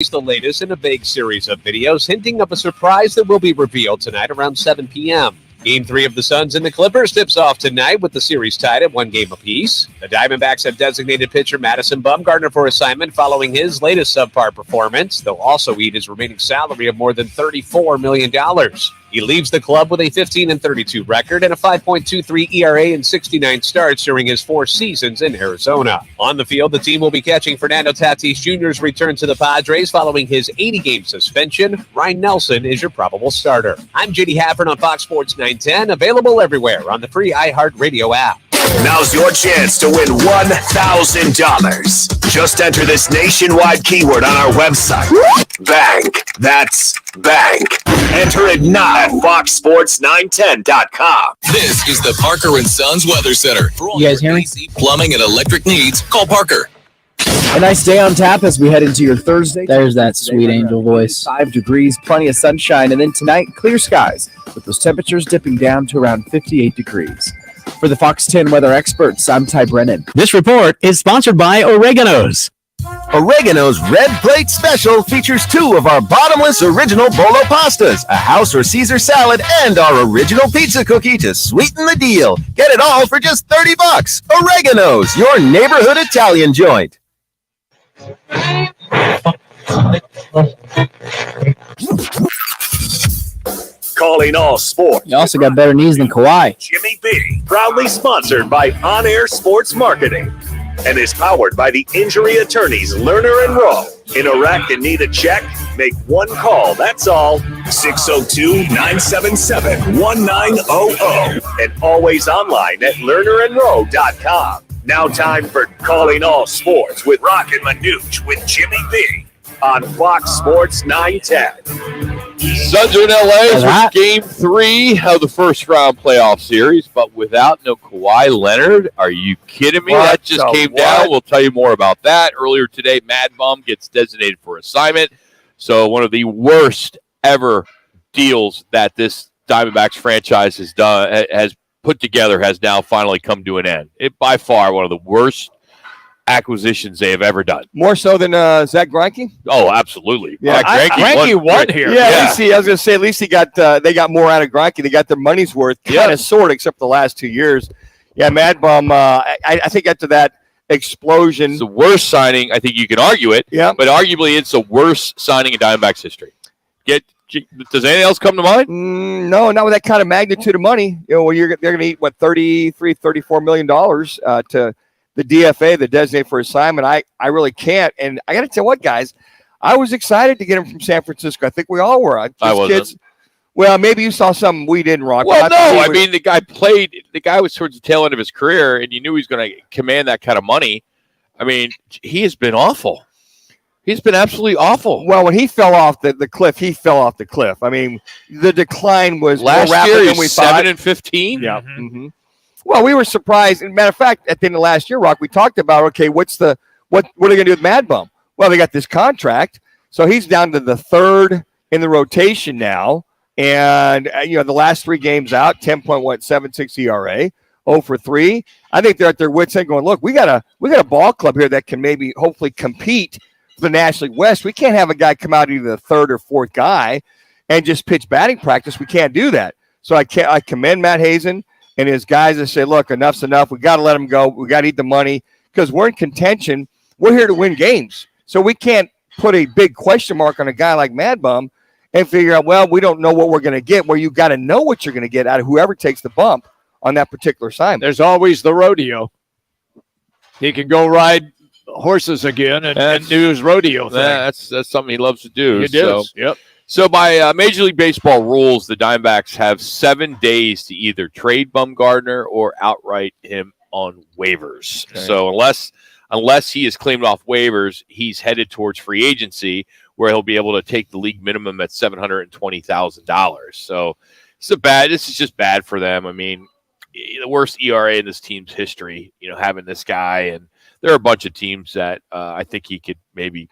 The latest in a big series of videos hinting of a surprise that will be revealed tonight around 7 p.m. Game 3 of the Suns and the Clippers tips off tonight with the series tied at 1 game apiece. The Diamondbacks have designated pitcher Madison Bumgarner for assignment following his latest subpar performance. They'll also eat his remaining salary of more than $34 million. He leaves the club with a 15-32 record and a 5.23 ERA in 69 starts during his 4 seasons in Arizona. On the field, the team will be catching Fernando Tatis Jr.'s return to the Padres following his 80-game suspension. Ryan Nelson is your probable starter. I'm JD Hafford on Fox Sports 910, available everywhere on the free iHeartRadio app. Now's your chance to win $1,000. Just enter this nationwide keyword on our website. Bank. That's bank. Enter it now at foxsports910.com. This is the Parker & Sons Weather Center. For all you guys hear me? AC, plumbing, and electric needs, call Parker. A nice day on tap as we head into your Thursday. There's that sweet angel voice. 5 degrees, plenty of sunshine, and then tonight, clear skies, with those temperatures dipping down to around 58 degrees. For the Fox 10 weather experts, I'm Ty Brennan. This report is sponsored by Oregano's. Oregano's Red Plate Special features 2 of our bottomless original bolo pastas, a house or Caesar salad, and our original pizza cookie to sweeten the deal. Get it all for just $30. Oregano's, your neighborhood Italian joint. Calling all sports. You also got better knees than Kawhi. Jimmy B. Proudly sponsored by On Air Sports Marketing and is powered by the injury attorneys Lerner and Rowe. In a wreck and need a check? Make one call. That's all. 602-977-1900 and always online at lernerandrowe.com. Now time for Calling All Sports with Roc and Manuch with Jimmy B on Fox Sports 910. Suns are in L.A. for Game 3 of the first-round playoff series, but without no Kawhi Leonard. Are you kidding me? That just came down. We'll tell you more about that. Earlier today, Mad Bum gets designated for assignment. So one of the worst ever deals that this Diamondbacks franchise has put together has now finally come to an end. It by far one of the worst acquisitions they have ever done. More so than Zach Greinke? Oh, absolutely. Yeah, Greinke won here. Yeah, at least I was going to say, at least they got more out of Greinke. They got their money's worth, kind of, sort of, except the last 2 years. Yeah, Mad Bum, I think after that explosion. It's the worst signing. I think you can argue it, but arguably it's the worst signing in Diamondbacks history. Does anything else come to mind? No, not with that kind of magnitude of money. You know, they're going to eat, $34 million to the DFA, the designate for assignment. I really can't. And I got to tell you what, guys, I was excited to get him from San Francisco. I think we all were. I wasn't. Kids, well, maybe you saw something we didn't, Rock. Well, no. I mean, the guy was towards the tail end of his career, and you knew he was going to command that kind of money. I mean, he has been awful. He's been absolutely awful. Well, when he fell off the cliff, he fell off the cliff. I mean, the decline was last more rapid year, than we thought. 7-15. Yeah. Mm-hmm. Well, we were surprised. As a matter of fact, at the end of last year, Rock, we talked about, okay, what are they going to do with Mad Bum? Well, they got this contract, so he's down to the 3rd in the rotation now. And, the last 3 games out, 10.76 ERA, 0 for 3. I think they're at their wits' end going, look, we got a ball club here that can maybe hopefully compete for the National League West. We can't have a guy come out either the 3rd or 4th guy and just pitch batting practice. We can't do that. So I commend Matt Hazen and his guys that say, look, enough's enough. We got to let him go. We got to eat the money because we're in contention. We're here to win games. So we can't put a big question mark on a guy like Mad Bum and figure out, well, we don't know what we're going to get, where you got to know what you're going to get out of whoever takes the bump on that particular assignment. There's always the rodeo. He can go ride horses again and do his rodeo thing. That's something he loves to do. He does. Yep. So by Major League Baseball rules, the Diamondbacks have 7 days to either trade Bumgarner or outright him on waivers. Okay. So unless he is claimed off waivers, he's headed towards free agency, where he'll be able to take the league minimum at $720,000. So this is just bad for them. I mean, the worst ERA in this team's history, having this guy, and there are a bunch of teams that I think he could maybe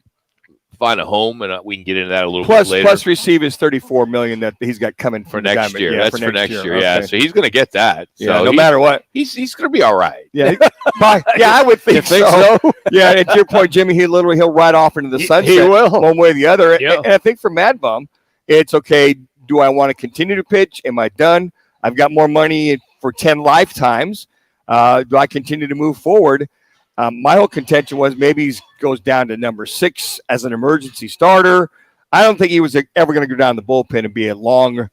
find a home, and we can get into that a little bit later. Plus receive his $34 million that he's got coming for next year. That's for next year. Yeah, okay. so he's going to get that. Yeah, so no matter what, he's going to be all right. Yeah, I would think so. Yeah, and to your point, Jimmy, he'll ride off into the sunset. He will, one way or the other. Yeah. And I think for Mad Bum, it's okay. Do I want to continue to pitch? Am I done? I've got more money for 10 lifetimes. Do I continue to move forward? My whole contention was maybe he goes down to number 6 as an emergency starter. I don't think he was ever going to go down the bullpen and be a long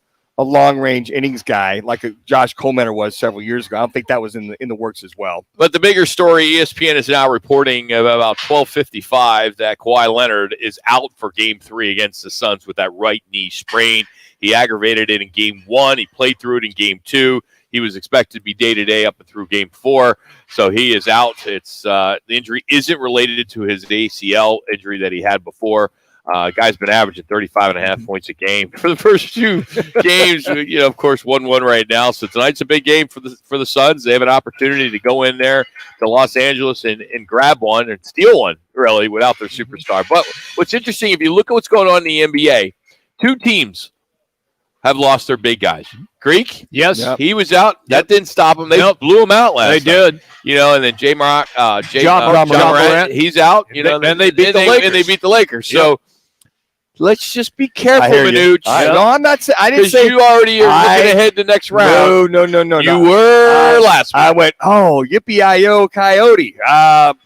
range innings guy like Josh Coleman was several years ago. I don't think that was in the works as well. But the bigger story, ESPN is now reporting about 12:55 that Kawhi Leonard is out for Game 3 against the Suns with that right knee sprain. He aggravated it in Game 1. He played through it in Game 2. He was expected to be day-to-day up and through Game 4, so he is out. It's the injury isn't related to his ACL injury that he had before. Guy's been averaging 35.5 points a game for the first 2 games. Of course, 1-1 right now. So tonight's a big game for the Suns. They have an opportunity to go in there to Los Angeles and grab one and steal one, really, without their superstar. But what's interesting, if you look at what's going on in the NBA, 2 teams have lost their big guys. Greek, yes, he was out. That didn't stop him. They blew him out last night. They did. And then John Morant, he's out. And they beat the Lakers. And they beat the Lakers. So let's just be careful, Manuch. No, I'm not saying. I didn't say you already are looking ahead to next round. No. You were last week. I went, yippee-yi-yo, coyote.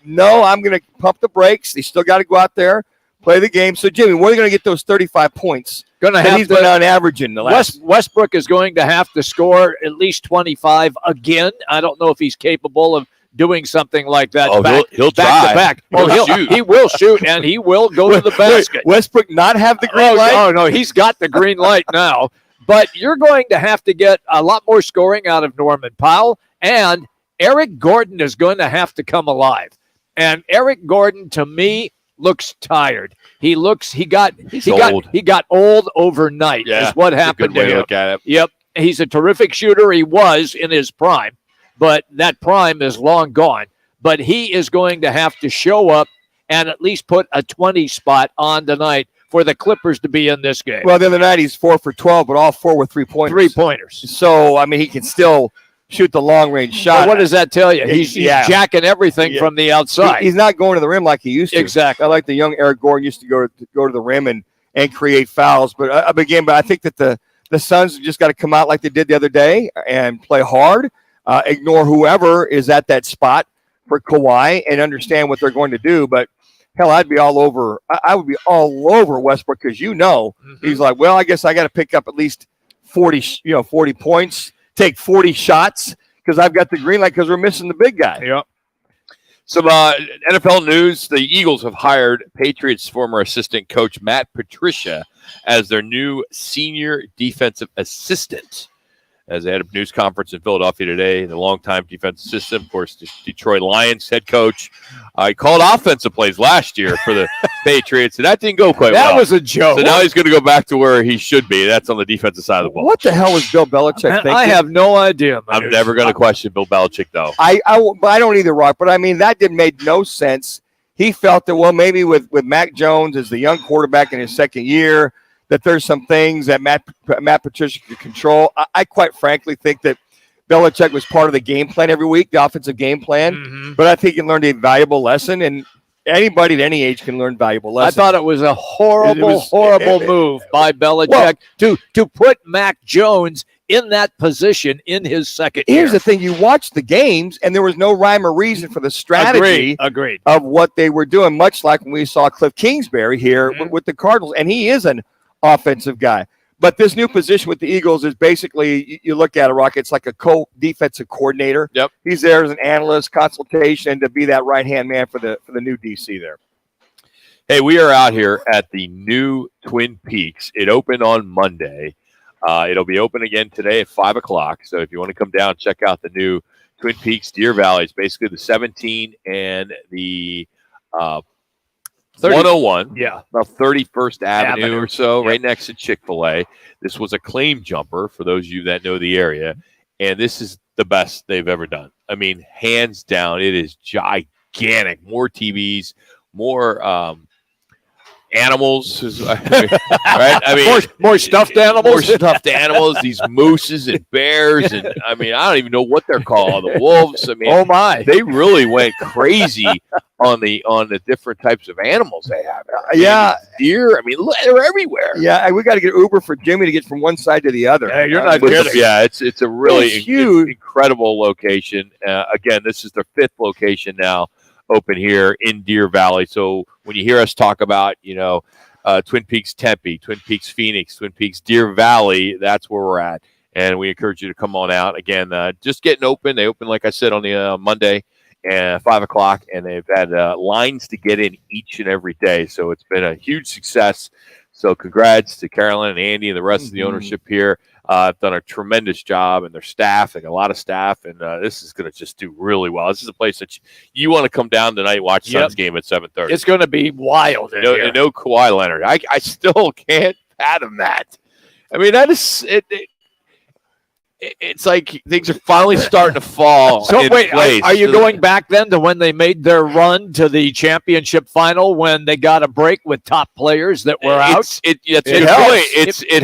No, I'm going to pump the brakes. They still got to go out there, play the game. So, Jimmy, where are you going to get those 35 points? He's been on average in the last. Westbrook is going to have to score at least 25 again. I don't know if he's capable of doing something like that. He'll back try. to back. He will shoot, and he will go to the basket. Westbrook not have the green light? Oh, no, he's got the green light now. But you're going to have to get a lot more scoring out of Norman Powell, and Eric Gordon is going to have to come alive. And Eric Gordon, to me, looks tired. He got old overnight. Is what happened to him. Look at it. Yep, he's a terrific shooter. He was in his prime, but that prime is long gone. But he is going to have to show up and at least put a 20 spot on tonight for the Clippers to be in this game. Well, the other night he's 4 for 12, but all 4 were 3-pointers. 3-pointers. So he can still shoot the long-range shot. Well, what does that tell you? He's jacking everything from the outside. He's not going to the rim like he used to. Exactly. I like the young Eric Gordon used to go to the rim and create fouls. But I think that the Suns just got to come out like they did the other day and play hard, ignore whoever is at that spot for Kawhi and understand what they're going to do. But hell, I'd be all over. I would be all over Westbrook because he's like, well, I guess I got to pick up at least 40 points. Take 40 shots because I've got the green light because we're missing the big guy. Yep. Some NFL news. The Eagles have hired Patriots former assistant coach Matt Patricia as their new senior defensive assistant. As they had a news conference in Philadelphia today, the longtime defensive assistant, of course, the Detroit Lions head coach. He called offensive plays last year for the Patriots, and that didn't go quite well. That was a joke. So now he's going to go back to where he should be. That's on the defensive side of the ball. What the hell was Bill Belichick thinking? I have no idea. I'm never going to question Bill Belichick, though. I don't either, Rock, but that made no sense. He felt that, well, maybe with Mac Jones as the young quarterback in his second year, that there's some things that Matt Patricia could control. I quite frankly think that Belichick was part of the game plan every week, the offensive game plan. Mm-hmm. But I think he learned a valuable lesson, and anybody at any age can learn valuable lessons. I thought it was a horrible move by Belichick to put Mac Jones in that position in his second year. Here's the thing. You watched the games, and there was no rhyme or reason for the strategy Agreed. of what they were doing, much like when we saw Cliff Kingsbury here with the Cardinals. And he is an offensive guy. But this new position with the Eagles is basically, you look at it, Rock, it's like a co-defensive coordinator. Yep. He's there as an analyst, consultation, to be that right-hand man for the new DC there. Hey, we are out here at the new Twin Peaks. It opened on Monday. It'll be open again today at 5 o'clock. So if you want to come down, check out the new Twin Peaks Deer Valley. It's basically the 17 and the 101, about 31st Avenue or so, right next to Chick-fil-A. This was a claim jumper for those of you that know the area, and this is the best they've ever done. I mean, hands down, it is gigantic. More TVs, more animals, right? I mean, more stuffed animals. More stuffed animals. These mooses and bears, and I mean, I don't even know what they're called. The wolves. I mean, oh my! They really went crazy on the different types of animals they have. Deer. I mean, they're everywhere. Yeah, we got to get Uber for Jimmy to get from one side to the other. Yeah, you're not kidding. Yeah, it's a really huge, incredible location. Again, this is their 5th location now open here in Deer Valley. So when you hear us talk about, Twin Peaks Tempe, Twin Peaks Phoenix, Twin Peaks Deer Valley, that's where we're at. And we encourage you to come on out. Again, just getting open. They open, like I said, on the Monday at 5 o'clock, and they've had lines to get in each and every day. So it's been a huge success. So congrats to Carolyn and Andy and the rest of the ownership here. Done a tremendous job, and their staff, and a lot of staff, and this is going to just do really well. This is a place that you want to come down tonight, watch Suns game at 7:30. It's going to be wild. No Kawhi Leonard. I still can't fathom that. I mean, that is it. It's like things are finally starting to fall. So wait, are you going back then to when they made their run to the championship final when they got a break with top players that were out? It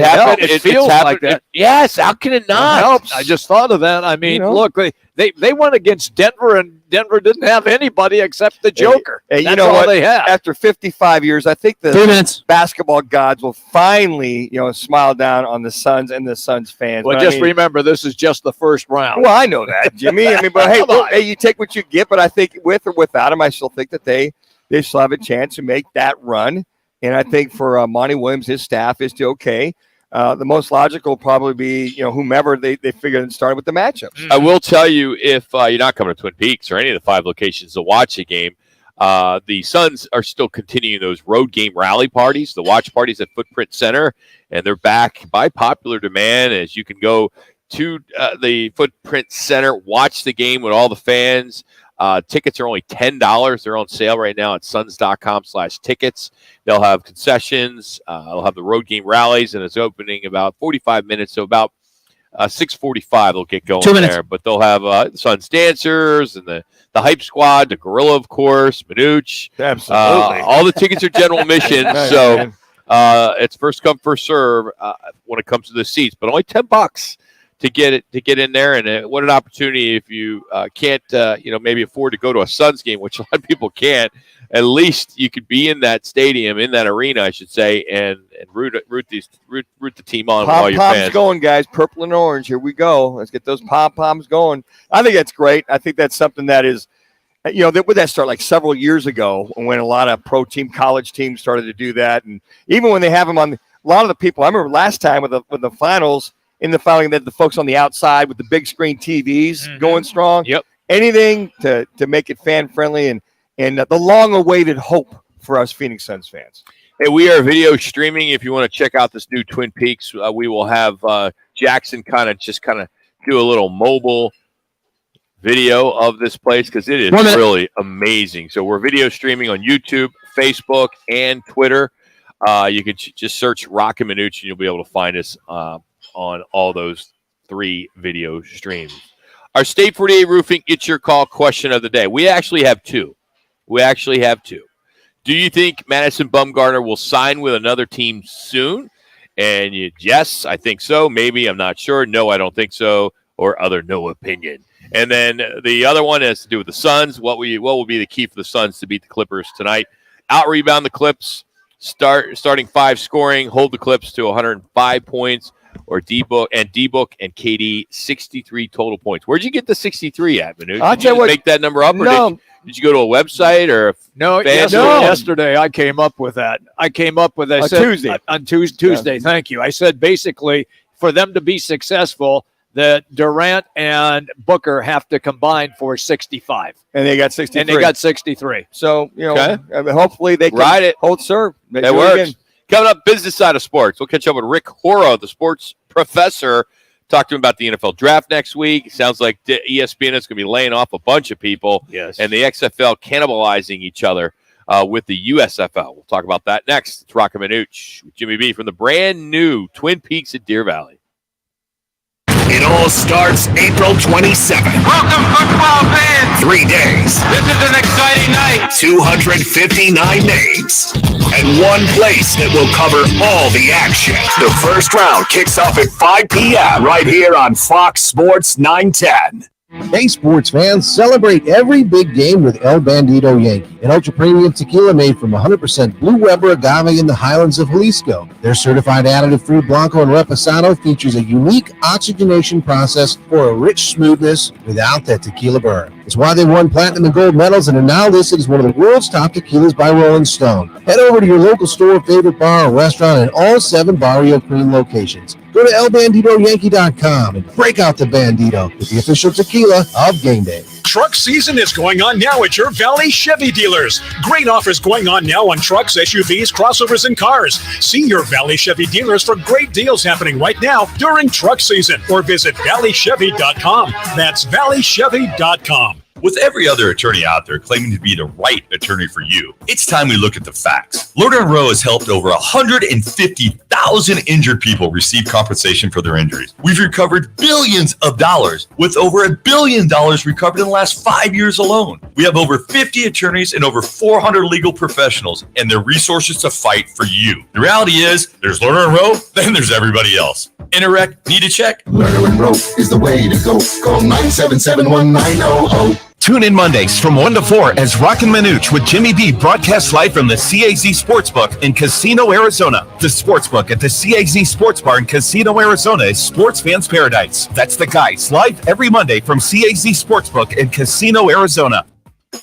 happened. It feels like that. Yes. How can it not? It helps. I just thought of that. I mean, look, they went against Denver, and Denver didn't have anybody except the Joker. Hey, that's all they had. After 55 years, I think the 3 minutes. Basketball gods will finally, smile down on the Suns and the Suns fans. Well, just remember, this is just the first round. Well, I know that, Jimmy. I mean, but hey, you take what you get. But I think with or without them, I still think that they still have a chance to make that run. And I think for Monty Williams, his staff is still okay. The most logical will probably be, whomever they figured and started with the matchups. I will tell you, if you're not coming to Twin Peaks or any of the 5 locations to watch a game, the Suns are still continuing those road game rally parties, the watch parties at Footprint Center, and they're back by popular demand. As you can go to the Footprint Center, watch the game with all the fans. Tickets are only $10. They're on sale right now at suns.com/tickets. They'll have concessions. They'll have the road game rallies, and it's opening about 45 minutes. So about 6:45 they'll get going 2 minutes. there. But they'll have the Suns dancers and the Hype Squad, the Gorilla, of course, Manuch. Absolutely. All the tickets are general admission. So it's first come, first serve when it comes to the seats, but only $10 to get in there. And what an opportunity if you can't maybe afford to go to a Suns game, which a lot of people can't. At least you could be in that stadium, in that arena, I should say, and root the team on with all your fans. Pom-poms going, guys. Purple and orange. Here we go. Let's get those pom-poms going. I think that's great. I think that's something that is, would that start like several years ago when a lot of pro team, college teams started to do that, and even when they have them on, a lot of the people. I remember last time with the finals. In the final, that the folks on the outside with the big screen TVs going strong. Yep. Anything to make it fan friendly and the long awaited hope for us Phoenix Suns fans. Hey, we are video streaming. If you want to check out this new Twin Peaks, we will have Jackson kind of do a little mobile video of this place because it is really amazing. So we're video streaming on YouTube, Facebook, and Twitter. You can just search Roc and Manuch, and you'll be able to find us on all those 3 video streams. Our State 48 Roofing It's Your Call question of the day. We actually have 2. Do you think Madison Bumgarner will sign with another team soon? And yes, I think so. Maybe, I'm not sure. No, I don't think so. Or other no opinion. And then the other one has to do with the Suns. What will be the key for the Suns to beat the Clippers tonight? Out-rebound the Clips, starting 5 scoring, hold the Clips to 105 points, or D-Book and KD 63 total points. Where'd you get the 63 at, Manu? Did you make that number up, or did you go to a website or yesterday I came up with that. Tuesday. On Tuesday. Thank you. I said basically for them to be successful, that Durant and Booker have to combine for 65. And they got 63. So, hopefully they can hold serve. That works. Coming up, business side of sports. We'll catch up with Rick Horo, the sports professor. Talk to him about the NFL draft next week. Sounds like ESPN is going to be laying off a bunch of people. Yes. And the XFL cannibalizing each other with the USFL. We'll talk about that next. It's Roc and Manuch with Jimmy B from the brand new Twin Peaks at Deer Valley. It It all starts April 27th. Welcome, football fans. 3 days. This is an exciting night. 259 names. And one place that will cover all the action. The first round kicks off at 5 p.m. right here on Fox Sports 910. Hey, sports fans, celebrate every big game with El Bandito Yankee, an ultra-premium tequila made from 100% Blue Weber agave in the highlands of Jalisco. Their certified additive-free Blanco and Reposado features a unique oxygenation process for a rich smoothness without that tequila burn. It's why they won platinum and gold medals and are now listed as one of the world's top tequilas by Rolling Stone. Head over to your local store, favorite bar, or restaurant in all 7 Barrio Cream locations. Go to elbanditoyankee.com and break out the Bandito with the official tequila of game day. Truck season is going on now at your Valley Chevy dealers. Great offers going on now on trucks, SUVs, crossovers, and cars. See your Valley Chevy dealers for great deals happening right now during truck season, or visit valleychevy.com. That's valleychevy.com. With every other attorney out there claiming to be the right attorney for you, it's time we look at the facts. Lerner & Rowe has helped over 150,000 injured people receive compensation for their injuries. We've recovered billions of dollars, with over $1 billion recovered in the last 5 years alone. We have over 50 attorneys and over 400 legal professionals and their resources to fight for you. The reality is, there's Lerner & Rowe, then there's everybody else. Interact, need a check? Lerner & Rowe is the way to go. Call 977-1900. Tune in Mondays from 1 to 4 as Roc and Manuch with Jimmy B broadcasts live from the CAZ Sportsbook in Casino, Arizona. The Sportsbook at the CAZ Sports Bar in Casino, Arizona is sports fans' paradise. That's the guys, live every Monday from CAZ Sportsbook in Casino, Arizona.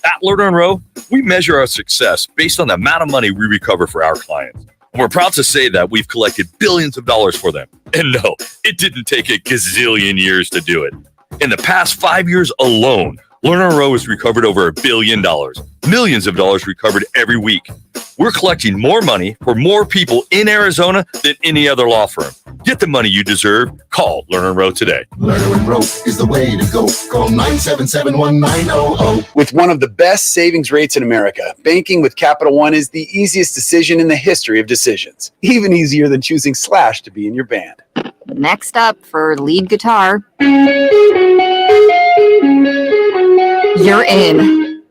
At Lerner & Rowe, we measure our success based on the amount of money we recover for our clients. And we're proud to say that we've collected billions of dollars for them. And no, it didn't take a gazillion years to do it. In the past 5 years alone, Lerner & Rowe has recovered over $1 billion. Millions of dollars recovered every week. We're collecting more money for more people in Arizona than any other law firm. Get the money you deserve. Call Lerner & Rowe today. Lerner & Rowe is the way to go. Call 977-1900. With one of the best savings rates in America, banking with Capital One is the easiest decision in the history of decisions. Even easier than choosing Slash to be in your band. Next up for lead guitar. You're in.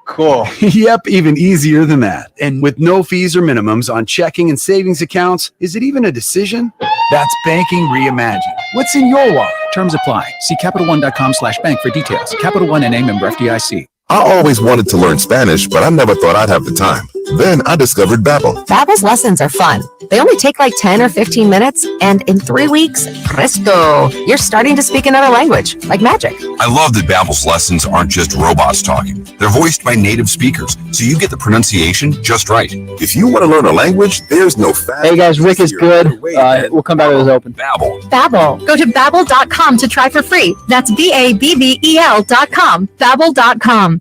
Cool. Yep, even easier than that. And with no fees or minimums on checking and savings accounts, is it even a decision? That's banking reimagined. What's in your wallet? Terms apply. See CapitalOne.com/bank for details. Capital One NA, member FDIC. I always wanted to learn Spanish, but I never thought I'd have the time. Then I discovered Babbel. Babbel's lessons are fun. They only take like 10 or 15 minutes, and in 3 weeks, presto, you're starting to speak another language, like magic. I love that Babbel's lessons aren't just robots talking. They're voiced by native speakers, so you get the pronunciation just right. If you want to learn a language, there's no fast. Hey guys, Rick is good. We'll come back to this open. Babbel. Babbel. Go to Babbel.com to try for free. That's BABBEL.com. Babbel.com.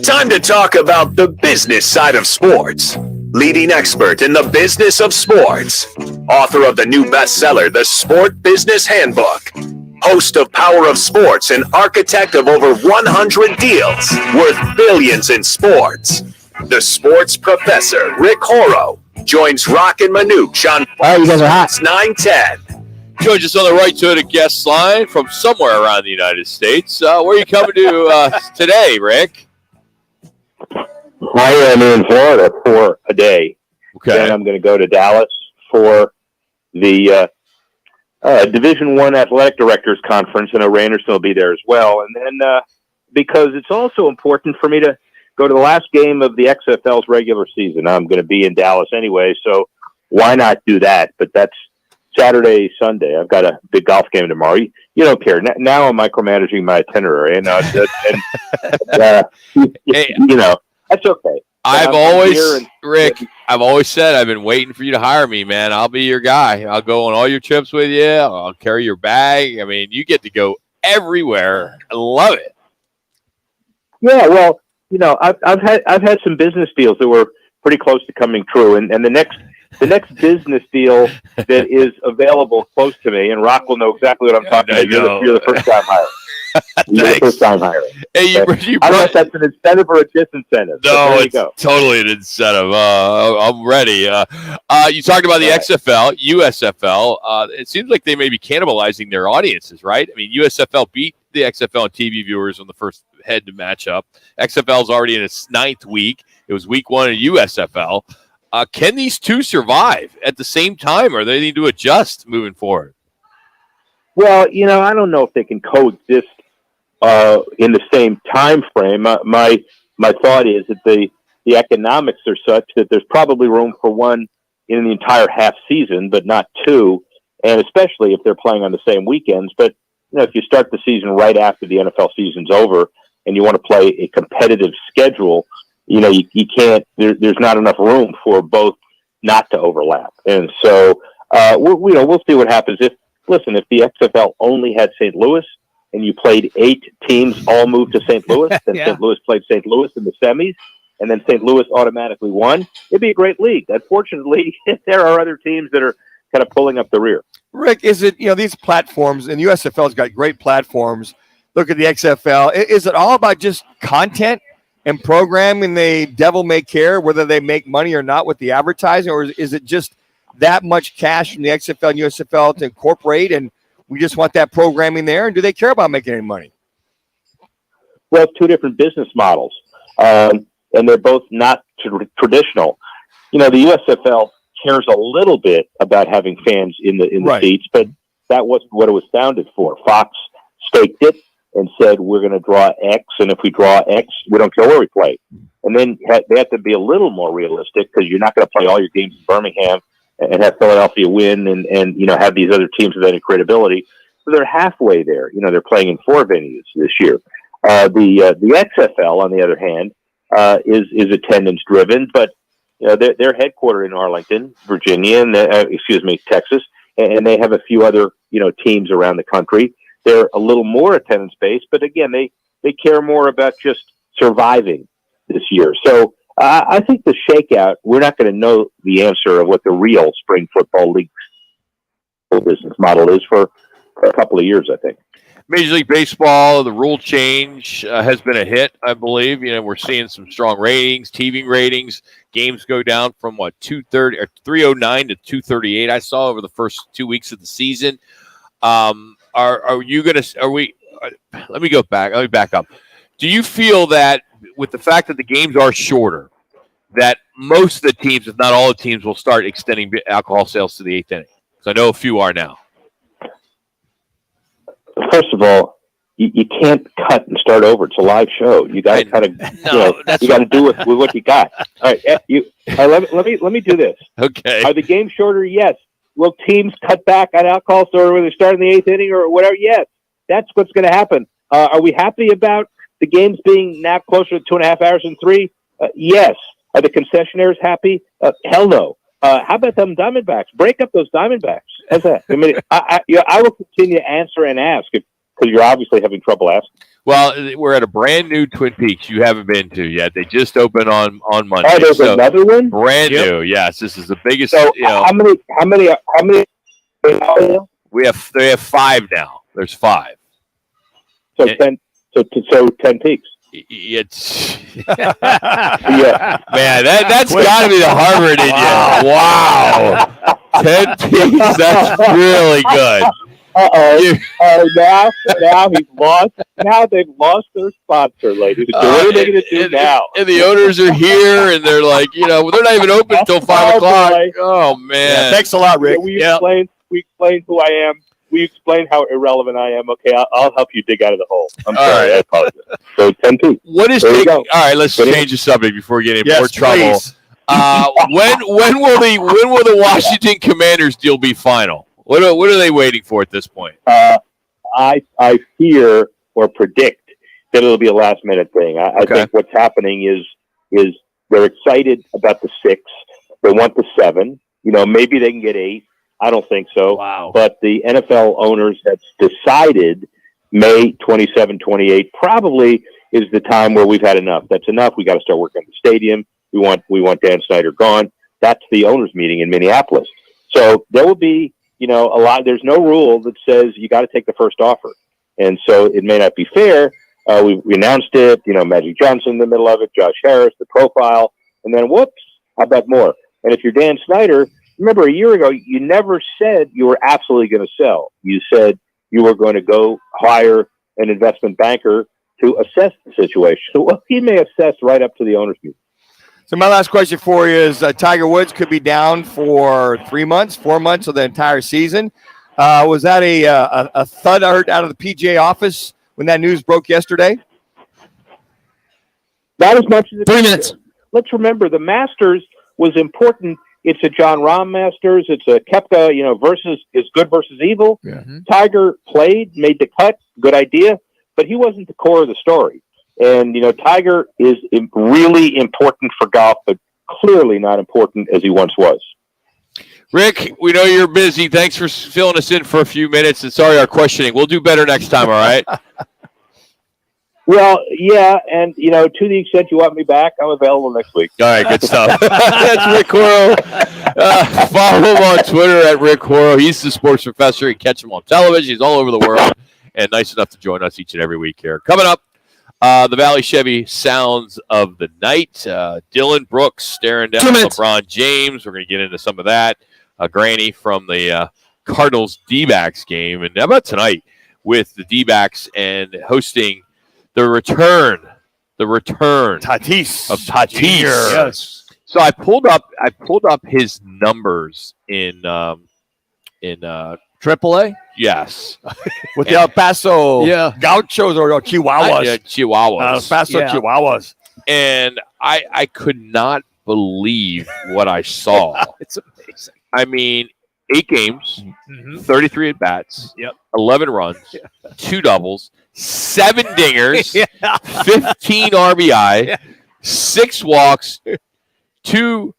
Time to talk about the business side of sports. Leading expert in the business of sports. Author of the new bestseller, The Sport Business Handbook. Host of Power of Sports and architect of over 100 deals worth billions in sports. The sports professor, Rick Horrow, joins Roc and Manuch on you guys are hot. 910. Joins us on the right to the guest line from somewhere around the United States. Where are you coming to today, Rick? I am in Florida for a day. Okay. Then I'm going to go to Dallas for the Division I Athletic Directors Conference. I know Randerson will be there as well. And then because it's also important for me to go to the last game of the XFL's regular season. I'm going to be in Dallas anyway, so why not do that? But that's Saturday, Sunday. I've got a big golf game tomorrow. You don't care. Now I'm micromanaging my itinerary. And you know, that's okay. I've always said I've been waiting for you to hire me, man. I'll be your guy. I'll go on all your trips with you. I'll carry your bag. I mean, you get to go everywhere. I love it. Yeah, well, you know, I've had some business deals that were pretty close to coming true, and the next business deal that is available close to me, and Roc will know exactly what I'm talking about. You're the first time hire. You're the first time hiring. Hey, I don't know if that's an incentive or a disincentive. No, it's totally an incentive. I'm ready. You talked about the XFL, USFL. It seems like they may be cannibalizing their audiences, right? I mean, USFL beat the XFL and TV viewers on the first head to match up. XFL is already in its 9th week. It was week 1 in USFL. Can these two survive at the same time, or they need to adjust moving forward? Well, I don't know if they can coexist in the same time frame. My thought is that the economics are such that there's probably room for one in the entire half season, but not two, and especially if they're playing on the same weekends. But if you start the season right after the NFL season's over and you want to play a competitive schedule, you can't. There's not enough room for both not to overlap, and so we'll see what happens. If the XFL only had St. Louis and you played 8 teams all moved to St. Louis, then St. Louis played St. Louis in the semis, and then St. Louis automatically won, it'd be a great league. Unfortunately, there are other teams that are kind of pulling up the rear. Rick, is it, these platforms, and USFL's got great platforms. Look at the XFL. Is it all about just content and programming? They devil may care whether they make money or not with the advertising, or is it just that much cash from the XFL and USFL to incorporate, and we just want that programming there? And do they care about making any money? Well, it's two different business models, and they're both not traditional. The USFL cares a little bit about having fans in the seats, but that wasn't what it was founded for. Fox staked it and said, we're going to draw X, and if we draw X, we don't care where we play. And then they have to be a little more realistic, because you're not going to play all your games in Birmingham and have Philadelphia win and have these other teams with any credibility. So they're halfway there. They're playing in 4 venues this year. The XFL, on the other hand, is attendance driven, but they're headquartered in Arlington, Virginia, and Texas, and they have a few other teams around the country. They're a little more attendance based, but again, they care more about just surviving this year. So I think the shakeout, we're not going to know the answer of what the real spring football league business model is for a couple of years, I think. Major League Baseball, the rule change has been a hit, I believe. We're seeing some strong ratings, TV ratings. Games go down from 230 or 309 to 238. I saw over the first 2 weeks of the season. Are you going to? Are we? Let me go back. Let me back up. Do you feel that with the fact that the games are shorter, that most of the teams, if not all the teams, will start extending alcohol sales to the 8th inning? Because I know a few are now. First of all, you can't cut and start over. It's a live show. You got to kind of, you got to do with what you got. All right, let me do this. Okay. Are the games shorter? Yes. Will teams cut back on alcohol or when they start in the 8th inning or whatever? Yes. That's what's going to happen. Are we happy about the games being now closer to 2.5 hours than 3? Yes. Are the concessionaires happy? Hell no. How about them Diamondbacks? Break up those Diamondbacks. How's that? I mean, I will continue to answer and ask because you're obviously having trouble asking. Well, we're at a brand new Twin Peaks you haven't been to yet. They just opened on Monday. Oh, there's another one? Brand new. Yes, this is the biggest. So how many? They have 5 now. There's 5. So 10. So 10 Peaks. It's man, that's got to be the Harvard in you. Wow, 10 Peaks. That's really good. Now he's lost. Now they've lost their sponsor, ladies. What are they going to do now? And the owners are here, and they're like, they're not even open until 5 o'clock. Boy. Oh man! Thanks a lot, Rick. We explain who I am. We explain how irrelevant I am. Okay, I'll help you dig out of the hole. I'm sorry, I apologize. So 10 Peaks. What is taking? All right, let's change the subject before we get in more trouble. When will the Washington Commanders deal be final? What are they waiting for at this point? I fear or predict that it'll be a last minute thing. I think what's happening is they're excited about the 6. They want the 7. Maybe they can get 8. I don't think so. Wow. But the NFL owners have decided May 27, 28 probably is the time where we've had enough. That's enough. We got to start working on the stadium. We want Dan Snyder gone. That's the owners meeting in Minneapolis. So there will be, a lot. There's no rule that says you got to take the first offer. And so it may not be fair. We announced it, Magic Johnson in the middle of it, Josh Harris, the profile, and then whoops, how about more? And if you're Dan Snyder, remember a year ago, you never said you were absolutely going to sell. You said you were going to go hire an investment banker to assess the situation. So well, he may assess right up to the owner's meeting. So my last question for you is Tiger Woods could be down for 3 months, 4 months of the entire season. Was that a thud I heard out of the PGA office when that news broke yesterday? Not as much as 3 minutes. Let's remember the Masters was important. It's a John Rahm Masters. It's a Koepka, versus is good versus evil. Yeah. Tiger played, made the cut, good idea, but he wasn't the core of the story. And, Tiger is really important for golf, but clearly not important as he once was. Rick, we know you're busy. Thanks for filling us in for a few minutes, and sorry our questioning. We'll do better next time, all right? Well, yeah, and, to the extent you want me back, I'm available next week. All right, good stuff. That's Rick Horrow. Follow him on Twitter at Rick Horrow. He's the sports professor. You catch him on television. He's all over the world, and nice enough to join us each and every week here. Coming up, the Valley Chevy sounds of the night. Dylan Brooks staring down LeBron James. We're going to get into some of that. Granny from the Cardinals D-backs game. And how about tonight with the D-backs and hosting the return Tatis of Tatis. Yes. So I pulled up his numbers in AAA? Yes. With the El Paso Gauchos or Chihuahuas. Chihuahuas. El Paso Chihuahuas. And I could not believe what I saw. It's amazing. I mean, 8 games, 33 at-bats, 11 runs, 2 doubles, 7 dingers, 15 RBI, 6 walks, 2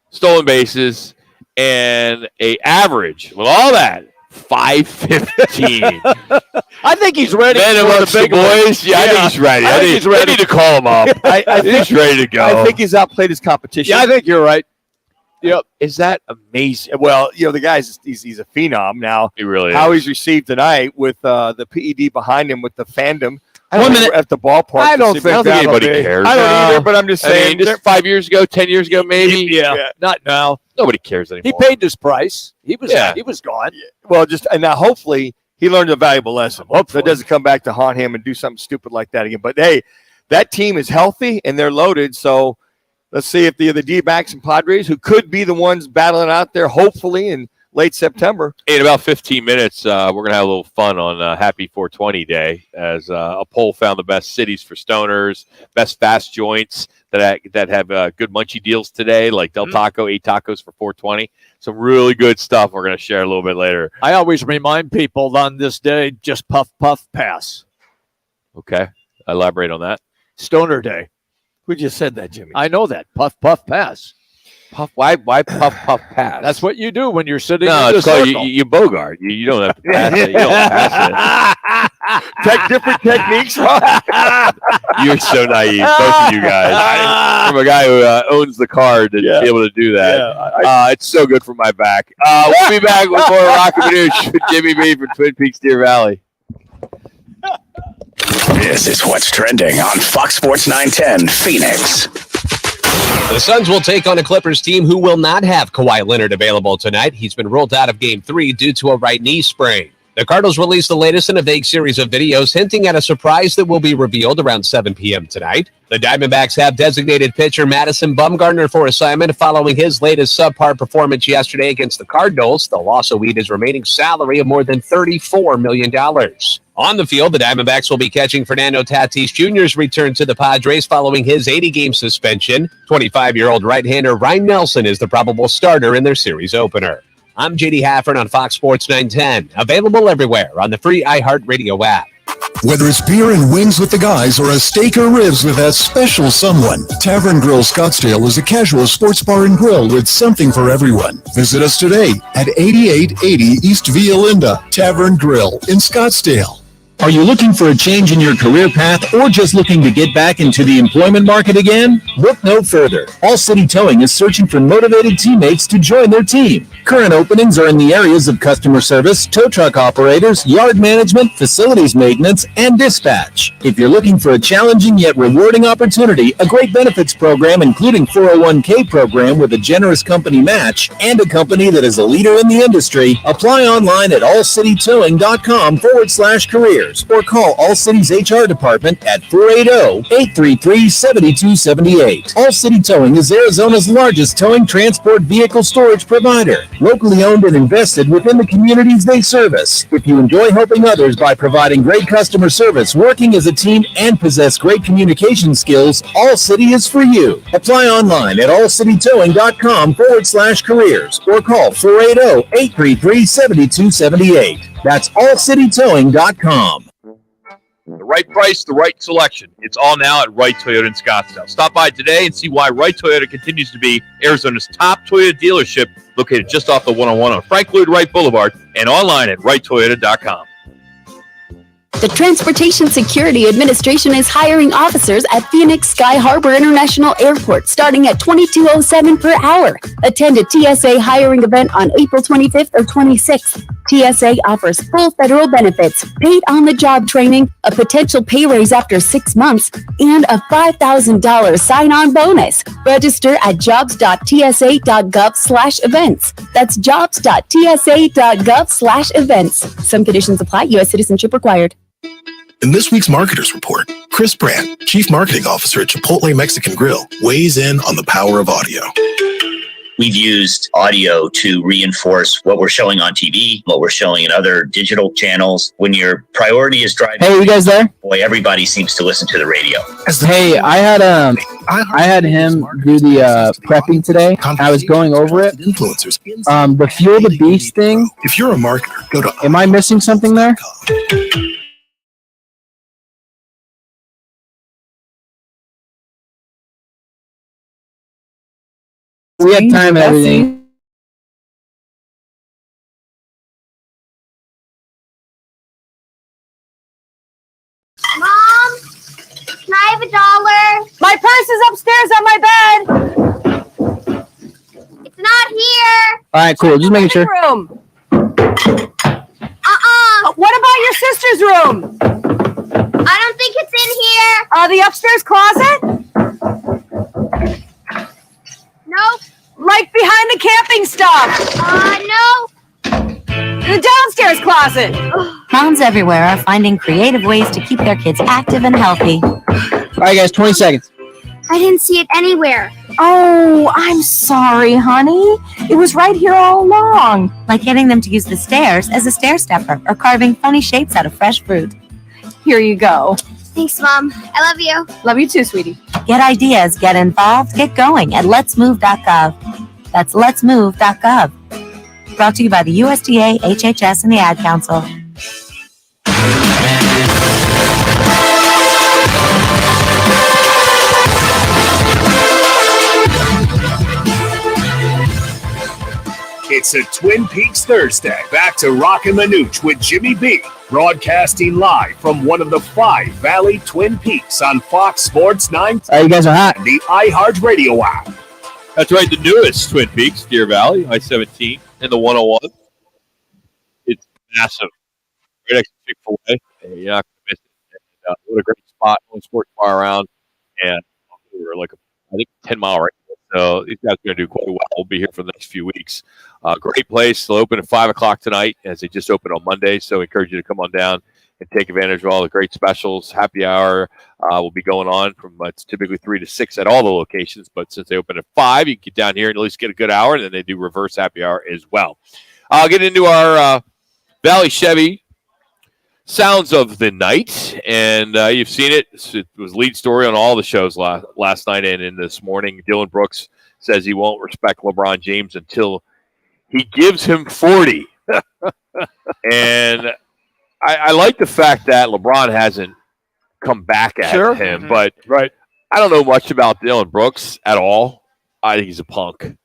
stolen bases, and a average with all that, 515. I think he's ready Man for amongst the big the boys. one. Yeah, I think he's ready. I think he's ready. I need to call him up. I think he's ready to go. I think he's outplayed his competition. Yeah, I think you're right. Yep. Is that amazing? Well, the guy's he's a phenom now. He really How is. he's received tonight with the PED behind him with the fandom. 1 minute At the ballpark. I don't think anybody cares. I don't either, but I'm just saying. Just 5 years ago, 10 years ago, maybe. Yeah, not now. Nobody cares anymore. He paid his price. He was gone. Well, and now hopefully he learned a valuable lesson. Hopefully it doesn't come back to haunt him and do something stupid like that again. But hey, that team is healthy and they're loaded. So let's see if the D-backs and Padres, who could be the ones battling out there, hopefully in late September. In about 15 minutes, we're going to have a little fun on Happy 420 Day as a poll found the best cities for stoners, best fast joints that have good munchy deals today, like Del Taco, 8 tacos for $4.20. Some really good stuff we're going to share a little bit later. I always remind people on this day, just puff, puff, pass. Okay. Elaborate on that. Stoner Day. We just said that, Jimmy. I know that. Puff, puff, pass. Puff? Why puff, puff, pass? That's what you do when you're sitting No, in the it's called circle. you bogart. You don't have to pass it. You don't pass Different techniques. it. You're so naive, both of you guys. From a guy who owns the car to be able to do that. It's so good for my back. We'll be back with more Roc and Manuch with Jimmy B from Twin Peaks, Deer Valley. This is what's trending on Fox Sports 910 Phoenix. The Suns will take on a Clippers team who will not have Kawhi Leonard available tonight. He's been ruled out of Game 3 due to a right knee sprain. The Cardinals released the latest in a vague series of videos hinting at a surprise that will be revealed around 7 p.m. tonight. The Diamondbacks have designated pitcher Madison Bumgarner for assignment following his latest subpar performance yesterday against the Cardinals. They'll also eat his remaining salary of more than $34 million. On the field, the Diamondbacks will be catching Fernando Tatis Jr.'s return to the Padres following his 80-game suspension. 25-year-old right-hander Ryan Nelson is the probable starter in their series opener. I'm J.D. Hafford on Fox Sports 910, available everywhere on the free iHeartRadio app. Whether it's beer and wings with the guys or a steak or ribs with that special someone, Tavern Grill Scottsdale is a casual sports bar and grill with something for everyone. Visit us today at 8880 East Via Linda, Tavern Grill in Scottsdale. Are you looking for a change in your career path or just looking to get back into the employment market again? Look no further. All City Towing is searching for motivated teammates to join their team. Current openings are in the areas of customer service, tow truck operators, yard management, facilities maintenance, and dispatch. If you're looking for a challenging yet rewarding opportunity, a great benefits program including 401k program with a generous company match, and a company that is a leader in the industry, apply online at allcitytowing.com/careers or call All City's HR department at 480-833-7278. All City Towing is Arizona's largest towing transport vehicle storage provider, locally owned and invested within the communities they service. If you enjoy helping others by providing great customer service, working as a team, and possess great communication skills, All City is for you. Apply online at allcitytowing.com/careers or call 480-833-7278. That's allcitytowing.com. The right price, the right selection. It's all now at Wright Toyota in Scottsdale. Stop by today and see why Wright Toyota continues to be Arizona's top Toyota dealership, located just off the 101 on Frank Lloyd Wright Boulevard and online at wrighttoyota.com. The Transportation Security Administration is hiring officers at Phoenix Sky Harbor International Airport starting at $22.07 per hour. Attend a TSA hiring event on April 25th or 26th. TSA offers full federal benefits, paid on-the-job training, a potential pay raise after 6 months, and a $5,000 sign-on bonus. Register at jobs.tsa.gov/events. That's jobs.tsa.gov/events. Some conditions apply. U.S. citizenship required. In this week's Marketers Report, Chris Brandt, Chief Marketing Officer at Chipotle Mexican Grill, weighs in on the power of audio. We've used audio to reinforce what we're showing on TV, what we're showing in other digital channels. When your priority is driving, Hey, you guys there? boy, everybody seems to listen to the radio. Hey, I had him do the prepping today. I was going over it. Influencers. The Fuel the Beast thing. If you're a marketer, go to. Am I missing something there? We had time and everything. Mom, can I have $1? My purse is upstairs on my bed. It's not here. All right, cool. Just making sure. Room. What about your sister's room? I don't think it's in here. The upstairs closet? Nope. Like behind the camping stuff? No. The downstairs closet. Moms everywhere are finding creative ways to keep their kids active and healthy. All right, guys, 20 seconds. I didn't see it anywhere. Oh, I'm sorry, honey. It was right here all along. Like getting them to use the stairs as a stair stepper or carving funny shapes out of fresh fruit. Here you go. Thanks, Mom. I love you. Love you too, sweetie. Get ideas, get involved, get going at letsmove.gov. That's letsmove.gov. Brought to you by the USDA, HHS, and the Ad Council. It's a Twin Peaks Thursday. Back to Roc and Manuch with Jimmy B. Broadcasting live from one of the 5 Valley Twin Peaks on Fox Sports 9. You guys are hot. The iHeartRadio app. That's right, the newest Twin Peaks, Deer Valley, I-17, and the 101. It's massive. Right next to Chick-fil-A. You're not going to miss it. And, what a great spot. Only sports bar around. And we're like, I think, 10-mile right. So these guys are going to do quite well. We'll be here for the next few weeks. Great place. They'll open at 5 o'clock tonight, as they just opened on Monday. So I encourage you to come on down and take advantage of all the great specials. Happy hour will be going on from it's typically 3 to 6 at all the locations. But since they open at 5, you can get down here and at least get a good hour. And then they do reverse happy hour as well. I'll get into our Valley Chevy sounds of the night, and you've seen it. It was lead story on all the shows last night and in this morning. Dylan Brooks says he won't respect LeBron James until he gives him 40. And I like the fact that LeBron hasn't come back at him, but I don't know much about Dylan Brooks at all. I think he's a punk.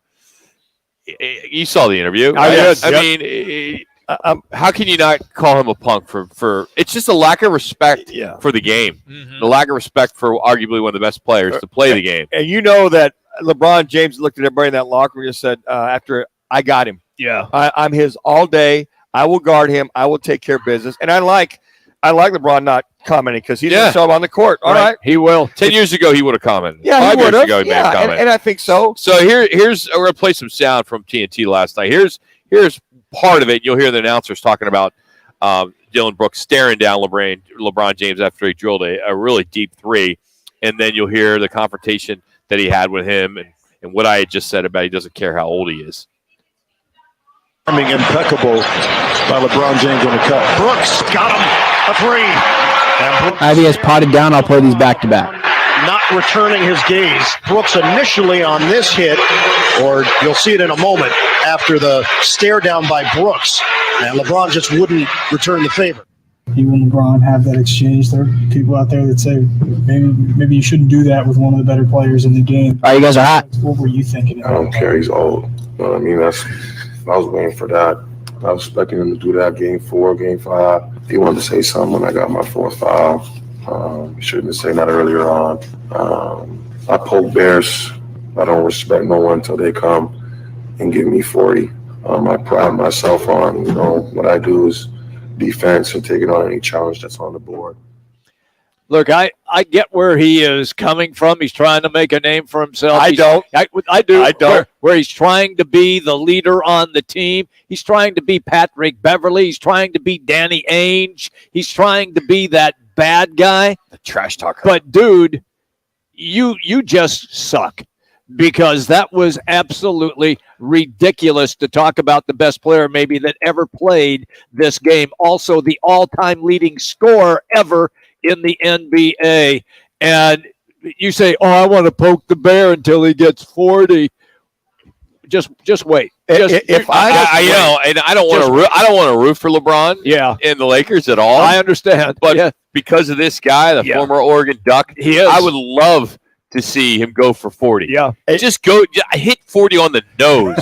You saw the interview. I mean, How can you not call him a punk for it's just a lack of respect for the game. The lack of respect for arguably one of the best players to play the game. And you know that LeBron James looked at everybody in that locker room and just said, after I got him. Yeah. I'm his all day. I will guard him. I will take care of business. And I like LeBron not commenting because he didn't show up on the court. All right. He will. 10 years ago, he would have commented. Yeah, 5 he would years have. ago, he made a Yeah, comment. and I think so. So here's we're gonna play some sound from TNT last night. Here's part of it. You'll hear the announcers talking about Dylan Brooks staring down LeBron James after he drilled a really deep three, and then you'll hear the confrontation that he had with him and what I had just said about he doesn't care how old he is. Impeccable by LeBron James on the cut. Brooks got him a three. And Brooks Ivy has potted down. I'll play these back to back. not returning his gaze. Brooks initially on this hit, or you'll see it in a moment, after the stare down by Brooks. And LeBron just wouldn't return the favor. You and LeBron have that exchange. There are people out there that say maybe you shouldn't do that with one of the better players in the game. All right, you guys are hot. What were you thinking? I don't care. He's old. You know what I mean? I was waiting for that. I was expecting him to do that game 4, game 5. He wanted to say something when I got my 4th foul. He shouldn't have said that earlier on. I poke bears. I don't respect no one until they come and give me 40. I pride myself on, what I do is defense and taking on any challenge that's on the board. Look, I get where he is coming from. He's trying to make a name for himself. I do. Where he's trying to be the leader on the team. He's trying to be Patrick Beverly. He's trying to be Danny Ainge. He's trying to be that bad guy. The trash talker. But, dude, you just suck. Because that was absolutely ridiculous to talk about the best player maybe that ever played this game. Also, the all-time leading scorer ever in the NBA. And you say, I want to poke the bear until he gets 40. Just wait. I don't want to root for LeBron. Yeah. And the Lakers at all. I understand. But because of this guy, the former Oregon Duck, he is. I would love to see him go for 40. Yeah. Just hit 40 on the nose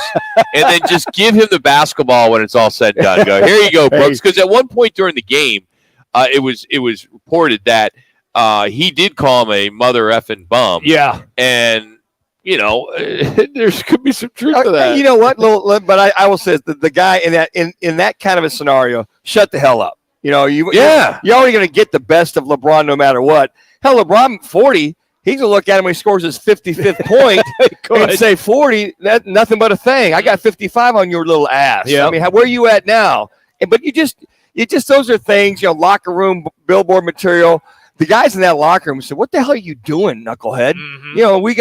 and then just give him the basketball when it's all said and done. Go, here you go, Brooks. Because at one point during the game, it was reported that he did call him a mother effing bum. Yeah. And, there could be some truth to that. You know what? But I will say the guy in that kind of a scenario, shut the hell up. You're only going to get the best of LeBron no matter what. Hell, LeBron 40. He's going to look at him when he scores his 55th point and say 40, that's nothing but a thing. I got 55 on your little ass. Yep. I mean, where are you at now? But you just those are things, locker room, billboard material. The guys in that locker room said, what the hell are you doing, knucklehead? Mm-hmm. We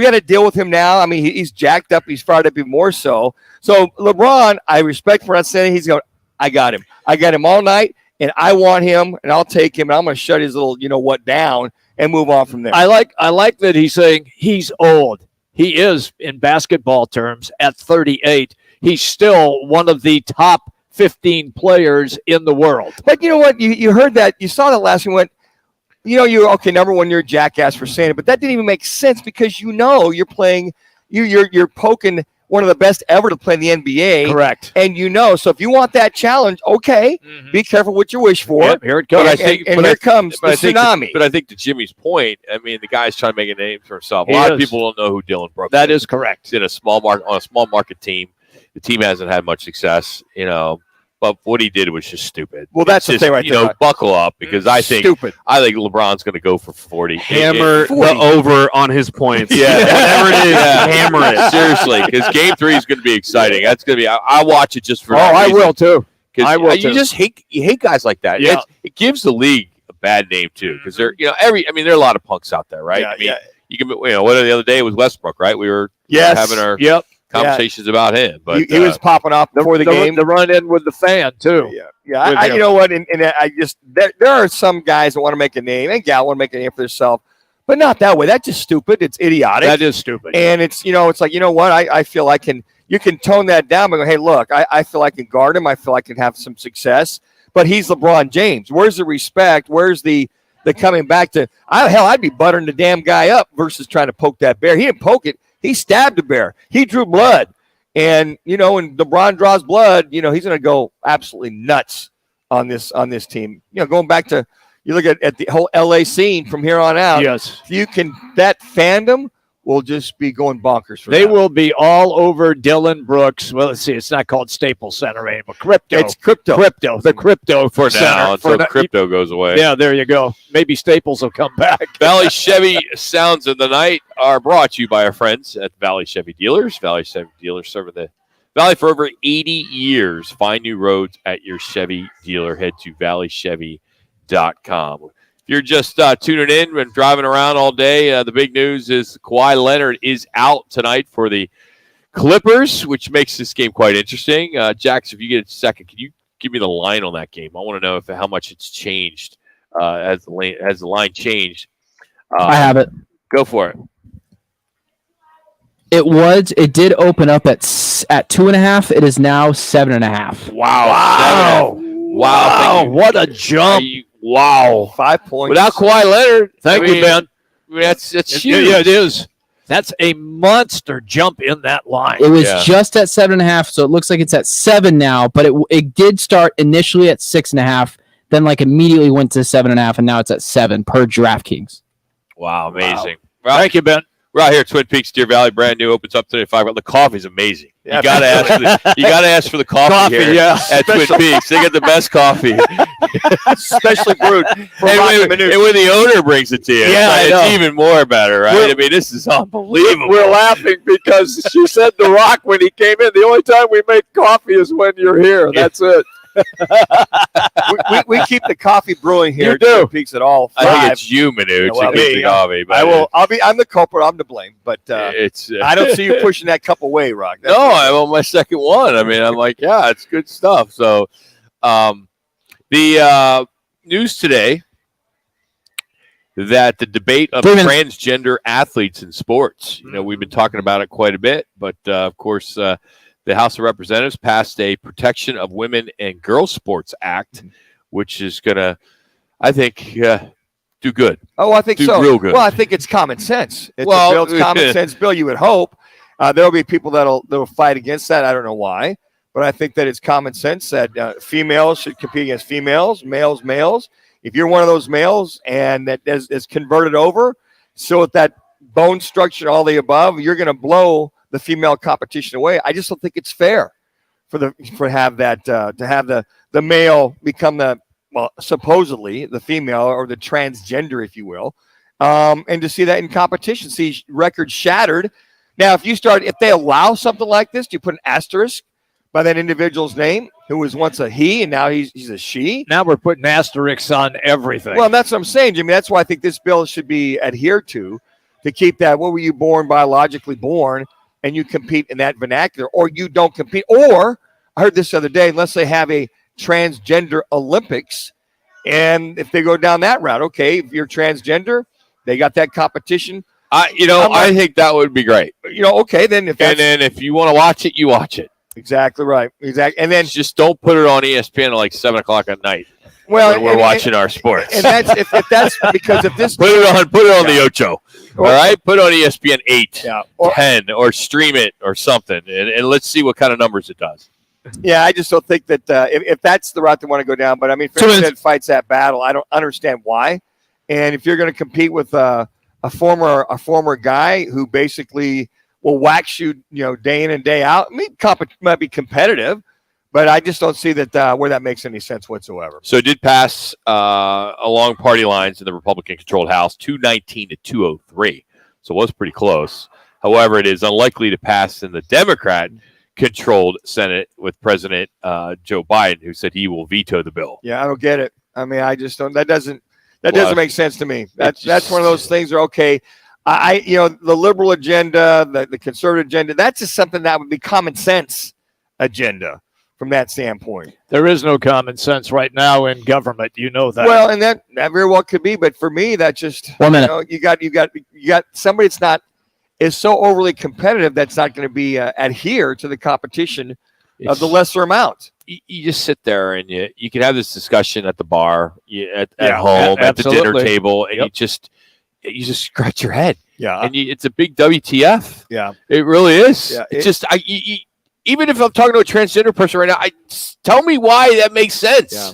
gotta deal with him now. I mean, he's jacked up. He's fired up even more so. So LeBron, I respect for not saying he's going, I got him. I got him all night, and I want him, and I'll take him, and I'm going to shut his little, down and move on from there. I like that he's saying he's old. He is, in basketball terms, at 38. He's still one of the top 15 players in the world. But you know what? You heard that. You saw that last one. Went, you're okay. Number one, you're a jackass for saying it, but that didn't even make sense because you're playing. You're poking one of the best ever to play in the NBA. Correct. And so if you want that challenge, okay, be careful what you wish for. Yep, here it comes. Here comes the tsunami. But I think to Jimmy's point, I mean, the guy's trying to make a name for himself. A lot of people don't know who Dylan Brooks is. That is correct. He's in a small market team. The team hasn't had much success, but what he did was just stupid. Well, that's the thing right there. Buckle up because I think LeBron's going to go for 40. Hammer the over on his points. Yeah, whatever it is, hammer it. Seriously, because Game 3 is going to be exciting. That's going to be. I watch it just for. I will too. I will. You just hate guys like that. Yeah. It gives the league a bad name too because they're there are a lot of punks out there, right? You can what the other day was Westbrook, right? We were having our conversations about him, but he was popping off before the game. The run in with the fan too. Yeah. You know what? And I just there are some guys that want to make a name and gal want to make a name for themselves, but not that way. That's just stupid. It's idiotic. That is stupid. And it's it's like what I feel I can. You can tone that down and go, hey, look, I feel I can guard him. I feel I can have some success. But he's LeBron James. Where's the respect? Where's the coming back to? I'd be buttering the damn guy up versus trying to poke that bear. He didn't poke it. He stabbed the bear. He drew blood. And when LeBron draws blood, he's going to go absolutely nuts on this team. Going back to you look at the whole LA scene from here on out. Yes, that fandom will just be going bonkers. They will be all over Dylan Brooks. Well, let's see. It's not called Staples Center anymore. Crypto. It's crypto. The crypto for center. now until crypto goes away. Yeah, there you go. Maybe Staples will come back. Valley Chevy Sounds of the Night are brought to you by our friends at Valley Chevy Dealers. Valley Chevy Dealers serving the Valley for over 80 years. Find new roads at your Chevy dealer. Head to valleychevy.com. If you're just tuning in and driving around all day, the big news is Kawhi Leonard is out tonight for the Clippers, which makes this game quite interesting. Jax, if you get a second, can you give me the line on that game? I want to know how much it's changed as the line changed. I have it. Go for it. It did open up at 2.5. It is now 7.5. Wow. What a jump. Wow. 5 points. Without Kawhi Leonard. Thank you, Ben. That's huge. Yeah, it is. That's a monster jump in that line. It was just at 7.5, so it looks like it's at 7 now, but it did start initially at 6.5, then immediately went to 7.5, and now it's at 7 per DraftKings. Wow, amazing. Wow. Thank you, Ben. We're out here at Twin Peaks, Deer Valley, brand new, opens up today at 5. The coffee's amazing. Yeah, you gotta ask for the coffee here at Twin Peaks. They get the best coffee, especially brewed. And when the owner brings it to you, it's even more better, right? This is unbelievable. We're laughing because she said The Rock when he came in. The only time we make coffee is when you're here. That's it. we keep the coffee brewing here. You do. At Peaks at all. 5. I think it's you, Manuch, who keeps the coffee. But I'm the culprit. I'm to blame. But I don't see you pushing that cup away, Rock. No, I'm on my second one. I'm like, yeah, it's good stuff. So, the news today that the debate of transgender athletes in sports. We've been talking about it quite a bit, but of course. The House of Representatives passed a Protection of Women and Girls Sports Act, which is going to, I think, do good. Oh, I think so. Real good. Well, I think it's common sense. It's a common sense bill, you would hope. There will be people that'll fight against that. I don't know why. But I think that it's common sense that females should compete against females, males. If you're one of those males and that is converted over, so with that bone structure, all the above, you're going to blow the female competition away. I just don't think it's fair to have the male become supposedly the female or the transgender, if you will, and to see that in competition, see records shattered. Now, if they allow something like this, do you put an asterisk by that individual's name who was once a he and now he's a she? Now we're putting asterisks on everything. Well, that's what I'm saying, Jimmy. That's why I think this bill should be adhered to keep that. What were you born, biologically born? And you compete in that vernacular, or you don't compete. Or I heard this the other day, unless they have a transgender Olympics, and if they go down that route, okay, if you're transgender, they got that competition. I think that would be great. Okay, then if you want to watch it, you watch it. Exactly right. Exactly, and then just don't put it on ESPN at 7:00 at night. Well, when we're watching our sports, and that's if that's because if this put it on the Ocho. All right, put it on ESPN 8, 10, or stream it or something, and let's see what kind of numbers it does. Yeah, I just don't think that if that's the route they want to go down. But I mean, if fights that battle, I don't understand why. And if you're going to compete with a former guy who basically will wax you, day in and day out, I mean, might be competitive. But I just don't see that where that makes any sense whatsoever. So it did pass along party lines in the Republican-controlled House, 219 to 203. So it was pretty close. However, it is unlikely to pass in the Democrat-controlled Senate with President Joe Biden, who said he will veto the bill. Yeah, I don't get it. I mean, I just don't. That doesn't make sense to me. That's one of those things that are okay. The liberal agenda, the conservative agenda, that's just something that would be common sense agenda. From that standpoint, there is no common sense right now in government. You know that. Well, and that very well could be, but for me, that just 1 minute. You got somebody that's is so overly competitive that's not going to be adhere to the competition of the lesser amount. You just sit there and you can have this discussion at the bar, at home, at the dinner table, and you just scratch your head. Yeah, and it's a big WTF. Yeah, it really is. Yeah, it's just even if I'm talking to a transgender person right now, tell me why that makes sense. Yeah.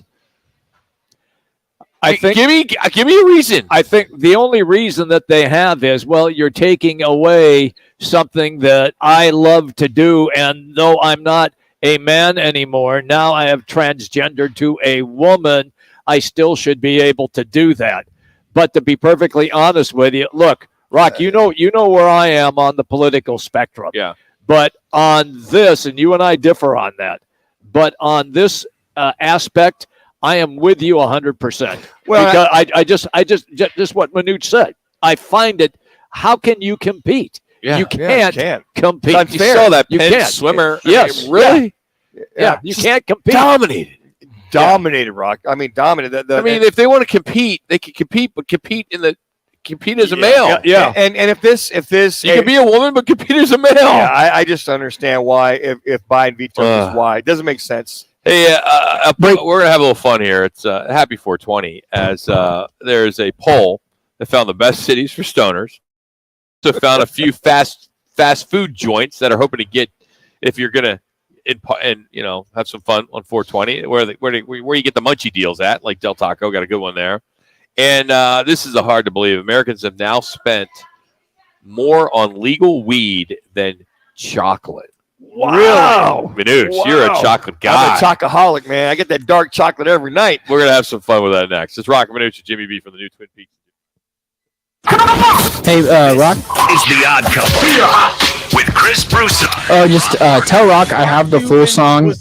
I think give me a reason. I think the only reason that they have is, well, you're taking away something that I love to do, and though I'm not a man anymore, now I have transgendered to a woman, I still should be able to do that. But to be perfectly honest with you, look, Rock, you know where I am on the political spectrum. Yeah. But on this, and you and I differ on that, but on this aspect, I am with you 100%. Well, because I just what Manuch said. I find it. How can you compete? Yeah, you can't compete. It's unfair. You saw that Penn swimmer. Yes, really? Yeah, you can't compete. Dominated, Rock. I mean, dominated. I mean, if they want to compete, they can compete, but compete as a male. Yeah. And if this you can be a woman, but compete as a male. Yeah, I just understand why if Biden vetoes this, why it doesn't make sense. Hey, we're gonna have a little fun here. It's Happy 420, as there's a poll that found the best cities for stoners. So found a few fast food joints that are hoping to get, if you're gonna and have some fun on 420, where you get the munchie deals at, like Del Taco got a good one there. And this is hard to believe. Americans have now spent more on legal weed than chocolate. Wow. Really? Manuch, you're a chocolate guy. I'm a chocoholic, man. I get that dark chocolate every night. We're going to have some fun with that next. It's Roc and Manuch and Jimmy B from the new Twin Peaks. Hey, Rock. Is the Odd Couple with Chris Broussard. Oh, just tell Rock I have the full song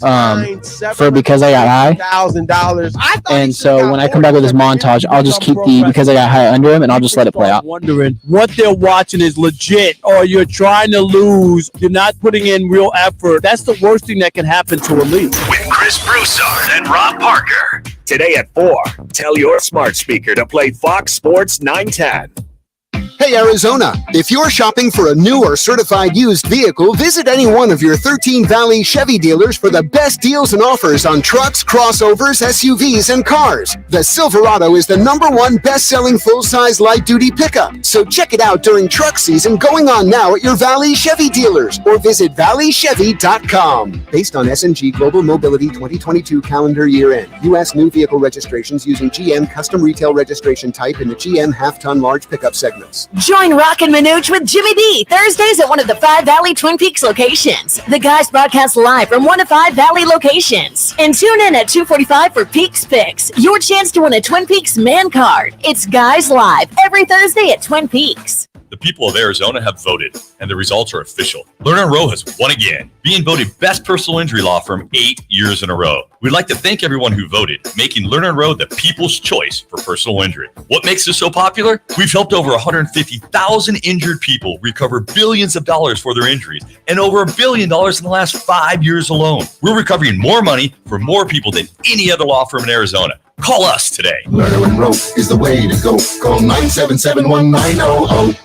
for Because I Got High. $1,000. And so when I come back with this montage, I'll just keep the Because I Got High under him, and I'll just let it play out. Wondering what they're watching is legit, or you're trying to lose. You're not putting in real effort. That's the worst thing that can happen to a league. With Chris Broussard and Rob Parker. Today at 4, tell your smart speaker to play Fox Sports 910. Hey, Arizona, if you're shopping for a new or certified used vehicle, visit any one of your 13 Valley Chevy dealers for the best deals and offers on trucks, crossovers, SUVs, and cars. The Silverado is the #1 best-selling full-size light-duty pickup, so check it out during truck season going on now at your Valley Chevy dealers or visit valleychevy.com. Based on S&G Global Mobility 2022 calendar year end, U.S. new vehicle registrations using GM custom retail registration type in the GM half-ton large pickup segments. Join Roc and Manuch with Jimmy B Thursdays at one of the 5 Valley Twin Peaks locations. The guys broadcast live from 1 to 5 Valley locations. And tune in at 2:45 for Peaks Picks, your chance to win a Twin Peaks man card. It's Guys Live every Thursday at Twin Peaks. The people of Arizona have voted, and the results are official. Lerner & Rowe has won again, being voted best personal injury law firm 8 years in a row. We'd like to thank everyone who voted, making Lerner & Rowe the people's choice for personal injury. What makes us so popular? We've helped over 150,000 injured people recover billions of dollars for their injuries, and over $1 billion in the last 5 years alone. We're recovering more money for more people than any other law firm in Arizona. Call us today. Lerner & Rowe is the way to go. Call 977-1900.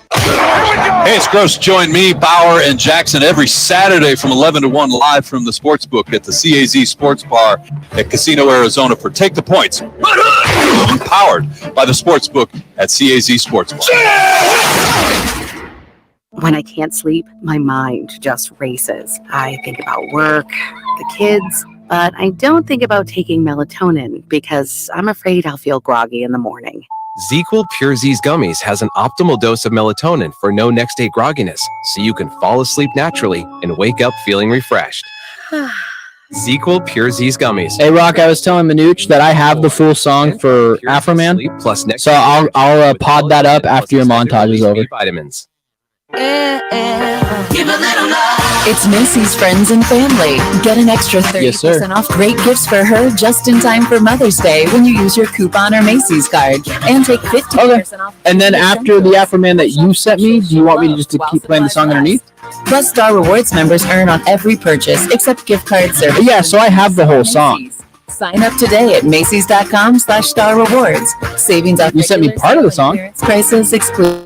Hey, it's Gross. Join me, Bauer, and Jackson every Saturday from 11 to 1 live from the Sportsbook at the CAZ Sports Bar at Casino, Arizona for Take the Points. Powered by the Sportsbook at CAZ Sports Bar. When I can't sleep, my mind just races. I think about work, the kids, but I don't think about taking melatonin because I'm afraid I'll feel groggy in the morning. ZzzQuil Pure Z's Gummies has an optimal dose of melatonin for no next day grogginess, so you can fall asleep naturally and wake up feeling refreshed. ZzzQuil Pure Z's Gummies. Hey, Rock, I was telling Manuch that I have the full song for Afro Man, so I'll pod that up after your montage is over. Vitamins. It's Macy's Friends and Family. Get an extra 30% off great gifts for her just in time for Mother's Day when you use your coupon or Macy's card. And take 15% off. And then after the Afro Man that you sent me, do you want me to keep playing the song underneath? Plus, Star Rewards members earn on every purchase except gift card service. Yeah, so I have the whole song. Sign up today at Macy's.com/Star Rewards. Savings off. You sent me part of the song. Prices exclude.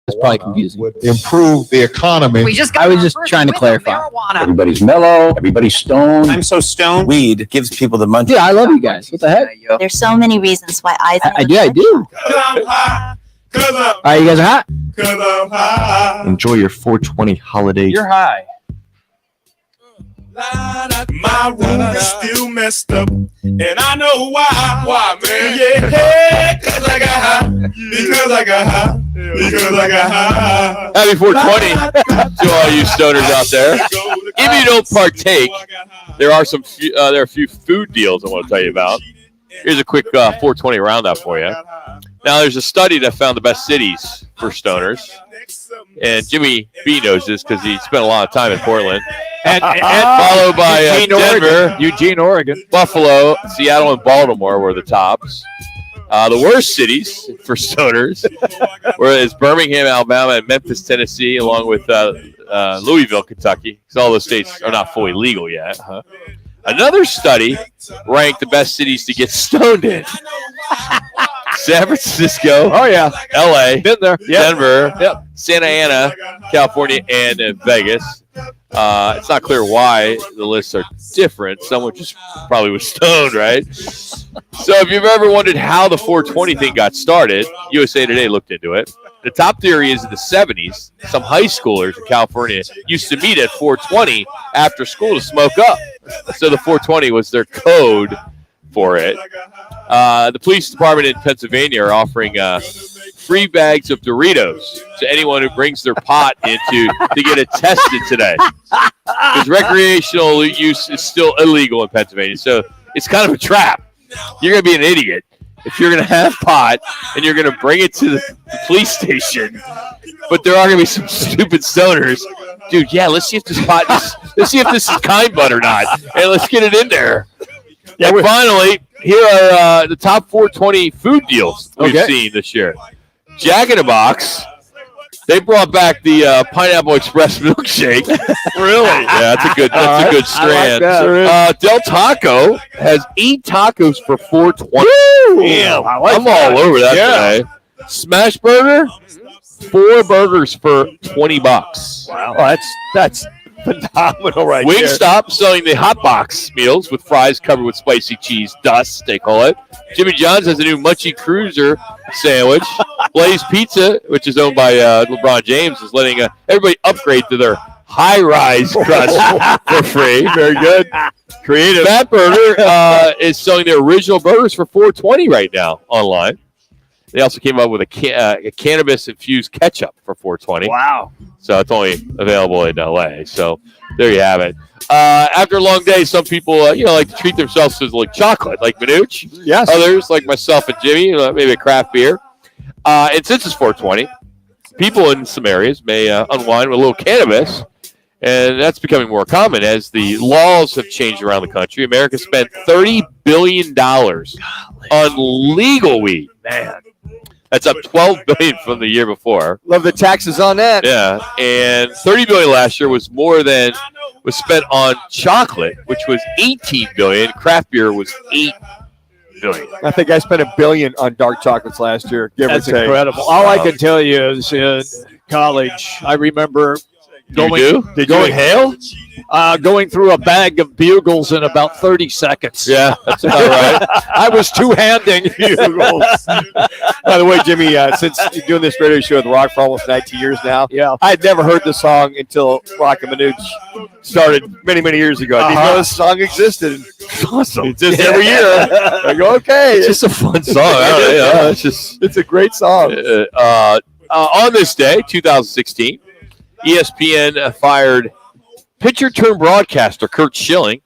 It's probably confusing. Would improve the economy. I was just trying to clarify. Everybody's mellow. Everybody's stoned. I'm so stoned. Weed gives people the munchies. Yeah, I love you guys. What the heck? There's so many reasons why I do. All right, you guys are hot. Enjoy your 420 holiday. You're high. My room is still messed up, and I know why. Why, man? Yeah, because I got high. Because I got high. Because I got high. Happy 420 to all you stoners out there. If you don't partake, there are a few food deals I want to tell you about. Here's a quick 420 roundup for you. Now, there's a study that found the best cities for stoners. And Jimmy B knows this because he spent a lot of time in Portland. And followed by Denver, Eugene, Oregon, Buffalo, Seattle, and Baltimore were the tops. The worst cities for stoners were Birmingham, Alabama, and Memphis, Tennessee, along with Louisville, Kentucky, because all those states are not fully legal yet. Huh? Another study ranked the best cities to get stoned in. San Francisco. Oh, yeah. L.A. Been there. Yep. Denver. Yep. Santa Ana, California, and Vegas. It's not clear why the lists are different. Someone just probably was stoned, right? So if you've ever wondered how the 420 thing got started, USA Today looked into it. The top theory is in the 70s, some high schoolers in California used to meet at 420 after school to smoke up. So the 420 was their code for it. The police department in Pennsylvania are offering free bags of Doritos to anyone who brings their pot to get it tested today. Because recreational use is still illegal in Pennsylvania, so it's kind of a trap. You're going to be an idiot if you're going to have pot and you're going to bring it to the police station. But there are going to be some stupid stoners. Dude, yeah, let's see if this pot let's see if this is kind bud or not. And let's get it in there. Yeah, and finally, here are the top 420 food deals we've seen this year. Jack in the Box. They brought back the Pineapple Express milkshake. Really? Yeah, that's a good strand. Like Del Taco has 8 tacos for $4.20. Damn, I'm all over that today. Smash Burger, 4 burgers for $20. Wow, that's phenomenal, right there. Wingstop selling the hot box meals with fries covered with spicy cheese dust, they call it. Jimmy John's has a new Munchie Cruiser sandwich. Blaze Pizza, which is owned by LeBron James, is letting everybody upgrade to their high-rise crust for free. Very good. Creative. Fat Burger is selling their original burgers for $4.20 right now online. They also came up with a cannabis-infused ketchup for $4.20. Wow. So it's only available in L.A. So there you have it. After a long day, some people like to treat themselves to like chocolate, like Manuch. Yes. Others, like myself and Jimmy, maybe a craft beer. And since it's $4.20, people in some areas may unwind with a little cannabis. And that's becoming more common as the laws have changed around the country. America spent $30 billion on legal weed. Man. That's up $12 billion from the year before. Love the taxes on that. Yeah, and $30 billion last year was more than was spent on chocolate, which was $18 billion. Craft beer was $8 billion. I think I spent $1 billion on dark chocolates last year. That's incredible. All I can tell you is in college, I remember Did you inhale? Going through a bag of Bugles in about 30 seconds. Yeah, that's about right. I was two-handing Bugles. By the way, Jimmy, since doing this radio show with Rock for almost 19 years now, I had never heard the song until Roc and Manuch started many, many years ago. I didn't know this song existed. It's awesome. It's just every year. I go, okay. It's just a fun song. It's a great song. On this day, 2016, ESPN fired pitcher-turned-broadcaster Kurt Schilling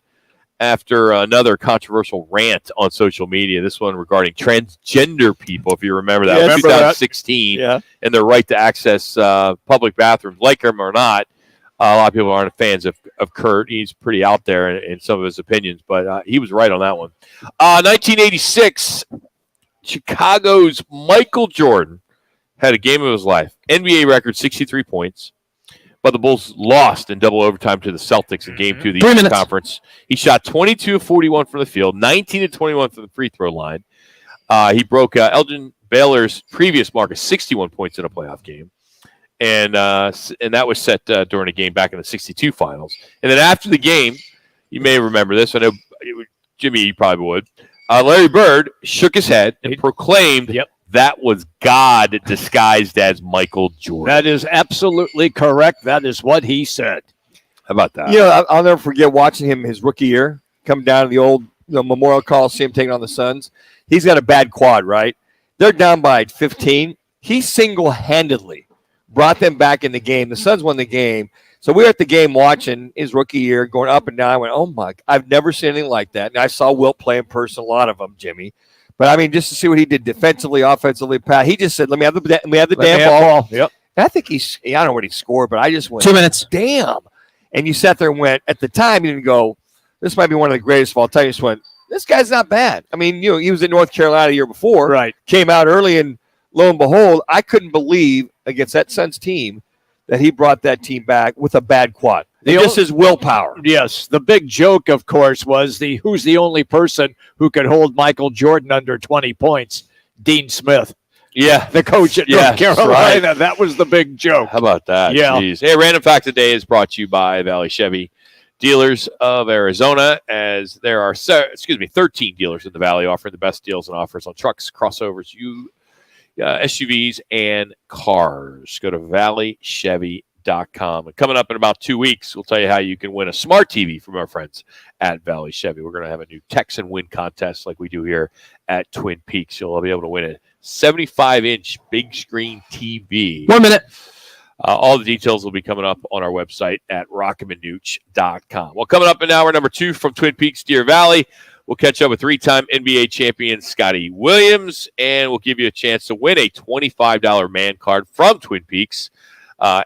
after another controversial rant on social media, this one regarding transgender people, if you remember that. Yeah, 2016, and their right to access public bathrooms, like them or not. A lot of people aren't fans of Kurt. He's pretty out there in some of his opinions, but he was right on that one. 1986, Chicago's Michael Jordan had a game of his life. NBA record, 63 points. But the Bulls lost in double overtime to the Celtics in Game 2 of the Eastern Conference. He shot 22 of 41 from the field, 19 of 21 from the free throw line. He broke Elgin Baylor's previous mark of 61 points in a playoff game. and that was set during a game back in the '62 finals. And then after the game, you may remember this. I know Jimmy, you probably would. Larry Bird shook his head and proclaimed that was God disguised as Michael Jordan. That is absolutely correct. That is what he said. How about that? You know, I'll never forget watching him his rookie year come down to the old Memorial Coliseum taking on the Suns. He's got a bad quad, right? They're down by 15. He single-handedly brought them back in the game. The Suns won the game. So we were at the game watching his rookie year, going up and down. I went, oh, my, I've never seen anything like that. And I saw Wilt play in person, a lot of them, Jimmy. But, I mean, just to see what he did defensively, offensively, Pat, he just said, let me have the damn ball. Yep. And I think I don't know what he scored, but I just went, 2 minutes. Damn. And you sat there and went, at the time, you didn't go, this might be one of the greatest of all time. You just went, this guy's not bad. I mean, you know, he was in North Carolina the year before. Right. Came out early, and lo and behold, I couldn't believe against that Suns team that he brought that team back with a bad quad. Just his willpower. Yes. The big joke, of course, was who's the only person who could hold Michael Jordan under 20 points? Dean Smith. Yeah. The coach at North Carolina. Right. That was the big joke. How about that? Yeah. Jeez. Hey, Random Fact today is brought to you by Valley Chevy Dealers of Arizona, as there are 13 dealers in the Valley offering the best deals and offers on trucks, crossovers, SUVs, and cars. Go to valleychevy.com. And coming up in about 2 weeks, we'll tell you how you can win a smart TV from our friends at Valley Chevy. We're going to have a new Texan win contest like we do here at Twin Peaks. You'll be able to win a 75-inch big screen TV. 1 minute. All the details will be coming up on our website at rockandmanuch.com. Well, coming up in hour number 2 from Twin Peaks, Deer Valley, we'll catch up with 3-time NBA champion Scotty Williams, and we'll give you a chance to win a $25 man card from Twin Peaks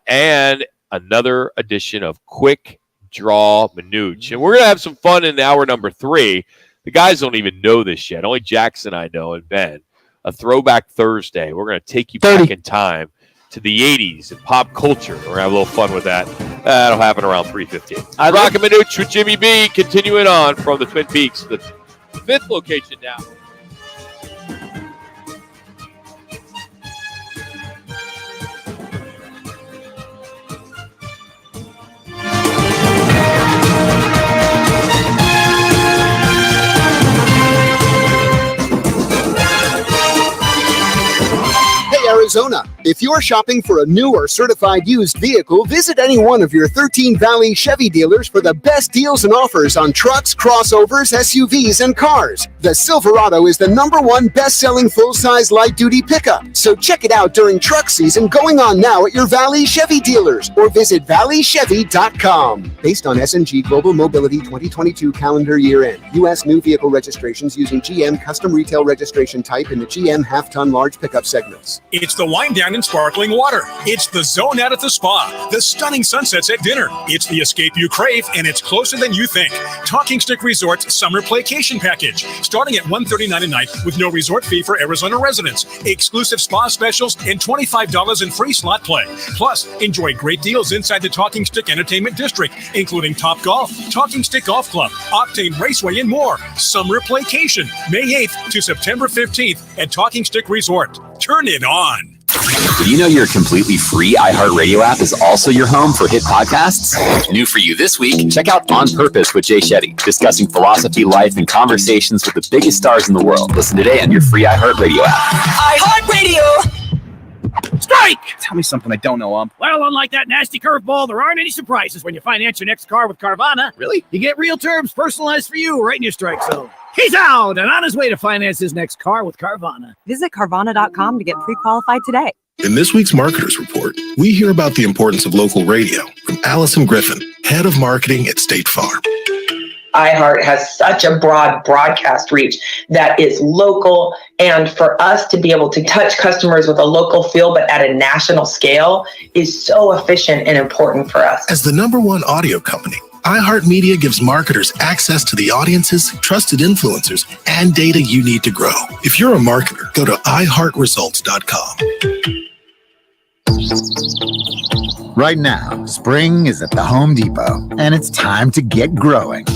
and another edition of Quick Draw Manuch. And we're going to have some fun in hour number 3. The guys don't even know this yet. Only Jackson, I know, and Ben. A Throwback Thursday. We're going to take you back in time to the 80s and pop culture. We're going to have a little fun with that. That'll happen around 3:15. Roc and Manuch with Jimmy B. Continuing on from the Twin Peaks, the 5th location now. Arizona. If you're shopping for a new or certified used vehicle, visit any one of your 13 Valley Chevy dealers for the best deals and offers on trucks, crossovers, SUVs, and cars. The Silverado is the #1 best-selling full-size light-duty pickup. So check it out during truck season going on now at your Valley Chevy dealers or visit valleychevy.com. Based on S&G Global Mobility 2022 calendar year end, U.S. new vehicle registrations using GM custom retail registration type in the GM half-ton large pickup segments. It's the wine down in sparkling water. It's the zone out at the spa. The stunning sunsets at dinner. It's the escape you crave, and it's closer than you think. Talking Stick Resort's summer playcation package, starting at $139 a night with no resort fee for Arizona residents. Exclusive spa specials and $25 in free slot play. Plus, enjoy great deals inside the Talking Stick Entertainment District, including Top Golf, Talking Stick Golf Club, Octane Raceway, and more. Summer playcation, May 8th to September 15th at Talking Stick Resort. Turn it on. Did you know your completely free iHeartRadio app is also your home for hit podcasts? New for you this week, check out On Purpose with Jay Shetty, discussing philosophy, life, and conversations with the biggest stars in the world. Listen today on your free iHeartRadio app. iHeartRadio! Strike! Tell me something I don't know, Well, unlike that nasty curveball, there aren't any surprises when you finance your next car with Carvana. Really? You get real terms personalized for you right in your strike zone. He's out and on his way to finance his next car with Carvana. Visit Carvana.com to get pre-qualified today. In this week's Marketers Report, we hear about the importance of local radio from Allison Griffin, head of marketing at State Farm. iHeart has such a broad broadcast reach that is local, and for us to be able to touch customers with a local feel but at a national scale is so efficient and important for us. As the #1 audio company, iHeartMedia gives marketers access to the audiences, trusted influencers, and data you need to grow. If you're a marketer, go to iHeartResults.com. Right now, spring is at the Home Depot, and it's time to get growing.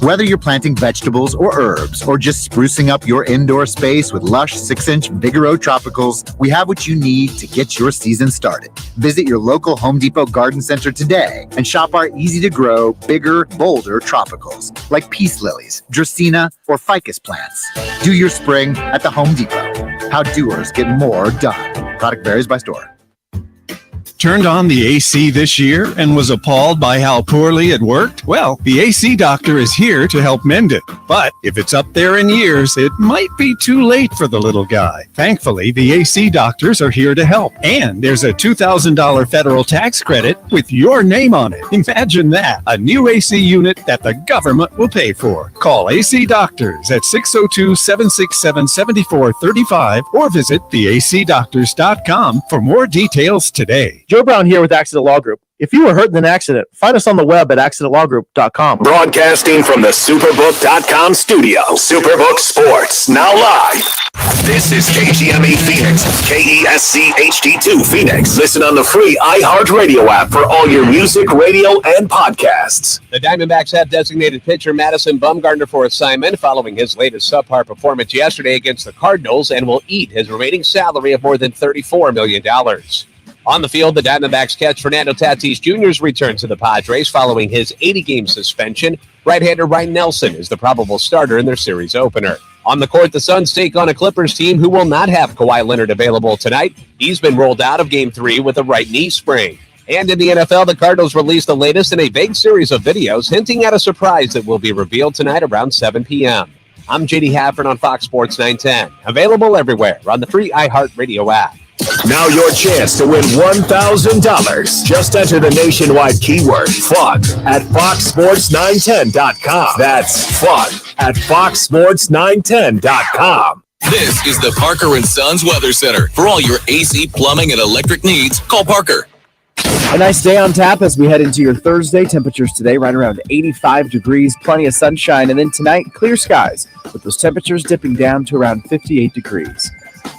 Whether you're planting vegetables or herbs, or just sprucing up your indoor space with lush 6-inch Vigoro Tropicals, we have what you need to get your season started. Visit your local Home Depot garden center today and shop our easy-to-grow, bigger, bolder tropicals like peace lilies, dracaena, or ficus plants. Do your spring at the Home Depot. How doers get more done. Product varies by store. Turned on the AC this year and was appalled by how poorly it worked? Well, the AC doctor is here to help mend it. But if it's up there in years, it might be too late for the little guy. Thankfully, the AC doctors are here to help. And there's a $2,000 federal tax credit with your name on it. Imagine that. A new AC unit that the government will pay for. Call AC Doctors at 602-767-7435 or visit theacdoctors.com for more details today. Joe Brown here with Accident Law Group. If you were hurt in an accident, find us on the web at accidentlawgroup.com. Broadcasting from the Superbook.com studio. Superbook Sports, now live. This is KGME Phoenix, KESC HD2 Phoenix. Listen on the free iHeartRadio app for all your music, radio, and podcasts. The Diamondbacks have designated pitcher Madison Bumgarner for assignment following his latest subpar performance yesterday against the Cardinals and will eat his remaining salary of more than $34 million. On the field, the Diamondbacks catch Fernando Tatis Jr.'s return to the Padres following his 80-game suspension. Right-hander Ryan Nelson is the probable starter in their series opener. On the court, the Suns take on a Clippers team who will not have Kawhi Leonard available tonight. He's been rolled out of Game 3 with a right knee sprain. And in the NFL, the Cardinals released the latest in a vague series of videos hinting at a surprise that will be revealed tonight around 7 p.m. I'm J.D. Hafford on Fox Sports 910. Available everywhere on the free iHeartRadio app. Now your chance to win $1,000. Just enter the nationwide keyword FUN at foxsports910.com. That's FUN at foxsports910.com. This is the Parker & Sons Weather Center. For all your AC, plumbing, and electric needs, call Parker. A nice day on tap as we head into your Thursday. Temperatures today right around 85 degrees, plenty of sunshine. And then tonight, clear skies with those temperatures dipping down to around 58 degrees.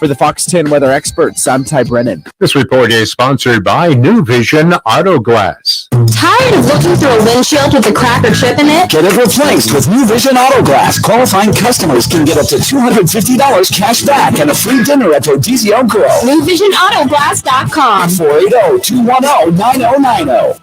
For the Fox 10 weather experts, I'm Ty Brennan. This report is sponsored by New Vision Auto Glass. Tired of looking through a windshield with a crack or chip in it? Get it replaced with New Vision Auto Glass. Qualifying customers can get up to $250 cash back and a free dinner at Rodizio Grill. NewVisionAutoglass.com. 480-210-9090.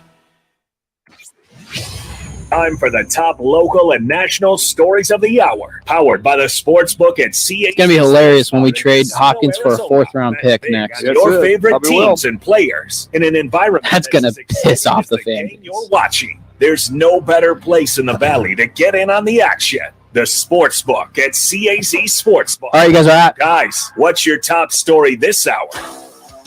Time for the top local and national stories of the hour. Powered by the Sportsbook at CA. It's going to be hilarious when we trade Hopkins for a 4th-round pick next. Your favorite teams and players in an environment that's going to piss off the fan base. You're watching. There's no better place in the Valley to get in on the action. The Sportsbook at CAZ Sportsbook. All right, you guys are out. Guys, what's your top story this hour?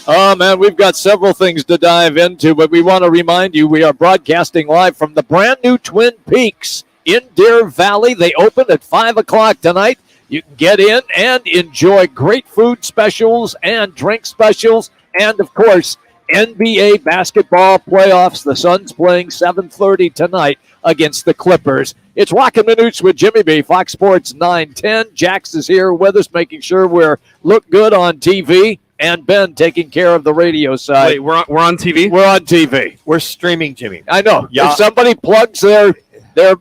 Oh, man, we've got several things to dive into, but we want to remind you we are broadcasting live from the brand new Twin Peaks in Deer Valley. They open at 5 o'clock tonight. You can get in and enjoy great food specials and drink specials and, of course, NBA basketball playoffs. The Suns playing 7:30 tonight against the Clippers. It's Roc and Manuch with Jimmy B, Fox Sports 910. Jax is here with us, making sure we're look good on TV. And Ben taking care of the radio side. Wait, we're on TV? We're on TV. We're streaming, Jimmy. I know. Yeah. If somebody plugs their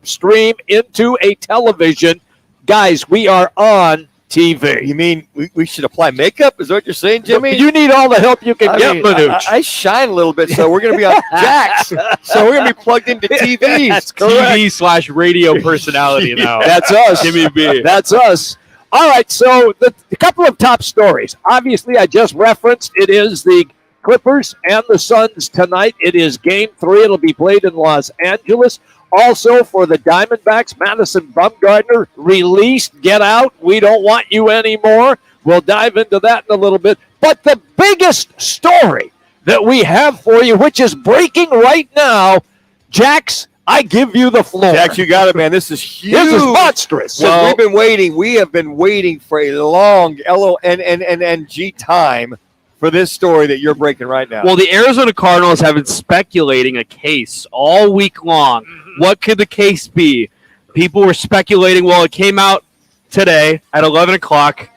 stream into a television, guys, we are on TV. You mean we should apply makeup? Is that what you're saying, Jimmy? You need all the help you can get, Manuch. I shine a little bit, so we're going to be on Jax. So we're going to be plugged into TVs. That's correct. TV/radio personality now. That's us. Jimmy B. That's us. All right, so a couple of top stories. Obviously, I just referenced it is the Clippers and the Suns tonight. It is Game 3. It'll be played in Los Angeles. Also, for the Diamondbacks, Madison Bumgarner released. Get out. We don't want you anymore. We'll dive into that in a little bit. But the biggest story that we have for you, which is breaking right now, Jax, I give you the floor. Jax, you got it, man. This is huge. This is monstrous. Well, we've been waiting. We have been waiting for a long LONNNG time for this story that you're breaking right now. Well, the Arizona Cardinals have been speculating a case all week long. What could the case be? People were speculating. Well, it came out today at 11 o'clock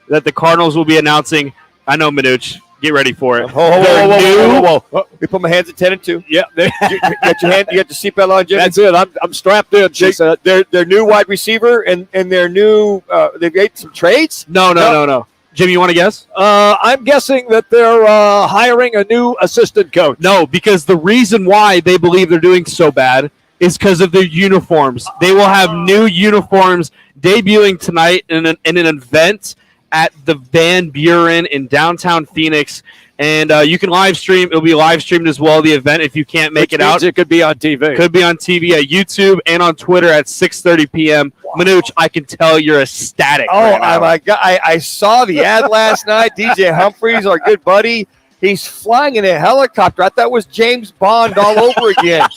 that the Cardinals will be announcing. I know, Manuch. Get ready for it. Whoa. We put my hands at 10 and 2. Yeah. You got your seatbelt on, Jimmy? That's it. I'm strapped in. Their new wide receiver and their new they've made some trades? No. Jimmy, you want to guess? I'm guessing that they're hiring a new assistant coach. No, because the reason why they believe they're doing so bad is because of their uniforms. They will have new uniforms debuting tonight in an event at the Van Buren in downtown Phoenix. And you can live stream. It'll be live streamed as well, the event, if you can't make it out. It could be on TV. Could be on TV at YouTube and on Twitter at 6:30 p.m. Wow. Manuch, I can tell you're ecstatic. Oh, my God. I saw the ad last night. DJ Humphreys, our good buddy, he's flying in a helicopter. I thought it was James Bond all over again.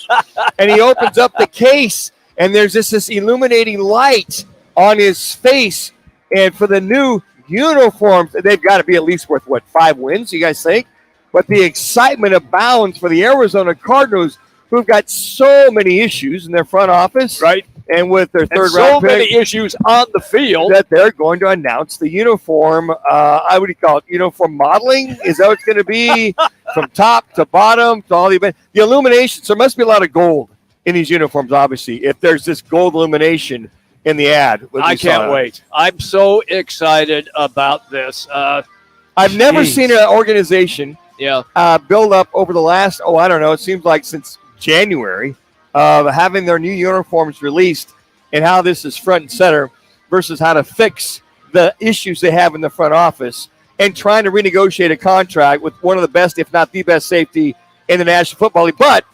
And he opens up the case, and there's this illuminating light on his face. And for the new uniforms, they've got to be at least worth, 5 wins, you guys think? But the excitement abounds for the Arizona Cardinals, who've got so many issues in their front office. Right. And with their third so round pick, many issues on the field that they're going to announce the uniform. What do you call it? Uniform modeling? Is that what it's going to be? From top to bottom to all the event. The illuminations, there must be a lot of gold in these uniforms, obviously, if there's this gold illumination in the ad. I can't wait. I'm so excited about this. I've never seen an organization build up over the last, it seems like since January, of having their new uniforms released and how this is front and center versus how to fix the issues they have in the front office and trying to renegotiate a contract with one of the best, if not the best safety in the National Football League. But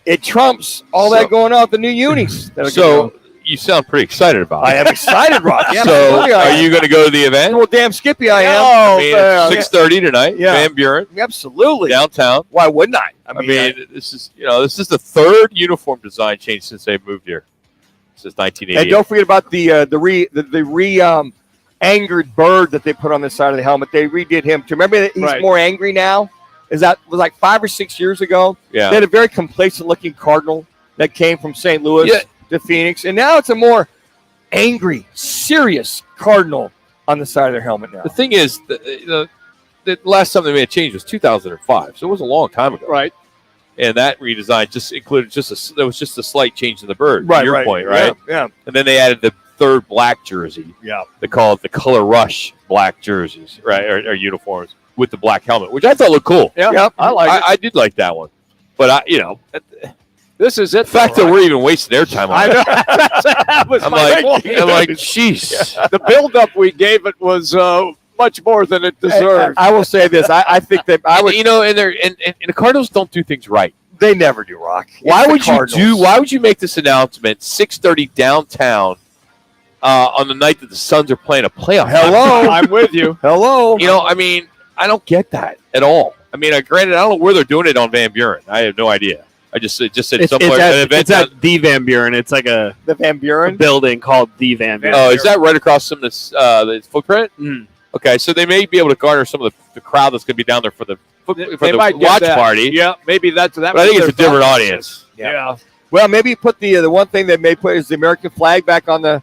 it trumps all that going on with the new unis. You sound pretty excited about it. I am excited, Rock. Yeah, so are you going to go to the event? Well, damn Skippy, I am. It's 6:30 tonight. Yeah. Van Buren. Absolutely. Downtown. Why wouldn't I? This is the third uniform design change since they moved here. Since 1988. And don't forget about the angered bird that they put on the side of the helmet. They redid him too. Remember that he's more angry now? Was like 5 or 6 years ago? Yeah. They had a very complacent looking cardinal that came from St. Louis. Yeah. To Phoenix, and now it's a more angry, serious Cardinal on the side of their helmet now. The thing is, the last time they made a change was 2005, so it was a long time ago. Right. And that redesign just included there was just a slight change in the bird. Right. To your point, right? Yeah. And then they added the third black jersey. Yeah. They call it the Color Rush black jerseys, right, or uniforms with the black helmet, which I thought looked cool. Yeah. Yep. I did like that one, but this is it. The fact that we're even wasting their time on it. That was I'm my like, point. jeez. The buildup we gave it was much more than it deserved. I will say this: I think that I would, and the Cardinals don't do things right. They never do, Rock. Why would you make this announcement 6:30 downtown on the night that the Suns are playing a playoff? Hello, I'm with you. Hello. I don't get that at all. Granted, I don't know where they're doing it on Van Buren. I have no idea. It just said somewhere. It's at the Van Buren. It's like the Van Buren building called the Van Buren. Oh, is that right across from this the footprint? Mm. Okay, so they may be able to garner some of the crowd that's going to be down there for the watch party. Yeah, maybe that's that. But I think it's a different audience. Yeah. Well, maybe put the one thing they may put is the American flag back on the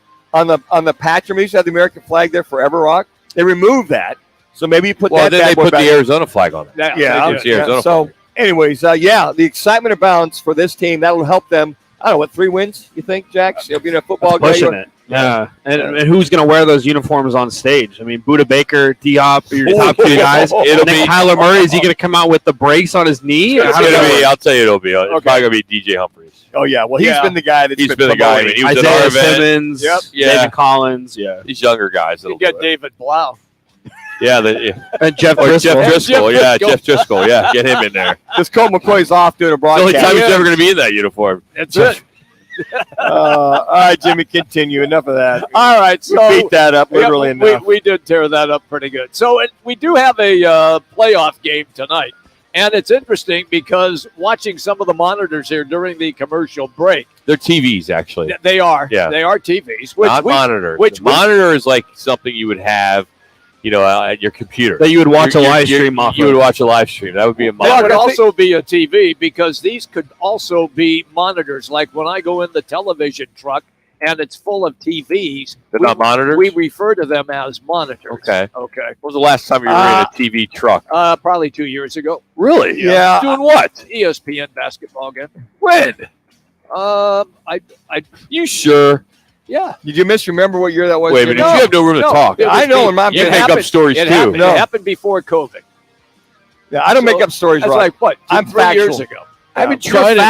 patch. Remember, you used to have the American flag there forever, Rock. They removed that, so maybe you put that. Then they put the Arizona flag on it. Yeah. It's the Arizona flag. Anyways, the excitement abounds for this team. That'll help them. I don't know, 3 wins, you think, Jax? You'll be in a football game. Pushing it. Yeah. And who's going to wear those uniforms on stage? Buda Baker, Diop, your top 2 guys. It'll be Kyler Murray. Is he going to come out with the brace on his knee? It's going to be. I'll tell you, it'll be. It's probably going to be DJ Humphreys. Oh yeah. Well, he's been the guy that's been the guy. He was Isaiah at our event. Simmons. Yep. David Collins. Yeah. These younger guys. You get David Blau. Yeah, and Jeff Driscoll. Jeff Driscoll. Yeah, get him in there. Because Colt McCoy's off doing a broadcast. The only time he's ever going to be in that uniform. That's it. All right, Jimmy, continue. Enough of that. All right, so we beat that up literally enough. We did tear that up pretty good. So we do have a playoff game tonight, and it's interesting because watching some of the monitors here during the commercial break. They're TVs, actually. They are. Yeah. They are TVs. Not monitors. Monitor is like something you would have, at your computer. That you would watch a live stream off. You would watch a live stream. That would be a monitor. That would also be a TV because these could also be monitors. Like when I go in the television truck and it's full of TVs. They're not monitors? We refer to them as monitors. Okay. Okay. When was the last time you were in a TV truck? Probably 2 years ago. Really? Yeah. Doing what? ESPN basketball game. When? You sure? Yeah. Did you misremember what year that was? Wait a minute. You have no room to talk. I know. And you make up stories, too. It happened before COVID. Yeah, I don't make up stories. That's Rob. like what? I'm 3 years ago. I've been trying to.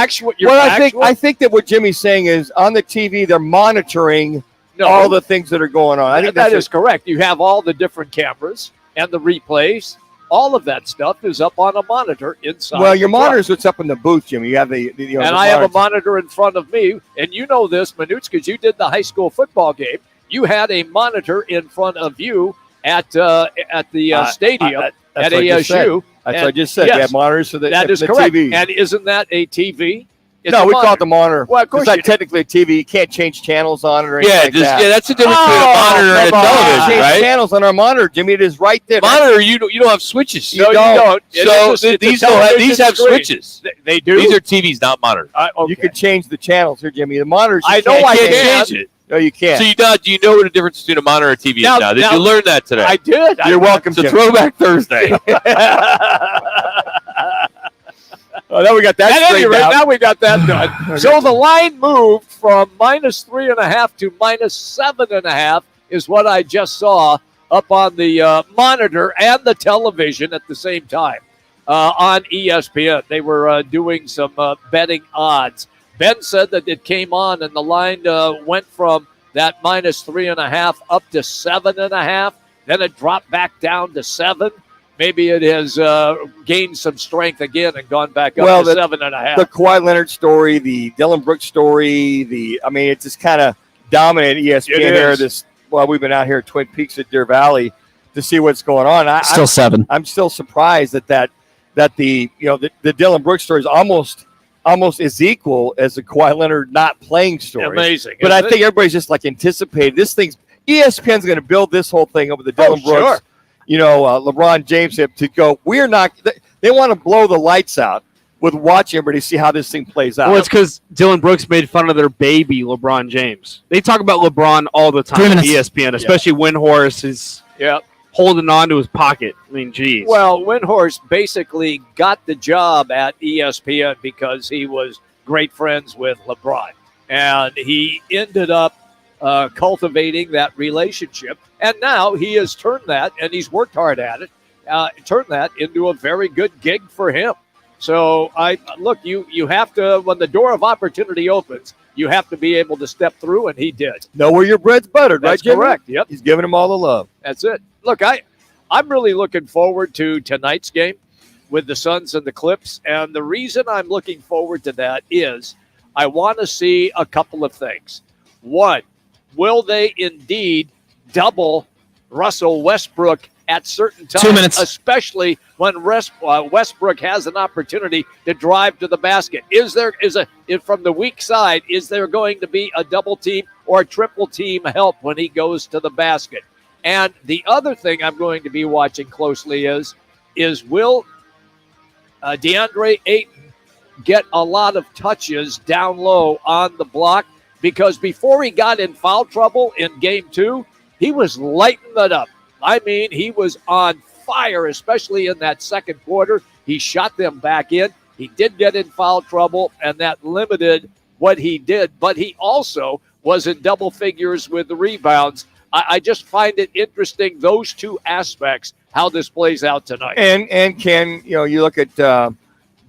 I think that what Jimmy's saying is on the TV they're monitoring all the things that are going on. I think that is correct. You have all the different cameras and the replays. All of that stuff is up on a monitor inside. Well, your monitor is what's up in the booth, Jimmy. You have the I have a monitor in front of me, and you know this, Manuch, because you did the high school football game. You had a monitor in front of you at the stadium at ASU. That's what I just said. Yes, they have monitors for the correct. TVs. And isn't that a TV? No, we call it the monitor. Well, of course it's not technically a TV. You can't change channels on it or anything like that. Yeah, that's the difference between a monitor and a television, change right? channels on our monitor, Jimmy. It is right there. Monitor, you don't have switches. No, you don't. So these have switches. They do. These are TVs, not monitors. You can change the channels here, Jimmy. The monitors. I know I can't change it. No, you can't. So you know what the difference between a monitor and a TV is now. Did you learn that today? I did. You're welcome. It's a Throwback Thursday. Oh, now we got that straightened out. Now we got that done. So the line moved from -3.5 to -7.5 is what I just saw up on the monitor and the television at the same time on ESPN. They were doing some betting odds. Ben said that it came on and the line went from that -3.5 up to 7.5. Then it dropped back down to 7. Maybe it has gained some strength again and gone back up to 7.5. The Kawhi Leonard story, the Dylan Brooks story, it just kind of dominated ESPN here. We've been out here at Twin Peaks at Deer Valley to see what's going on. Still 7. I'm still surprised that the Dylan Brooks story is almost as equal as the Kawhi Leonard not playing story. Amazing. But I think everybody's just like anticipating this thing's ESPN's going to build this whole thing up with the Dylan Brooks. Sure. LeBron James to go. We're not. They want to blow the lights out with watching everybody see how this thing plays out. Well, it's because Dylan Brooks made fun of their baby, LeBron James. They talk about LeBron all the time on ESPN, especially Windhorst is holding on to his pocket. I mean, geez. Well, Windhorst basically got the job at ESPN because he was great friends with LeBron, and he ended up cultivating that relationship. And now he has turned that, and he's worked hard at it, turned that into a very good gig for him. So, you have to, when the door of opportunity opens, you have to be able to step through, and he did. Know where your bread's buttered, That's right, Jimmy? correct. Yep. He's giving them all the love. That's it. Look, I'm really looking forward to tonight's game with the Suns and the Clips, and the reason I'm looking forward to that is I want to see a couple of things. One, will they indeed double Russell Westbrook at certain times, 2 minutes, especially when Westbrook has an opportunity to drive to the basket? From the weak side, is there going to be a double team or a triple team help when he goes to the basket? And the other thing I'm going to be watching closely is will DeAndre Ayton get a lot of touches down low on the block? Because before he got in foul trouble in Game 2, he was lighting it up. I mean, he was on fire, especially in that second quarter. He shot them back in. He did get in foul trouble, and that limited what he did. But he also was in double figures with the rebounds. I just find it interesting, those two aspects, how this plays out tonight. And can, you look at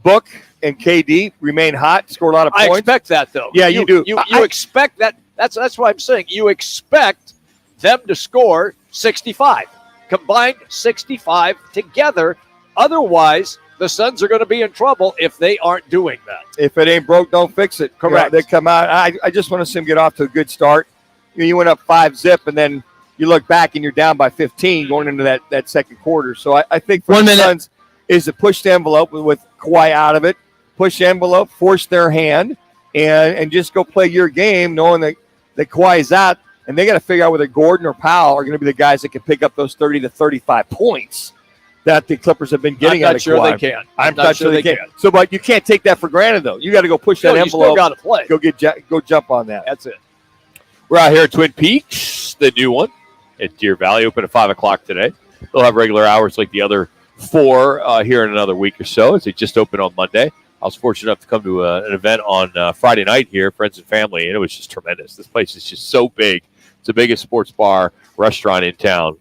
Book and KD remain hot, score a lot of points. I expect that, though. Yeah, you do. You expect that. That's what I'm saying. You expect them to score 65, combined 65 together. Otherwise, the Suns are going to be in trouble if they aren't doing that. If it ain't broke, don't fix it. Correct. They come out. I just want to see them get off to a good start. You went up 5-zip, and then you look back and you're down by 15 going into that second quarter. So I think for the Suns is to push the envelope with Kawhi out of it, push the envelope, force their hand, and just go play your game knowing that Kawhi is out. And they got to figure out whether Gordon or Powell are going to be the guys that can pick up those 30 to 35 points that the Clippers have been getting out of Kawhi. I'm not sure they can. So, but you can't take that for granted, though. You got to go push that envelope. You still got to play. Go jump on that. That's it. We're out here at Twin Peaks, the new one at Deer Valley, open at 5 o'clock today. They'll have regular hours like the other 4 here in another week or so, as they just opened on Monday. I was fortunate enough to come to an event on Friday night here, friends and family, and it was just tremendous. This place is just so big. It's the biggest sports bar restaurant in town,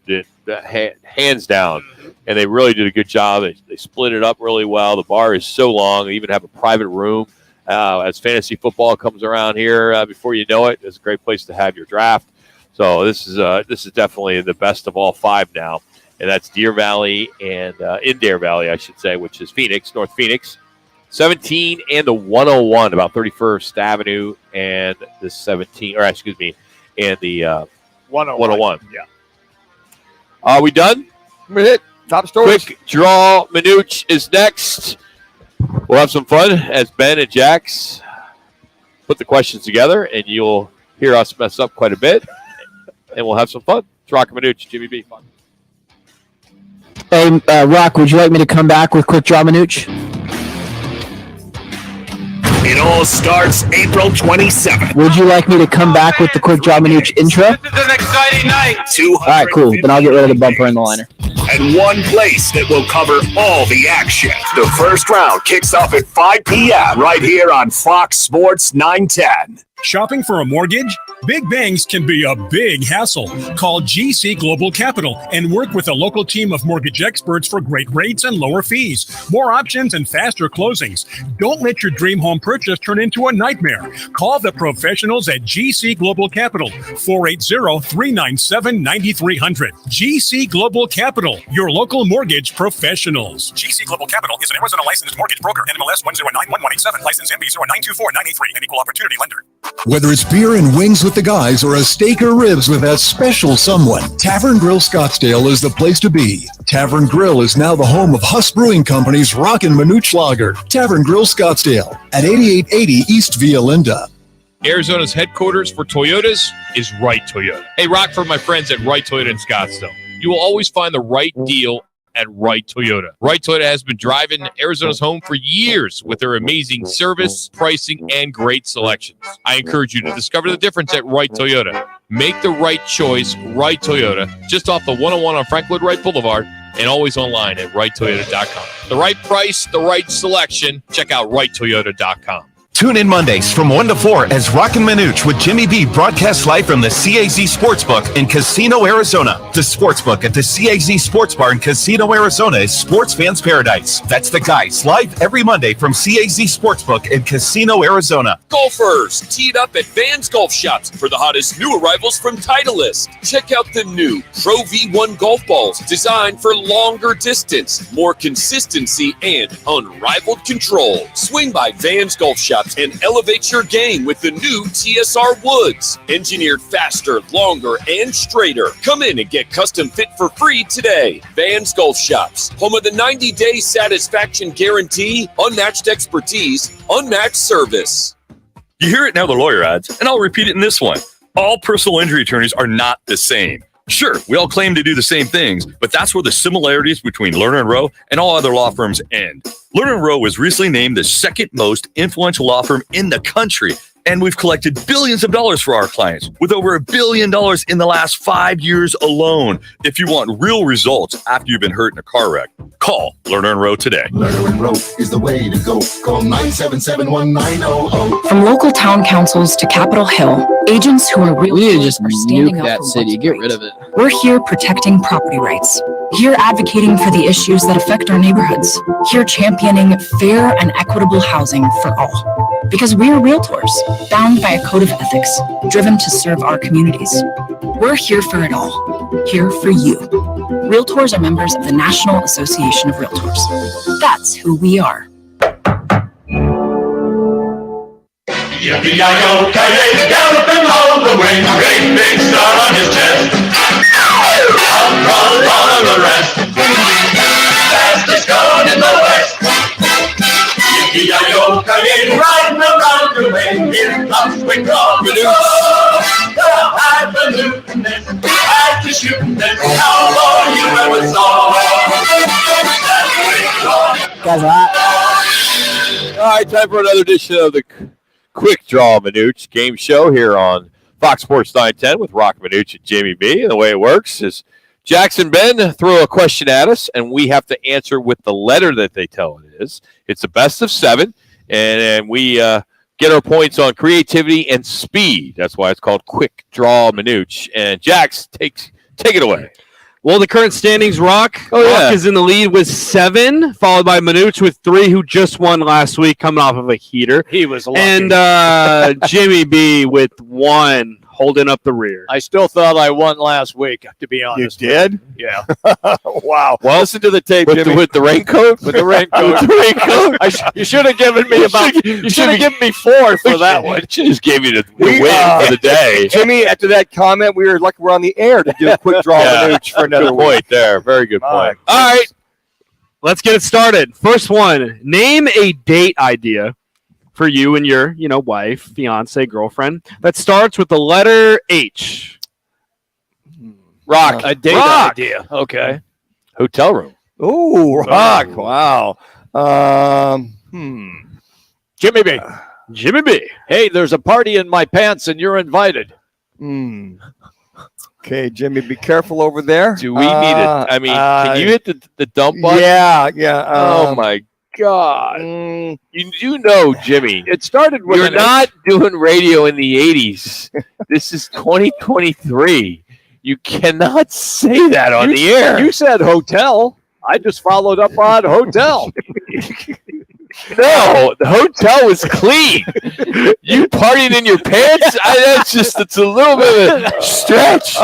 hands down. And they really did a good job. They split it up really well. The bar is so long. They even have a private room. As fantasy football comes around here, before you know it, it's a great place to have your draft. So this is definitely the best of all 5 now, and that's Deer Valley and in Deer Valley, I should say, which is Phoenix, North Phoenix, 17 and the 101, about 31st Avenue and the 17, or excuse me, and the 101. Yeah. Are we done? We're hit. Top stories. Quick draw. Manuch is next. We'll have some fun as Ben and Jax put the questions together, and you'll hear us mess up quite a bit, and we'll have some fun. It's Roc and Manuch, Jimmy B. Fun. Hey, Rock, would you like me to come back with Quick Draw Manuch? It all starts April 27th. Would you like me to come back with the Quick Draw Manuch intro? This is an exciting night. All right, cool. Then I'll get rid of the bumper and the liner. And one place that will cover all the action. The first round kicks off at 5 p.m. right here on Fox Sports 910. Shopping for a mortgage? Big bangs can be a big hassle. Call GC Global Capital and work with a local team of mortgage experts for great rates and lower fees, more options, and faster closings. Don't let your dream home purchase turn into a nightmare. Call the professionals at GC Global Capital, 480-397-9300. GC Global Capital, your local mortgage professionals. GC Global Capital is an Arizona licensed mortgage broker. NMLS 1091187, license MB 0924983, and equal opportunity lender. Whether it's beer and wings with the guys or a steak or ribs with that special someone, Tavern Grill Scottsdale is the place to be. Tavern Grill is now the home of Huss Brewing Company's Roc and Manuch Lager. Tavern Grill Scottsdale at 8880 East Via Linda. Arizona's headquarters for Toyotas is Wright Toyota. Hey, Rock, for my friends at Wright Toyota in Scottsdale. You will always find the right deal at Wright Toyota. Wright Toyota has been driving Arizona's home for years with their amazing service, pricing, and great selections. I encourage you to discover the difference at Wright Toyota. Make the right choice, Wright Toyota, just off the 101 on Frank Lloyd Wright Boulevard, and always online at WrightToyota.com. The right price, the right selection. Check out WrightToyota.com. Tune in Mondays from 1 to 4 as Roc and Manuch with Jimmy B broadcasts live from the CAZ Sportsbook in Casino, Arizona. The Sportsbook at the CAZ Sports Bar in Casino, Arizona is sports fans' paradise. That's the guys live every Monday from CAZ Sportsbook in Casino, Arizona. Golfers, teed up at Vans Golf Shops for the hottest new arrivals from Titleist. Check out the new Pro V1 golf balls designed for longer distance, more consistency, and unrivaled control. Swing by Vans Golf Shops and elevate your game with the new TSR Woods. Engineered faster, longer, and straighter. Come in and get custom fit for free today. Vans Golf Shops, home of the 90-day satisfaction guarantee, unmatched expertise, unmatched service. You hear it now, the lawyer ads, and I'll repeat it in this one. All personal injury attorneys are not the same. Sure, we all claim to do the same things, but that's where the similarities between Lerner & Rowe and all other law firms end. Lerner & Rowe was recently named the second most influential law firm in the country, and we've collected billions of dollars for our clients, with over $1 billion in the last 5 years alone. If you want real results after you've been hurt in a car wreck, call Lerner & Rowe today. Lerner & Rowe is the way to go. Call 977-1900. From local town councils to Capitol Hill, agents who are We need to realtors just are standing nuke up that for city. what's Get right. rid of it. We're here protecting property rights. Here advocating for the issues that affect our neighborhoods. Here championing fair and equitable housing for all. Because we are realtors, bound by a code of ethics, driven to serve our communities. We're here for it all. Here for you. Realtors are members of the National Association of Realtors. That's who we are. Yippee-yi-yo, Coyote galloping all the way, great big star on his chest. Outrun all the rest, fastest gun in the West. Yippee-yi-yo, Coyote riding around the way, here comes Quick Draw Manuch. The highfalutinous, after shooting this cowboy you ever saw. That's Quick Draw. Guys, hot. All right, time for another edition of the Quick Draw Manuch game show here on Fox Sports 910 with Roc and Manuch and Jamie B. And the way it works is Jackson Ben throw a question at us, and we have to answer with the letter that they tell it is. It's a best of 7, and we get our points on creativity and speed. That's why it's called Quick Draw Manuch. And Jax, take it away. Well, the current standings, Rock. Rock is in the lead with 7, followed by Manuch with 3, who just won last week, coming off of a heater. He was lucky. And Jimmy B with 1, holding up the rear. I still thought I won last week, to be honest. You did? Yeah. Wow. Well, listen to the tape, with Jimmy. with the raincoat? With the raincoat. You should have given me you should have given me 4 for that one. Just gave you the win for the day. Jimmy, after that comment, we were like we're on the air to do a quick draw Manuch for another good point there. Very good point. All right. Let's get it started. First one. Name a date idea for you and your, wife, fiance, girlfriend that starts with the letter H. Rock. A date idea. Okay. Hotel room. Ooh, Rock. Wow. Jimmy B. Jimmy B. Hey, there's a party in my pants and you're invited. Okay, Jimmy, be careful over there. Do we need it? I mean, can you hit the dump button? Yeah. Oh, my God. You do know, Jimmy. It started with You're not doing radio in the 80s. This is 2023. You cannot say that on the air. You said hotel. I just followed up on hotel. No, the hotel was clean. You partied in your pants? It's a little bit of a stretch.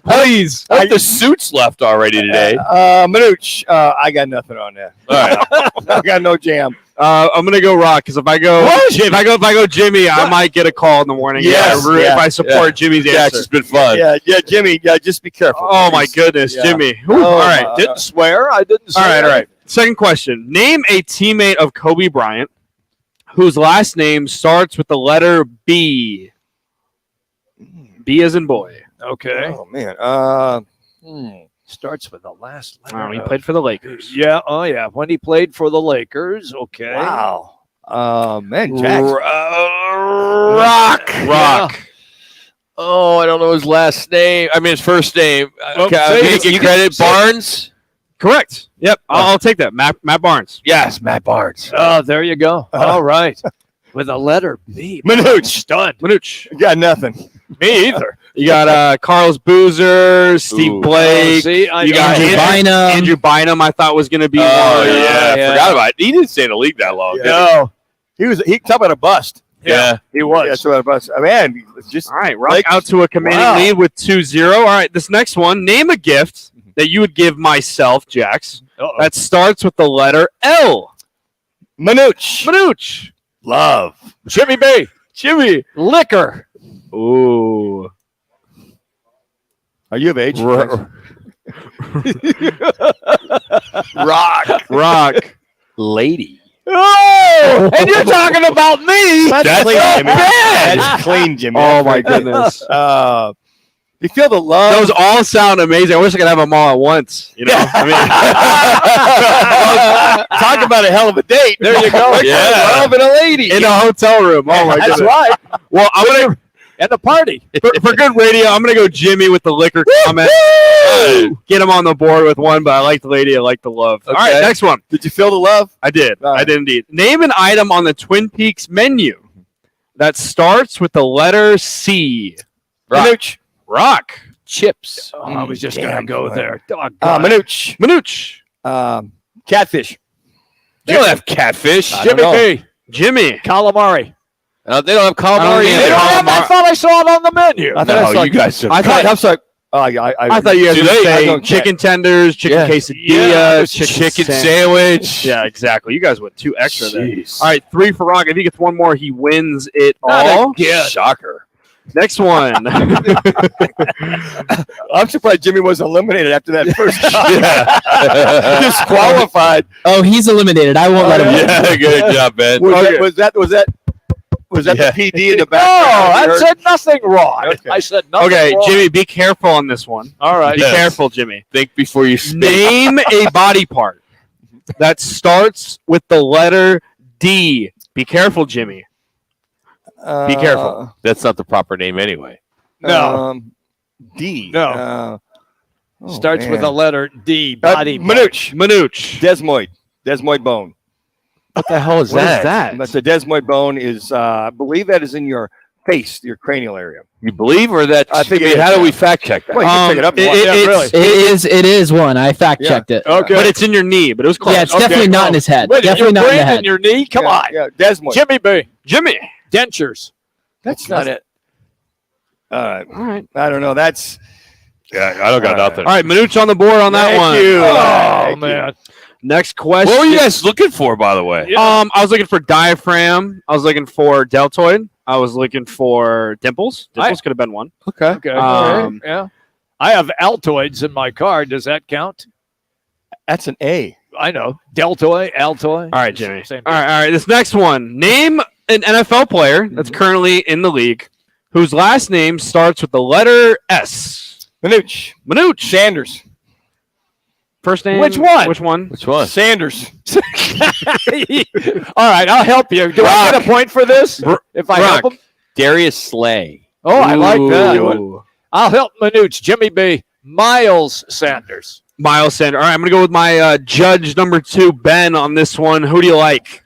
Please. I have the suits left already today. Manuch, I got nothing on that. All right. I got no jam. I'm gonna go Rock because if I go Jimmy, I might get a call in the morning. If I support Jimmy's answer. Yeah, it's just been fun. Yeah, Jimmy. Just be careful. Oh my goodness, Jimmy. All right, didn't swear. I didn't swear. All right. Second question. Name a teammate of Kobe Bryant whose last name starts with the letter B. B as in boy. Okay. Oh man. Starts with the last letter. He played for the Lakers. Yeah. Oh yeah. When he played for the Lakers. Okay. Wow. Man, Jack. Rock. Yeah. Oh, I don't know his last name. I mean his first name. Okay. You credit Barnes. Correct. Yep. I'll take that. Matt Barnes. Yes, Matt Barnes. Oh, there you go. All right. With a letter B. Manuch. Stunned. Manuch. You got nothing. Me either. You got Carlos Boozer, Steve Blake. See, you got Andrew Bynum. I thought was going to be. I forgot about it. He didn't stay in the league that long. Yeah. No, he talked about a bust. Yeah, he was. Yeah, so about a bust. Man, just all right. Rock out to a commanding lead with 2-0. All right, this next one. Name a gift that you would give myself, Jax, that starts with the letter L. Manuch. Love. Jimmy B. Jimmy. Liquor. Ooh. Are you of age? Rock. Lady. Oh, and you're talking about me. That's clean, Jimmy. That's clean, Jimmy. Oh my goodness. You feel the love. Those all sound amazing. I wish I could have them all at once. I mean, talk about a hell of a date. There you go. Yeah. Love and a lady in a hotel room. Oh my goodness. That's right. Well, I'm gonna at the party for good radio. I'm gonna go Jimmy with the liquor comment. Get him on the board with one, but I like the lady. I like the love. Okay. All right, next one. Did you feel the love? I did. I did indeed. Name an item on the Twin Peaks menu that starts with the letter C. Rock. Chips. Oh, I was just gonna go there. Manuch. Catfish. They don't have catfish. Jimmy B. Jimmy. Calamari. They don't have calamari They either. don't have, I thought I saw it on the menu. You guys have. I thought you guys would say chicken tenders, chicken quesadillas, chicken sandwich. Yeah, exactly. You guys went 2 extra there. All right, 3 for Rock. If he gets one more, he wins it all. Shocker. Next one. I'm surprised Jimmy was eliminated after that first shot. Disqualified. Oh, he's eliminated. I won't let him win. Yeah, good job, Ben. Was that the PD in the back? No, I said nothing wrong. Okay. I said nothing Okay, wrong. Jimmy, be careful on this one. All right. Be careful, Jimmy. Think before you speak. Name a body part that starts with the letter D. Be careful, Jimmy. Be careful. That's not the proper name anyway. No. D. No. Oh, Starts with man. a letter D. Body. Manuch. Manuch. Desmoid bone. What the hell is What that? is that? That's a desmoid bone. Is I believe that is in your face, your cranial area. You believe, or that? I think I mean, it is, how do yeah. we fact check that? Well, you can pick it up. if you want. It is one. I fact checked it. Okay. But it's in your knee, but it was close. Yeah, it's definitely not in his head. Wait, Definitely not in the brain head. in your knee? Come on. Yeah, desmoid. Jimmy B. Jimmy. Dentures. That's not it. All right. All right. I don't know. That's. Yeah, I don't got nothing. All right, Manuch on the board on that Thank one. you. Oh, man. Next question. What were you guys looking for, by the way? I was looking for diaphragm. I was looking for deltoid. I was looking for dimples. Dimples could have been one. Okay. Okay. Yeah. I have Altoids in my car. Does that count? That's an A. I know. Deltoid, Altoid. All right, Jimmy. Same All right. This next one. Name an NFL player that's currently in the league whose last name starts with the letter S. Manuch. Sanders. First name. Which one? Which one? Which one? Sanders. All right, I'll help you. Do I get a point for this if I help him? Darius Slay. Oh, I like that. Ooh. I'll help Manuch. Jimmy B. Miles Sanders. Miles Sanders. All right, I'm going to go with my judge number 2, Ben, on this one. Who do you like?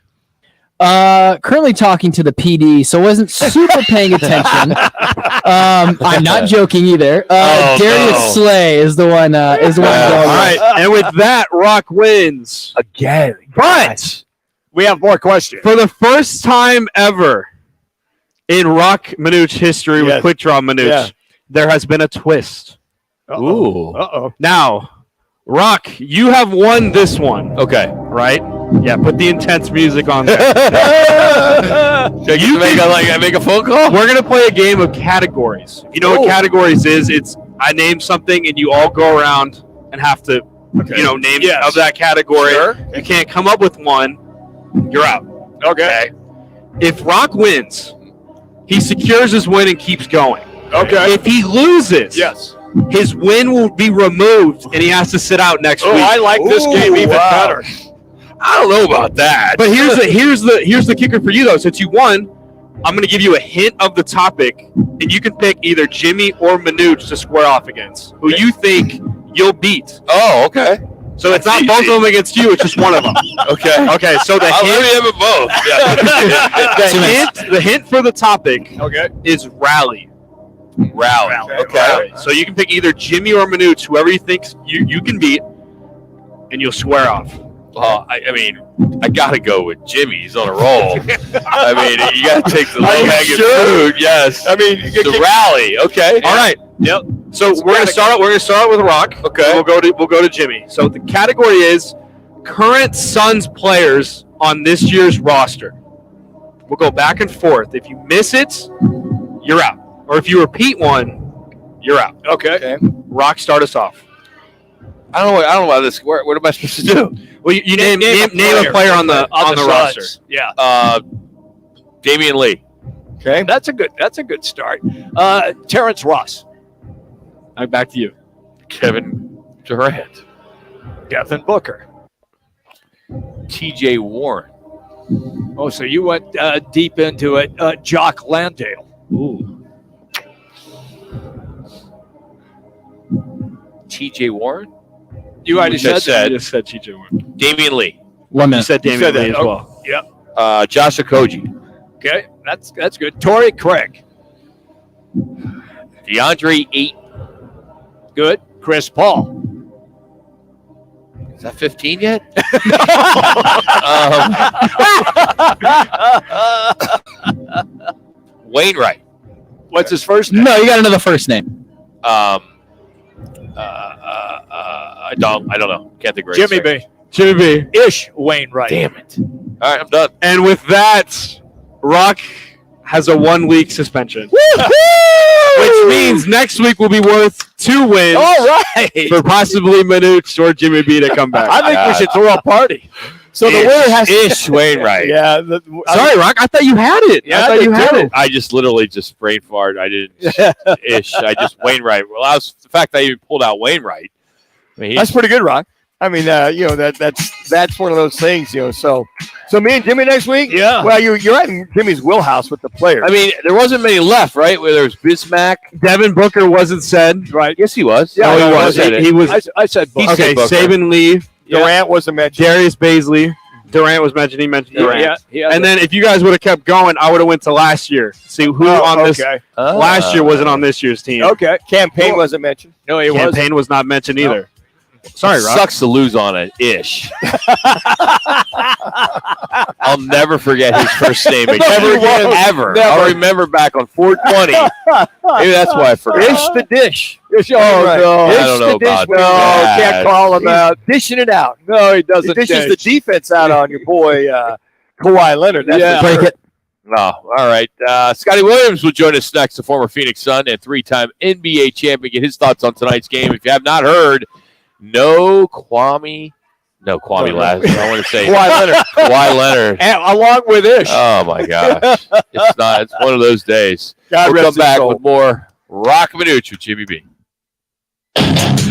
Currently talking to the PD, so wasn't super paying attention. I'm not joking either. Darius Slay is the one. Is the one. All right, and with that, Rock wins again. But we have more questions. For the first time ever in Rock Manuch history with Quick Draw Manuch, there has been a twist. Ooh. Uh-oh. Now, Rock, you have won this one. Okay. Right? Yeah, put the intense music on there. You make a phone call? We're going to play a game of categories. If you know what categories is, it's I name something and you all go around and have to, name of that category. Sure. You can't come up with one, you're out. Okay. If Rock wins, he secures his win and keeps going. Okay. If he loses, his win will be removed and he has to sit out next week. Oh, I like this game even better. I don't know about that. But here's the kicker for you though. Since you won, I'm going to give you a hint of the topic, and you can pick either Jimmy or Manuch to square off against, who you think you'll beat. Oh, okay. So it's not both of them against you; it's just one of them. Okay. Okay. So the I'll let hint, you have it both. the hint for the topic is rally. Rally. Okay. So you can pick either Jimmy or Manuch, whoever you think you can beat, and you'll swear off. I mean, I got to go with Jimmy. He's on a roll. I mean, you got to take the low-hanging fruit. Yes. I mean, the rally. Okay. All right. Yep. So we're gonna start out with Rock. Okay. We'll go to Jimmy. So the category is current Suns players on this year's roster. We'll go back and forth. If you miss it, you're out. Or if you repeat one, you're out. Okay. Rock, start us off. I don't know about this. What am I supposed to do? Well, you name a player on the roster. Yeah. Damian Lee. Okay. That's a good start. Terrence Ross. Back to you. Kevin Durant. Devin Booker. T.J. Warren. Oh, so you went deep into it. Jock Landale. Ooh. T.J. Warren. You already said. You just said T.J. Warren. Damian Lee. 1 minute. You said Damian Lee as well. Yep. Josh Okogie. Okay, that's good. Torrey Craig. DeAndre Ayton. Good. Chris Paul. Is that 15 yet? Wainwright. What's his first name? No, you got another first name. I don't know. Can't think right. Jimmy B. Jimmy B. Ish Wainwright. Damn it. All right, I'm done. And with that, Rock has a 1 week suspension. Which means next week will be worth 2 wins. All right. For possibly Manuch or Jimmy B to come back. I think we should throw a party. So the winner has Ish Wainwright. Yeah. Sorry, Rock. I thought you had it. Yeah, I thought you had it. I just literally just brain farted. I didn't ish. I just Wainwright. Well, the fact I even pulled out Wainwright. I mean, That's pretty good, Rock. I mean, that's one of those things, So So me and Jimmy next week? Yeah. Well, you're at Jimmy's wheelhouse with the players. I mean, there wasn't many left, right? Where there was Bismack. Devin Booker wasn't said. Right. Yes, he was. Yeah, No, he was. He was. I said Booker. Okay, Saban Lee. Durant wasn't mentioned. Darius Baisley. Durant was mentioned. He mentioned Durant. Yeah. And then if you guys would have kept going, I would have went to last year. See who on this last year wasn't on this year's team. Okay. Campaign wasn't mentioned. No, he wasn't. Campaign was not mentioned either. Sorry, Rob. Sucks to lose on it, ish. I'll never forget his first name again. Ever. Never. I'll remember back on 420. Maybe that's why I forgot. Dish the dish. No. I don't know about No, that. can't call him out. Dishing it out. No, he doesn't. He dishes dish. the defense out on your boy Kawhi Leonard. That's Break it. Oh, all right. Scotty Williams will join us next, the former Phoenix Sun and three-time NBA champion. Get his thoughts on tonight's game. If you have not heard, Kwame last. I want to say Kawhi Leonard. And along with Ish. Oh my gosh, it's one of those days. God We'll rest come his back soul. with more Roc and Manuch with Jimmy B.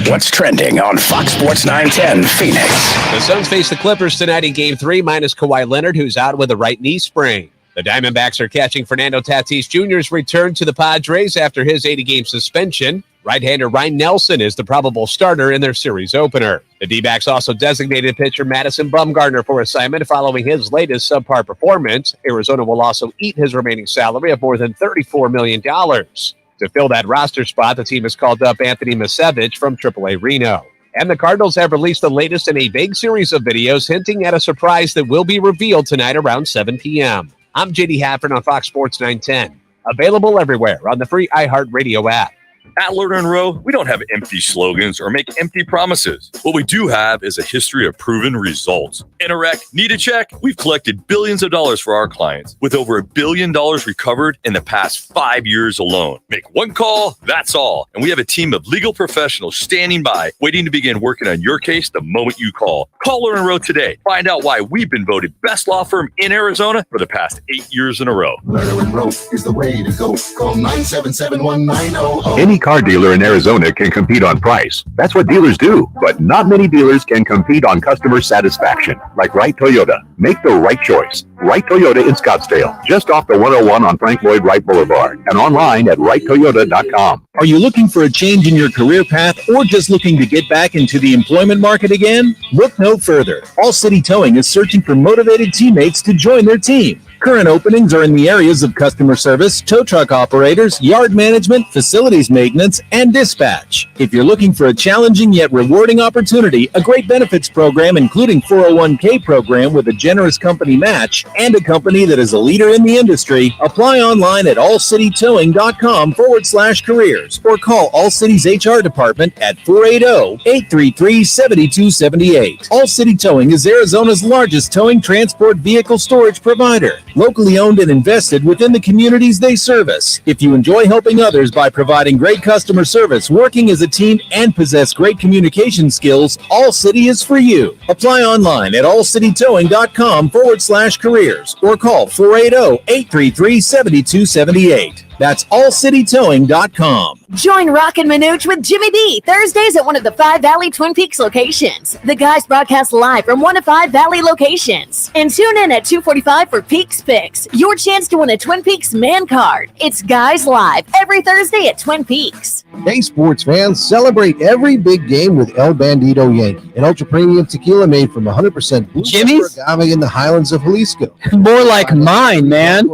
What's trending on Fox Sports 910 Phoenix? The Suns face the Clippers tonight in Game 3, minus Kawhi Leonard, who's out with a right knee sprain. The Diamondbacks are catching Fernando Tatis Jr.'s return to the Padres after his 80-game suspension. Right-hander Ryan Nelson is the probable starter in their series opener. The D-backs also designated pitcher Madison Bumgarner for assignment following his latest subpar performance. Arizona will also eat his remaining salary of more than $34 million. To fill that roster spot, the team has called up Anthony Misevich from AAA Reno. And the Cardinals have released the latest in a big series of videos hinting at a surprise that will be revealed tonight around 7 p.m. I'm JD Hafford on Fox Sports 910. Available everywhere on the free iHeartRadio app. At Lerner & Rowe, we don't have empty slogans or make empty promises. What we do have is a history of proven results. In a wreck, need a check? We've collected billions of dollars for our clients, with over $1 billion recovered in the past 5 years alone. Make one call, that's all. And we have a team of legal professionals standing by, waiting to begin working on your case the moment you call. Call Lerner & Rowe today. Find out why we've been voted best law firm in Arizona for the past 8 years in a row. Lerner & Rowe is the way to go. Call 977-1900. Any car dealer in Arizona can compete on price. That's what dealers do. But not many dealers can compete on customer satisfaction. Like Wright Toyota. Make the right choice. Wright Toyota in Scottsdale, just off the 101 on Frank Lloyd Wright Boulevard, and online at wrighttoyota.com. Are you looking for a change in your career path or just looking to get back into the employment market again? Look no further. All City Towing is searching for motivated teammates to join their team. Current openings are in the areas of customer service, tow truck operators, yard management, facilities maintenance, and dispatch. If you're looking for a challenging yet rewarding opportunity, a great benefits program including 401k program with a generous company match, and a company that is a leader in the industry, apply online at allcitytowing.com/careers or call All City's HR department at 480-833-7278. All City Towing is Arizona's largest towing transport vehicle storage provider. Locally owned and invested within the communities they service. If you enjoy helping others by providing great customer service, working as a team, and possess great communication skills, All City is for you. Apply online at allcitytowing.com/careers or call 480-833-7278. That's allcitytowing.com. Join Roc and Manuch with Jimmy B Thursdays at one of the 5 Valley Twin Peaks locations. The guys broadcast live from 1 to 5 Valley locations. And tune in at 2:45 for Peaks Picks, your chance to win a Twin Peaks man card. It's Guys Live every Thursday at Twin Peaks. Hey, sports fans, celebrate every big game with El Bandito Yankee, an ultra-premium tequila made from 100% blue Jimmy's? agave in the highlands of Jalisco. More like mine, man.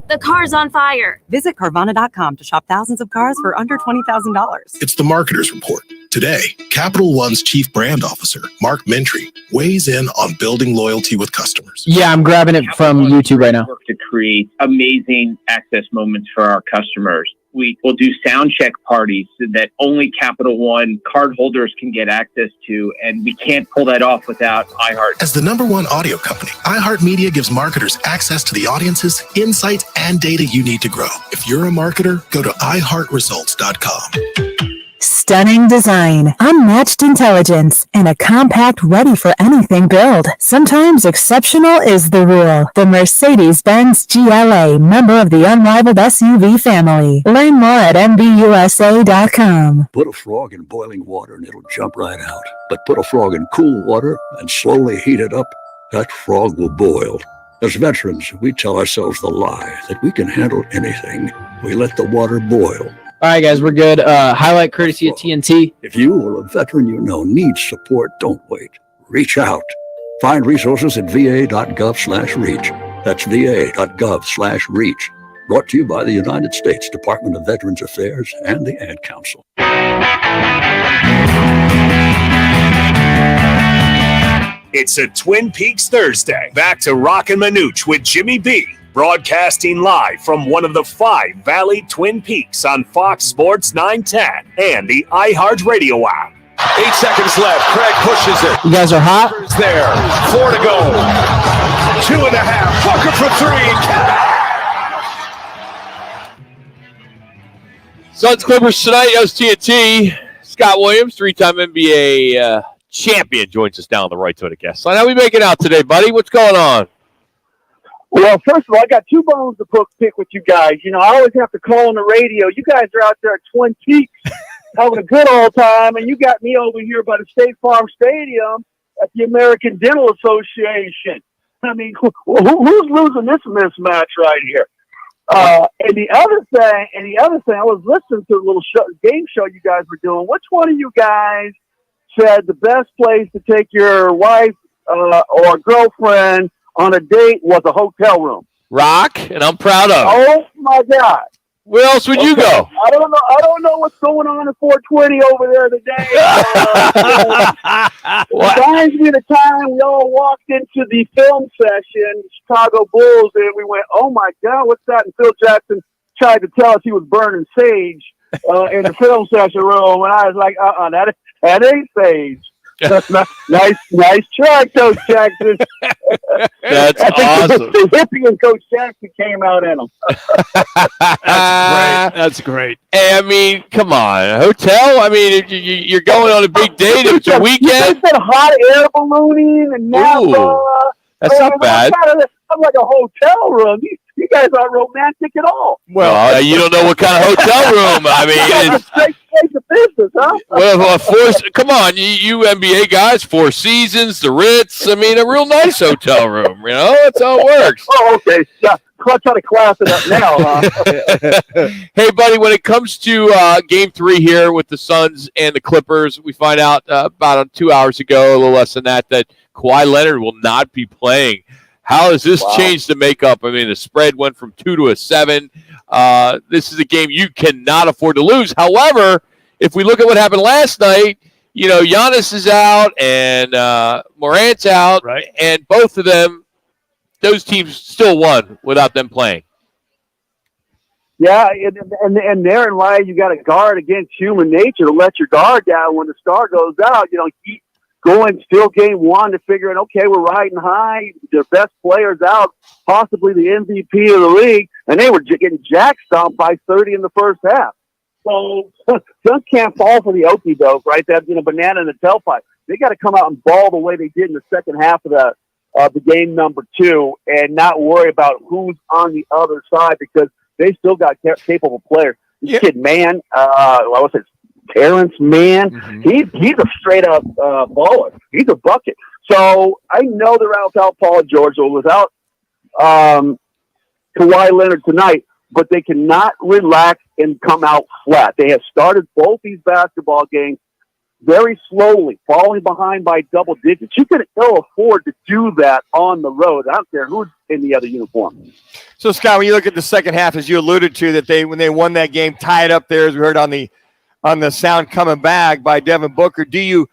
The car's on fire. Visit Carvana.com to shop thousands of cars for under $20,000. It's the Marketer's Report. Today, Capital One's Chief Brand Officer, Mark Mentry, weighs in on building loyalty with customers. Yeah, I'm grabbing it from YouTube right now. To create amazing access moments for our customers. week, we'll do sound check parties that only Capital One card holders can get access to, and we can't pull that off without iHeart. As the #1 audio company, iHeartMedia gives marketers access to the audiences, insights, and data you need to grow. If you're a marketer, go to iHeartResults.com. Stunning design, unmatched intelligence, and a compact ready for anything build. Sometimes exceptional is the rule. The Mercedes-Benz GLA, member of the unrivaled SUV family. Learn more at MBUSA.com. Put a frog in boiling water and it'll jump right out. But put a frog in cool water and slowly heat it up, that frog will boil. As veterans, we tell ourselves the lie that we can handle anything. We let the water boil. All right, guys, we're good. Highlight courtesy of TNT. If you or a veteran you know needs support, don't wait. Reach out. Find resources at va.gov/reach. That's va.gov/reach. Brought to you by the United States Department of Veterans Affairs and the Ad Council. It's a Twin Peaks Thursday. Back to Roc and Manuch with Jimmy B. Broadcasting live from one of the 5 Valley Twin Peaks on Fox Sports 910 and the iHeartRadio app. 8 seconds left. Craig pushes it. You guys are hot? There. 4 to go. 2.5. Booker for 3. Suns Clippers tonight. That was TNT. Scott Williams, 3-time NBA champion, joins us down on the right to the guest line. How we making out today, buddy? What's going on? Well, first of all, I got 2 bones to pick with you guys. You know, I always have to call on the radio. You guys are out there at Twin Peaks having a good old time, and you got me over here by the State Farm Stadium at the American Dental Association. I mean, who's losing this mismatch right here? And the other thing, I was listening to a little game show you guys were doing. Which one of you guys said the best place to take your wife or girlfriend on a date was a hotel room? Rock, and I'm proud of it. Oh my God! Where else would you go? I don't know what's going on at 420 over there today. It reminds me of the time we all walked into the film session, Chicago Bulls, and we went, "Oh my God, what's that?" And Phil Jackson tried to tell us he was burning sage in the film session room, and I was like, that ain't sage." nice try, Coach Jackson. That's awesome. The hippie and Coach Jackson came out in them. That's great. Hey, I mean, come on. A hotel? I mean, you're going on a big date. It's a weekend. You said hot air ballooning and Napa. That's not bad. I'm like a hotel room. You guys aren't romantic at all. Well, you don't know what kind of hotel room. I mean, it's straight to business, huh? Well, come on, you NBA guys, Four Seasons, the Ritz. I mean, a real nice hotel room. You know, that's how it works. Oh, okay. Yeah, try to class it up now, huh? Hey, buddy, when it comes to Game 3 here with the Suns and the Clippers, we find out about 2 hours ago, a little less than that Kawhi Leonard will not be playing. How has this changed the makeup? I mean, the spread went from 2 to 7. This is a game you cannot afford to lose. However, if we look at what happened last night, you know, Giannis is out and Morant's out, right? And both of them, those teams still won without them playing. Yeah, and therein lies you got to guard against human nature to let your guard down when the star goes out. You know, going still game 1 to figure out, okay, we're riding high, their best players out, possibly the MVP of the league, and they were getting jack stomped by 30 in the first half. So Suns can't fall for the okie doke, right? That banana in the tailpipe. They got to come out and ball the way they did in the second half of the game number 2, and not worry about who's on the other side because they still got capable players. This kid, man, what's it? Terrence Mann, he's a straight up baller. He's a bucket. So I know they're out without Paul George or without Kawhi Leonard tonight, but they cannot relax and come out flat. They have started both these basketball games very slowly, falling behind by double digits. You can ill afford to do that on the road. I don't care who's in the other uniform. So, Scott, when you look at the second half, as you alluded to, that when they won that game, tied up there, as we heard on the sound coming back by Devin Booker, do you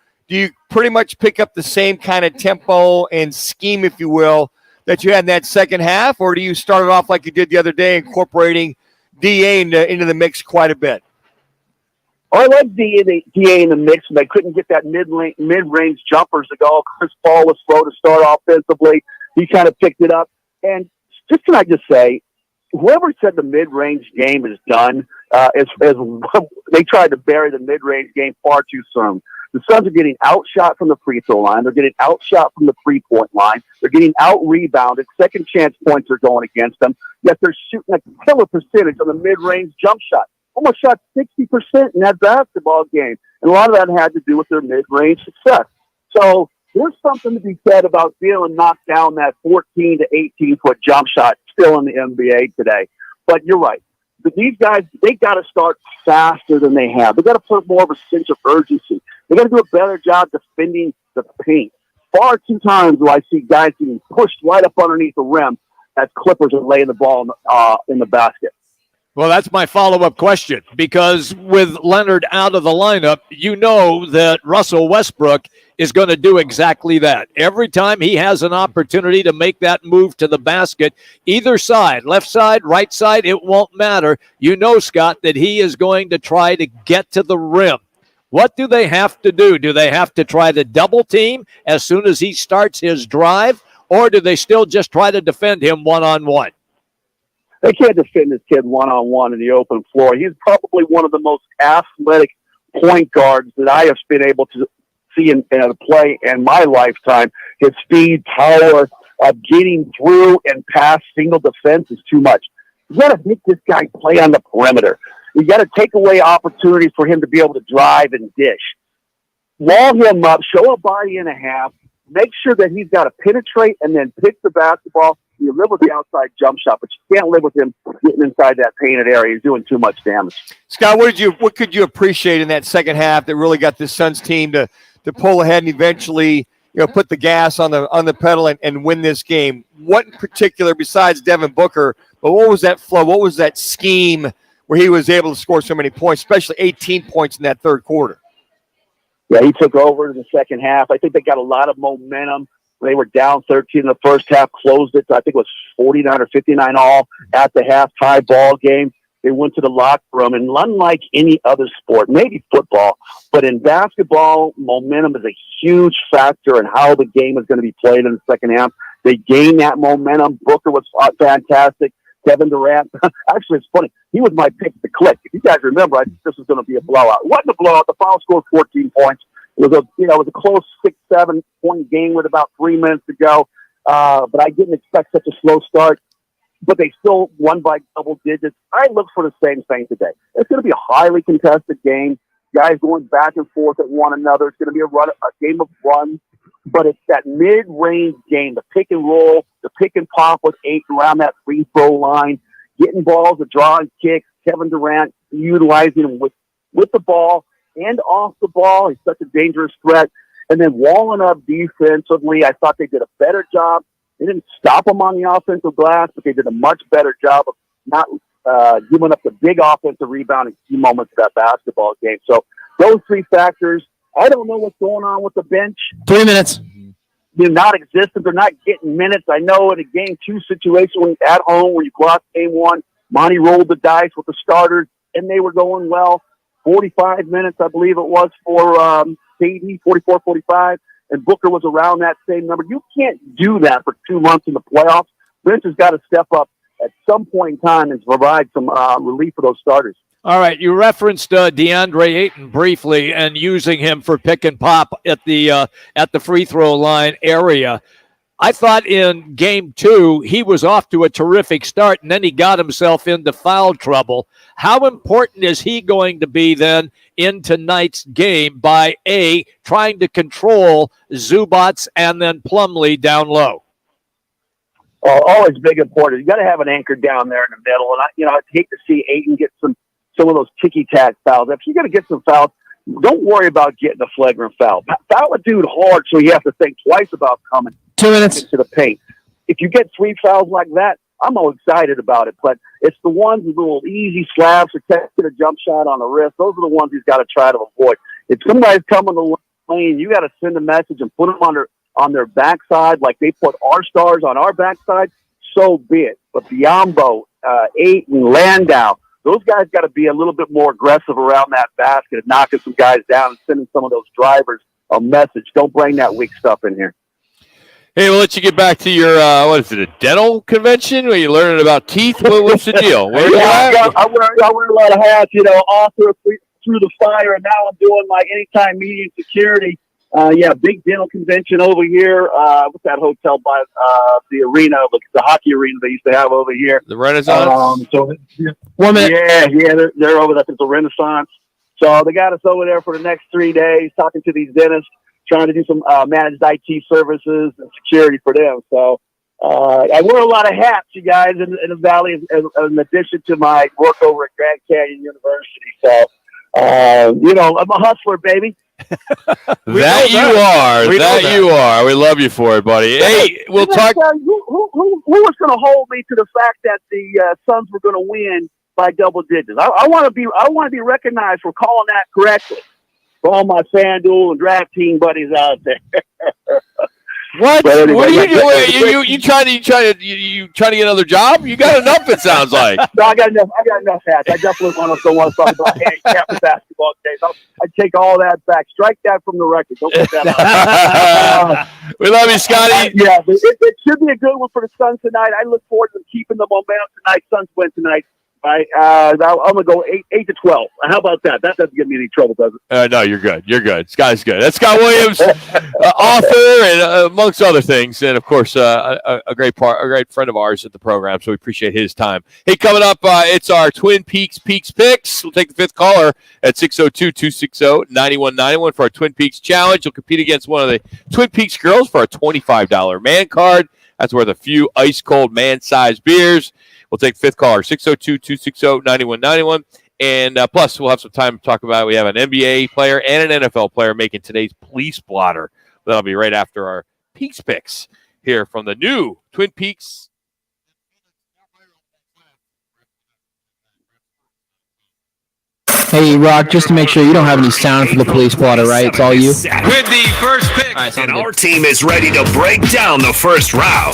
pretty much pick up the same kind of tempo and scheme, if you will, that you had in that second half, or do you start it off like you did the other day, incorporating DA into the mix quite a bit. Oh, I like DA in the mix, but they couldn't get that mid-range jumpers to go. Chris Paul was slow to start offensively. He kind of picked it up. And can I just say, whoever said the mid-range game is done, as they tried to bury the mid-range game far too soon. The Suns are getting outshot from the free throw line. They're getting outshot from the three-point line. They're getting out-rebounded. Second chance points are going against them. Yet they're shooting a killer percentage on the mid-range jump shot. Almost shot 60% in that basketball game. And a lot of that had to do with their mid-range success. So there's something to be said about feeling knocked down that 14 to 18-foot jump shot still in the NBA today. But you're right. But these guys, they got to start faster than they have. They got to put more of a sense of urgency. They got to do a better job defending the paint. Far too times do I see guys getting pushed right up underneath the rim as Clippers are laying the ball in the basket. Well, that's my follow-up question, because with Leonard out of the lineup, you know that Russell Westbrook is going to do exactly that. Every time he has an opportunity to make that move to the basket, either side, left side, right side, it won't matter. You know, Scott, that he is going to try to get to the rim. What do they have to do? Do they have to try to double team as soon as he starts his drive, or do they still just try to defend him one-on-one? They can't defend this kid one-on-one in the open floor. He's probably one of the most athletic point guards that I have been able to see in play in my lifetime. His speed, power, getting through and past single defense is too much. You got to make this guy play on the perimeter. You got to take away opportunities for him to be able to drive and dish. Wall him up, show a body and a half, make sure that he's got to penetrate and then pick the basketball. You live with the outside jump shot, but you can't live with him getting inside that painted area. He's doing too much damage. Scott, what could you appreciate in that second half that really got this Suns team to pull ahead and eventually, put the gas on the pedal and win this game? What in particular, besides Devin Booker, but what was that flow? What was that scheme where he was able to score so many points, especially 18 points in that third quarter? Yeah, he took over in the second half. I think they got a lot of momentum. They were down 13 in the first half, closed it to, I think it was 49 or 59 all at the half tie ball game. They went to the locker room, and unlike any other sport, maybe football, but in basketball, momentum is a huge factor in how the game is going to be played in the second half. They gained that momentum. Booker was fantastic. Kevin Durant, actually, it's funny. He was my pick to click. If you guys remember, I think this was going to be a blowout. It wasn't a blowout. The final score was 14 points. It was a close 6-7 point game with about 3 minutes to go. But I didn't expect such a slow start. But they still won by double digits. I look for the same thing today. It's going to be a highly contested game. Guys going back and forth at one another. It's going to be a game of runs. But it's that mid-range game, the pick and roll, the pick and pop with 8 around that free throw line, getting balls, the drawing kicks, Kevin Durant utilizing them with the ball and off the ball. He's such a dangerous threat. And then walling up defensively, I thought they did a better job. They didn't stop them on the offensive glass, but they did a much better job of not giving up the big offensive rebound in key moments of that basketball game. So those three factors, I don't know what's going on with the bench. 3 minutes. They're not existent. They're not getting minutes. I know in a game 2 situation at home where you lost game 1, Monty rolled the dice with the starters, and they were going well. 45 minutes, I believe it was, for KD, 44, 45, and Booker was around that same number. You can't do that for 2 months in the playoffs. Bench has got to step up at some point in time and provide some relief for those starters. All right, you referenced DeAndre Ayton briefly and using him for pick and pop at the free throw line area. I thought in game 2, he was off to a terrific start, and then he got himself into foul trouble. How important is he going to be then in tonight's game by trying to control Zubats and then Plumlee down low? Always big important. You got to have an anchor down there in the middle. And I'd hate to see Ayton get some of those ticky-tack fouls. If you're going to get some fouls, don't worry about getting a flagrant foul. Foul a dude hard so you have to think twice about coming 2 minutes to the paint. If you get 3 fouls like that, I'm all excited about it. But it's the ones with little easy slabs or catching a jump shot on the wrist. Those are the ones he's got to try to avoid. If somebody's coming the lane, you got to send a message and put them on their backside like they put our stars on our backside. So be it. But Biombo, Ayton, Landau, those guys got to be a little bit more aggressive around that basket and knocking some guys down and sending some of those drivers a message. Don't bring that weak stuff in here. Hey, we'll let you get back to your, what is it, a dental convention where you're learning about teeth? What's the deal? Where you at? I wear a lot of hats, all through the fire, and now I'm doing my anytime media and security. Big dental convention over here. What's that hotel by the arena, the hockey arena they used to have over here? The Renaissance? 1 minute. Yeah, they're over there. It's the Renaissance. So they got us over there for the next 3 days talking to these dentists, trying to do some managed IT services and security for them. So I wear a lot of hats, you guys, in the Valley, in addition to my work over at Grand Canyon University. So, I'm a hustler, baby. That you are. We love you for it, buddy. Hey, we'll talk. Who was going to hold me to the fact that the Suns were going to win by double digits? I want to be recognized for calling that correctly. For all my FanDuel and draft team buddies out there. What? Anyway, what are you doing? You trying to get another job? You got enough, it sounds like. No, I got enough hats. I definitely want to talk about campus basketball days. I take all that back. Strike that from the record. Don't put that out. We love you, Scotty. Yeah, it should be a good one for the Suns tonight. I look forward to keeping the momentum tonight. Suns win tonight. Right, I'm gonna go 8 to 12. How about that? That doesn't give me any trouble, does it? No, you're good. You're good. Sky's good. That's Scott Williams, author, and amongst other things, and of course, a great friend of ours at the program. So we appreciate his time. Hey, coming up, it's our Twin Peaks picks. We'll take the fifth caller at 602-260-9191 for our Twin Peaks challenge. You'll compete against one of the Twin Peaks girls for a $25 man card. That's worth a few ice cold man-sized beers. We'll take fifth caller, 602-260-9191. And plus, we'll have some time to talk about it. We have an NBA player and an NFL player making today's police blotter. That'll be right after our Peaks picks here from the new Twin Peaks. Hey, Rock, just to make sure you don't have any sound for the police blotter, right? It's all you? With the first pick, and our team is ready to break down the first round.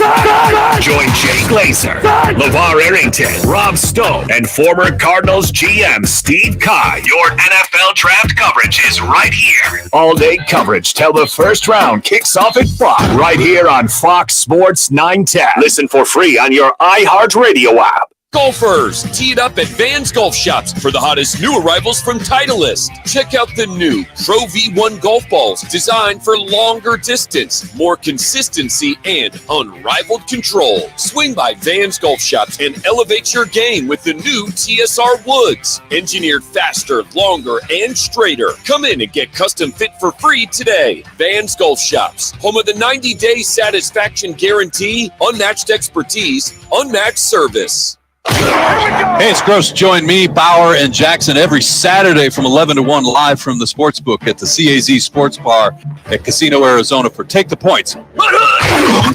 Join Jay Glazer, LeVar Arrington, Rob Stone, and former Cardinals GM Steve Kye. Your NFL draft coverage is right here. All-day coverage till the first round kicks off at 5, right here on Fox Sports 910. Listen for free on your iHeartRadio app. Golfers, tee it up at Vans Golf Shops for the hottest new arrivals from Titleist. Check out the new Pro V1 golf balls designed for longer distance, more consistency, and unrivaled control. Swing by Vans Golf Shops and elevate your game with the new TSR Woods. Engineered faster, longer, and straighter. Come in and get custom fit for free today. Vans Golf Shops, home of the 90-day satisfaction guarantee, unmatched expertise, unmatched service. Hey, it's Gross. Join me, Bauer, and Jackson every Saturday from 11 to 1 live from the Sportsbook at the CAZ Sports Bar at Casino, Arizona for Take the Points.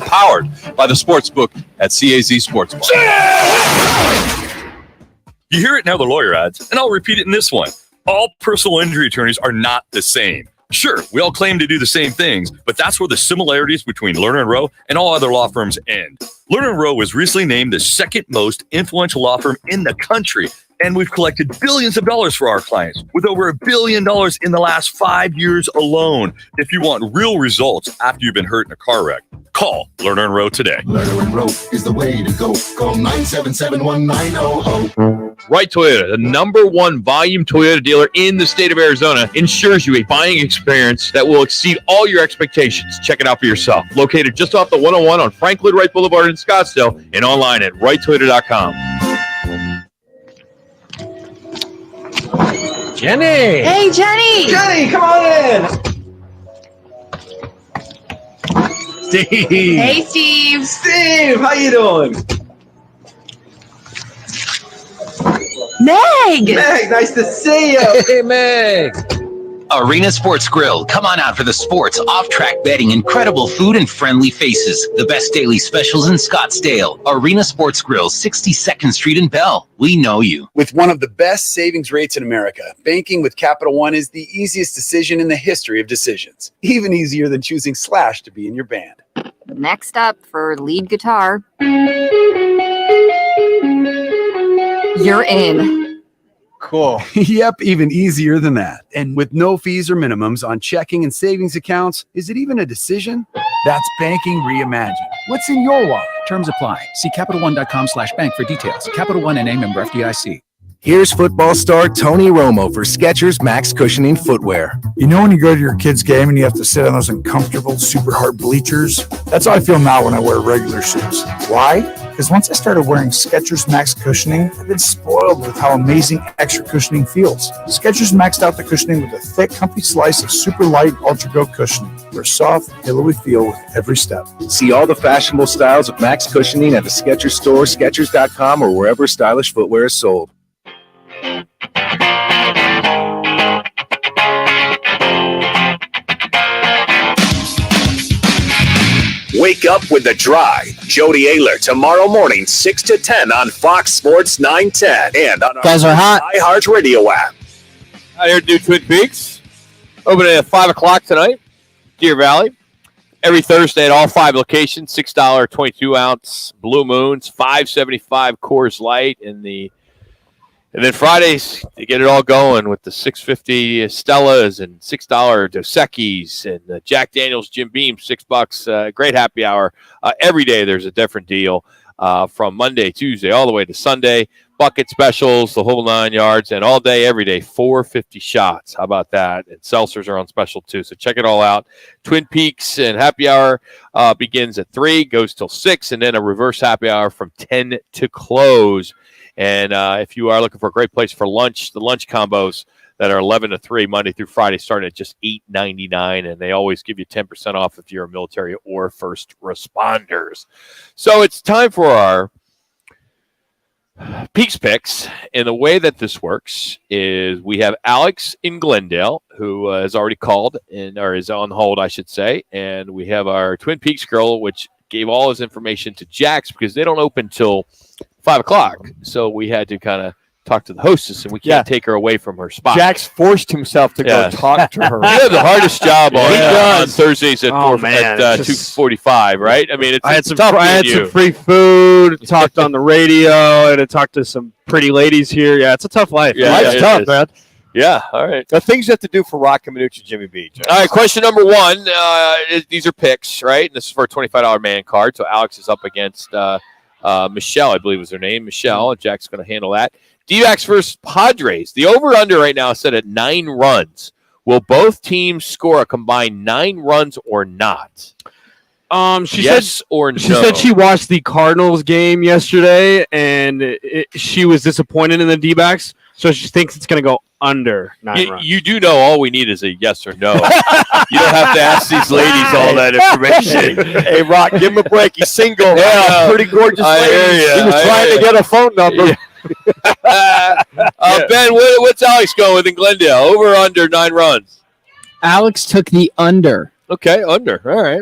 Powered by the Sportsbook at CAZ Sports Bar. You hear it now, the lawyer ads, and I'll repeat it in this one. All personal injury attorneys are not the same. Sure, we all claim to do the same things, but that's where the similarities between Lerner & Rowe and all other law firms end. Lerner & Rowe was recently named the second most influential law firm in the country, and we've collected billions of dollars for our clients, with over $1 billion in the last 5 years alone. If you want real results after you've been hurt in a car wreck, call Lerner & Rowe today. Lerner & Rowe is the way to go. Call 977-1900. Right Toyota, the #1 volume Toyota dealer in the state of Arizona, ensures you a buying experience that will exceed all your expectations. Check it out for yourself. Located just off the 101 on Franklin Wright Boulevard in Scottsdale and online at righttoyota.com. Jenny! Hey, Jenny! Jenny, come on in! Steve! Hey, Steve! Steve, how you doing? Meg! Meg, nice to see you! Hey, Meg! Arena Sports Grill. Come on out for the sports, off-track betting, incredible food, and friendly faces. The best daily specials in Scottsdale. Arena Sports Grill, 62nd Street in Bell. We know you. With one of the best savings rates in America, banking with Capital One is the easiest decision in the history of decisions. Even easier than choosing Slash to be in your band. Next up for lead guitar. You're in. cool. Yep, even easier than that. And with no fees or minimums on checking and savings accounts, is it even a decision? That's banking reimagined. What's in your wallet? Terms apply. See CapitalOne.com/bank for details. Capital One NA, member FDIC. Here's football star Tony Romo for Skechers Max Cushioning Footwear. You know when you go to your kid's game and you have to sit on those uncomfortable, super hard bleachers? That's how I feel now when I wear regular shoes. Why? Because once I started wearing Skechers Max Cushioning, I've been spoiled with how amazing extra cushioning feels. Skechers maxed out the cushioning with a thick, comfy slice of super light Ultra-Go cushioning for a soft, pillowy feel with every step. See all the fashionable styles of Max Cushioning at the Skechers store, Skechers.com, or wherever stylish footwear is sold. Wake up with The Drive. Jody Ayler tomorrow morning, 6 to 10 on Fox Sports 910 and on our iHeartRadio app. Out here to do Twin Peaks. Opening at 5 o'clock tonight, Deer Valley. Every Thursday at all 5 locations, $6 22-ounce Blue Moons, $5.75 Coors Light, and then Fridays, they get it all going with the $6.50 Stellas and $6 Dos Equis and Jack Daniel's Jim Beam, $6. Great happy hour. Every day there's a different deal from Monday, Tuesday, all the way to Sunday. Bucket specials, the whole 9 yards, and all day, every day, $4.50 shots. How about that? And seltzers are on special too. So check it all out. Twin Peaks and happy hour begins at 3, goes till 6, and then a reverse happy hour from 10 to close. And if you are looking for a great place for lunch, the lunch combos that are 11 to 3 Monday through Friday starting at just $8.99, and they always give you 10% off if you're a military or first responders. So it's time for our Peaks Picks, and the way that this works is we have Alex in Glendale, who has already called, or is on hold, I should say, and we have our Twin Peaks girl, which gave all his information to Jax because they don't open till 5 o'clock. So we had to kind of talk to the hostess, and we can't take her away from her spot. Jax forced himself to go talk to her. You have the hardest job on Thursdays at 2:45, right? I mean, I had it's some free food, talked on the radio, and I talked to some pretty ladies here. Yeah, it's a tough life. Yeah, Life's tough, man. Yeah, all right. The things you have to do for Roc and Manuch and Jimmy B. Jax. All right, question number 1. These are picks, right? And this is for a $25 man card. So Alex is up against Michelle, I believe was her name. Michelle, and Jack's going to handle that. D-backs versus Padres. The over-under right now is set at 9 runs. Will both teams score a combined 9 runs or not? She yes said, or no? She said she watched the Cardinals game yesterday, and she was disappointed in the D-backs, so she thinks it's going to go under 9 runs. You do know all we need is a yes or no. You don't have to ask these ladies all that information. Hey, Roc, give him a break. He's single. Yeah, pretty gorgeous lady. He was trying to get a phone number. Yeah. Ben, what's Alex going with in Glendale? Over or under 9 runs? Alex took the under. Okay, under. All right.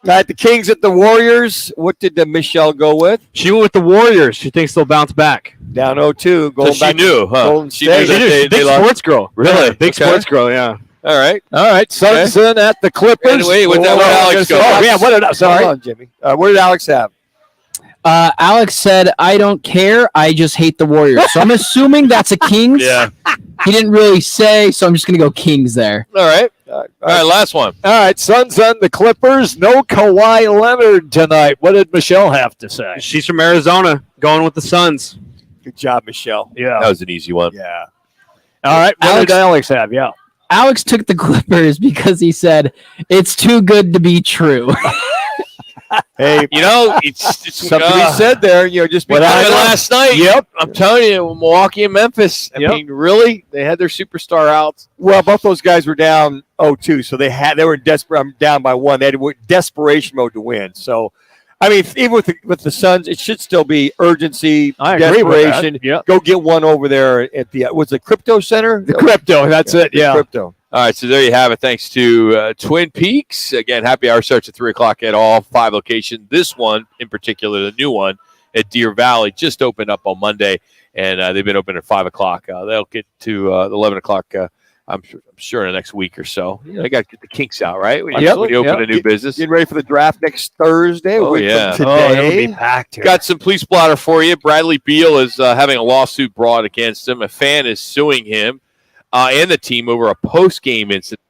All right, the Kings at the Warriors. What did Michelle go with? She went with the Warriors. She thinks they'll bounce back. Down 0-2. Going so back she knew, huh? Golden She State. knew that Big sports girl. Really? Yeah, big sports girl, yeah. All right. All right, Suns in at the Clippers. Anyway, with that, where Alex go? Oh, yeah, what did sorry. Hold on, Jimmy. What did Alex have? Alex said, I don't care. I just hate the Warriors. So I'm assuming that's a Kings. Yeah. He didn't really say, so I'm just going to go Kings there. All right. All right, last one. All right, Suns on the Clippers. No Kawhi Leonard tonight. What did Michelle have to say? She's from Arizona, going with the Suns. Good job, Michelle. Yeah. That was an easy one. Yeah. All right, what did Alex have? Yeah. Alex took the Clippers because he said, it's too good to be true. Hey, you know, it's something he said there. You know, just what happened last night. Yep, I'm telling you, Milwaukee and Memphis. I mean, really, they had their superstar out. Well, both those guys were down 0-2, so they were desperate. Down by 1. They had desperation mode to win. So, I mean, even with the Suns, it should still be urgency, I agree desperation. with that. Yep. Go get one over there at the was the Crypto Center. The Crypto. That's it. Yeah. Crypto. All right, so there you have it. Thanks to Twin Peaks. Again, happy hour starts at 3 o'clock at all 5 locations. This one, in particular, the new one at Deer Valley, just opened up on Monday, and they've been open at 5 o'clock. They'll get to the 11 o'clock I'm sure in the next week or so. I got to get the kinks out, right? When Yep, you open yep. a new business. Getting ready for the draft next Thursday. Oh, yeah. Today. Got some police blotter for you. Bradley Beal is having a lawsuit brought against him. A fan is suing him and the team over a post-game incident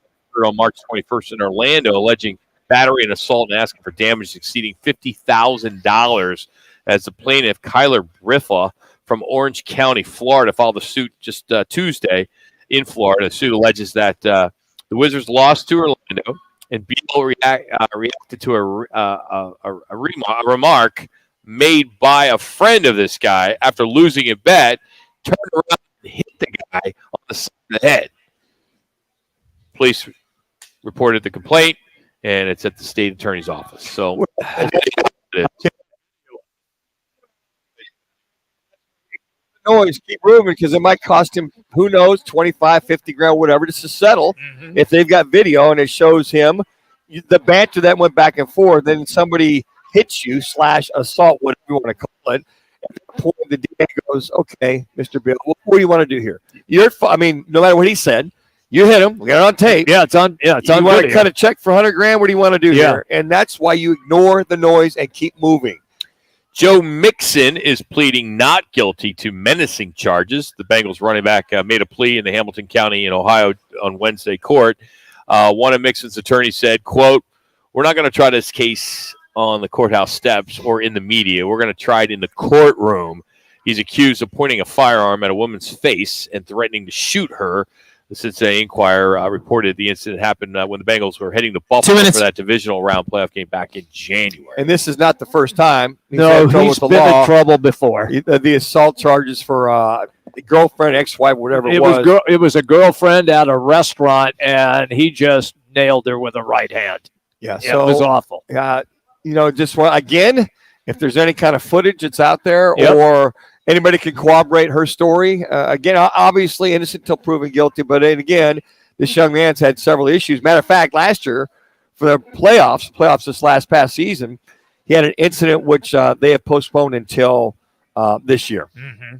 on March 21st in Orlando, alleging battery and assault and asking for damage exceeding $50,000 as the plaintiff, Kyler Briffa from Orange County, Florida, filed a suit just Tuesday in Florida. The suit alleges that the Wizards lost to Orlando, and Beal reacted to a remark made by a friend of this guy after losing a bet, turned around and hit the guy on the side of the head. Police reported the complaint, and it's at the state attorney's office. So noise, keep moving, because it might cost him, who knows, 25, 50 grand, whatever, just to settle. If they've got video and it shows him the banter that went back and forth, then somebody hits you / assault, whatever you want to call it. At that point, the DA goes, okay, Mr. Bill, what do you want to do here? No matter what he said, you hit him. We got it on tape. Yeah, it's on. Yeah, it's on. You want to video. cut a check for $100 grand? What do you want to do here? And that's why you ignore the noise and keep moving. Joe Mixon is pleading not guilty to menacing charges. The Bengals running back made a plea in the Hamilton County in Ohio on Wednesday court. One of Mixon's attorneys said, quote, "We're not going to try this case on the courthouse steps or in the media. We're going to try it in the courtroom." He's accused of pointing a firearm at a woman's face and threatening to shoot her. The Cincinnati Enquirer reported the incident happened when the Bengals were heading to Buffalo for that divisional round playoff game back in January. And this is not the first time. He's been in trouble before. The assault charges for girlfriend, ex-wife, whatever it was. It was a girlfriend at a restaurant, and he just nailed her with a right hand. Yeah, it was awful. Just again, if there's any kind of footage that's out there or anybody can corroborate her story. Again, obviously innocent until proven guilty. But then again, this young man's had several issues. Matter of fact, last year for the playoffs this past season, he had an incident which they have postponed until this year. Mm-hmm.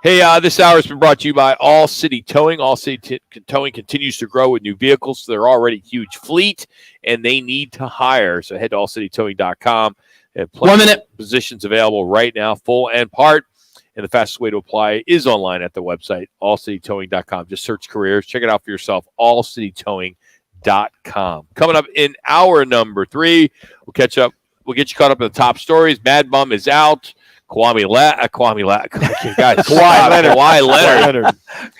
Hey, this hour has been brought to you by All City Towing. All City Towing continues to grow with new vehicles. They're already a huge fleet, and they need to hire. So head to allcitytowing.com. They have plenty of positions available right now, full and part. And the fastest way to apply is online at the website, allcitytowing.com. Just search careers. Check it out for yourself, allcitytowing.com. Coming up in hour number 3, we'll catch up. We'll get you caught up in the top stories. Mad Bum is out. Kawhi Leonard.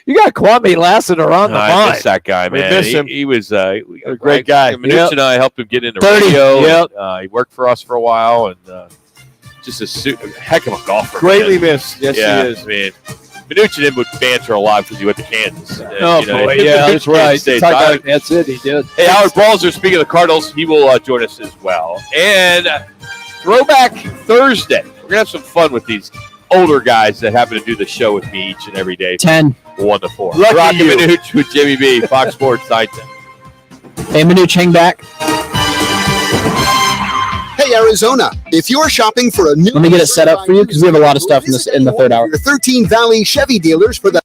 You got Kwame Lassiter on the I mind. miss that guy, man. We miss him. He was a great guy. Manuch and I helped him get into 30. radio. Yep. And, he worked for us for a while, and just a heck of a golfer. Greatly man. missed. Yes, yeah, he is. Man. Manuch and him would banter a lot because he went to Kansas. Boy, yeah, that's right. That's it, he did. Hey, Howard Balzer, speaking of the Cardinals, he will join us as well. And Throwback Thursday. We're going to have some fun with these older guys that happen to do the show with me each and every day. 10. 1 to 4. Lucky Roc and you. Manuch with Jimmy B. Fox Sports 910. Hey, Manuch, hang back. Hey, Arizona, if you're shopping for a new... Let me get it set up for you because we have a lot of stuff in the third hour. Your 13 Valley Chevy dealers for the...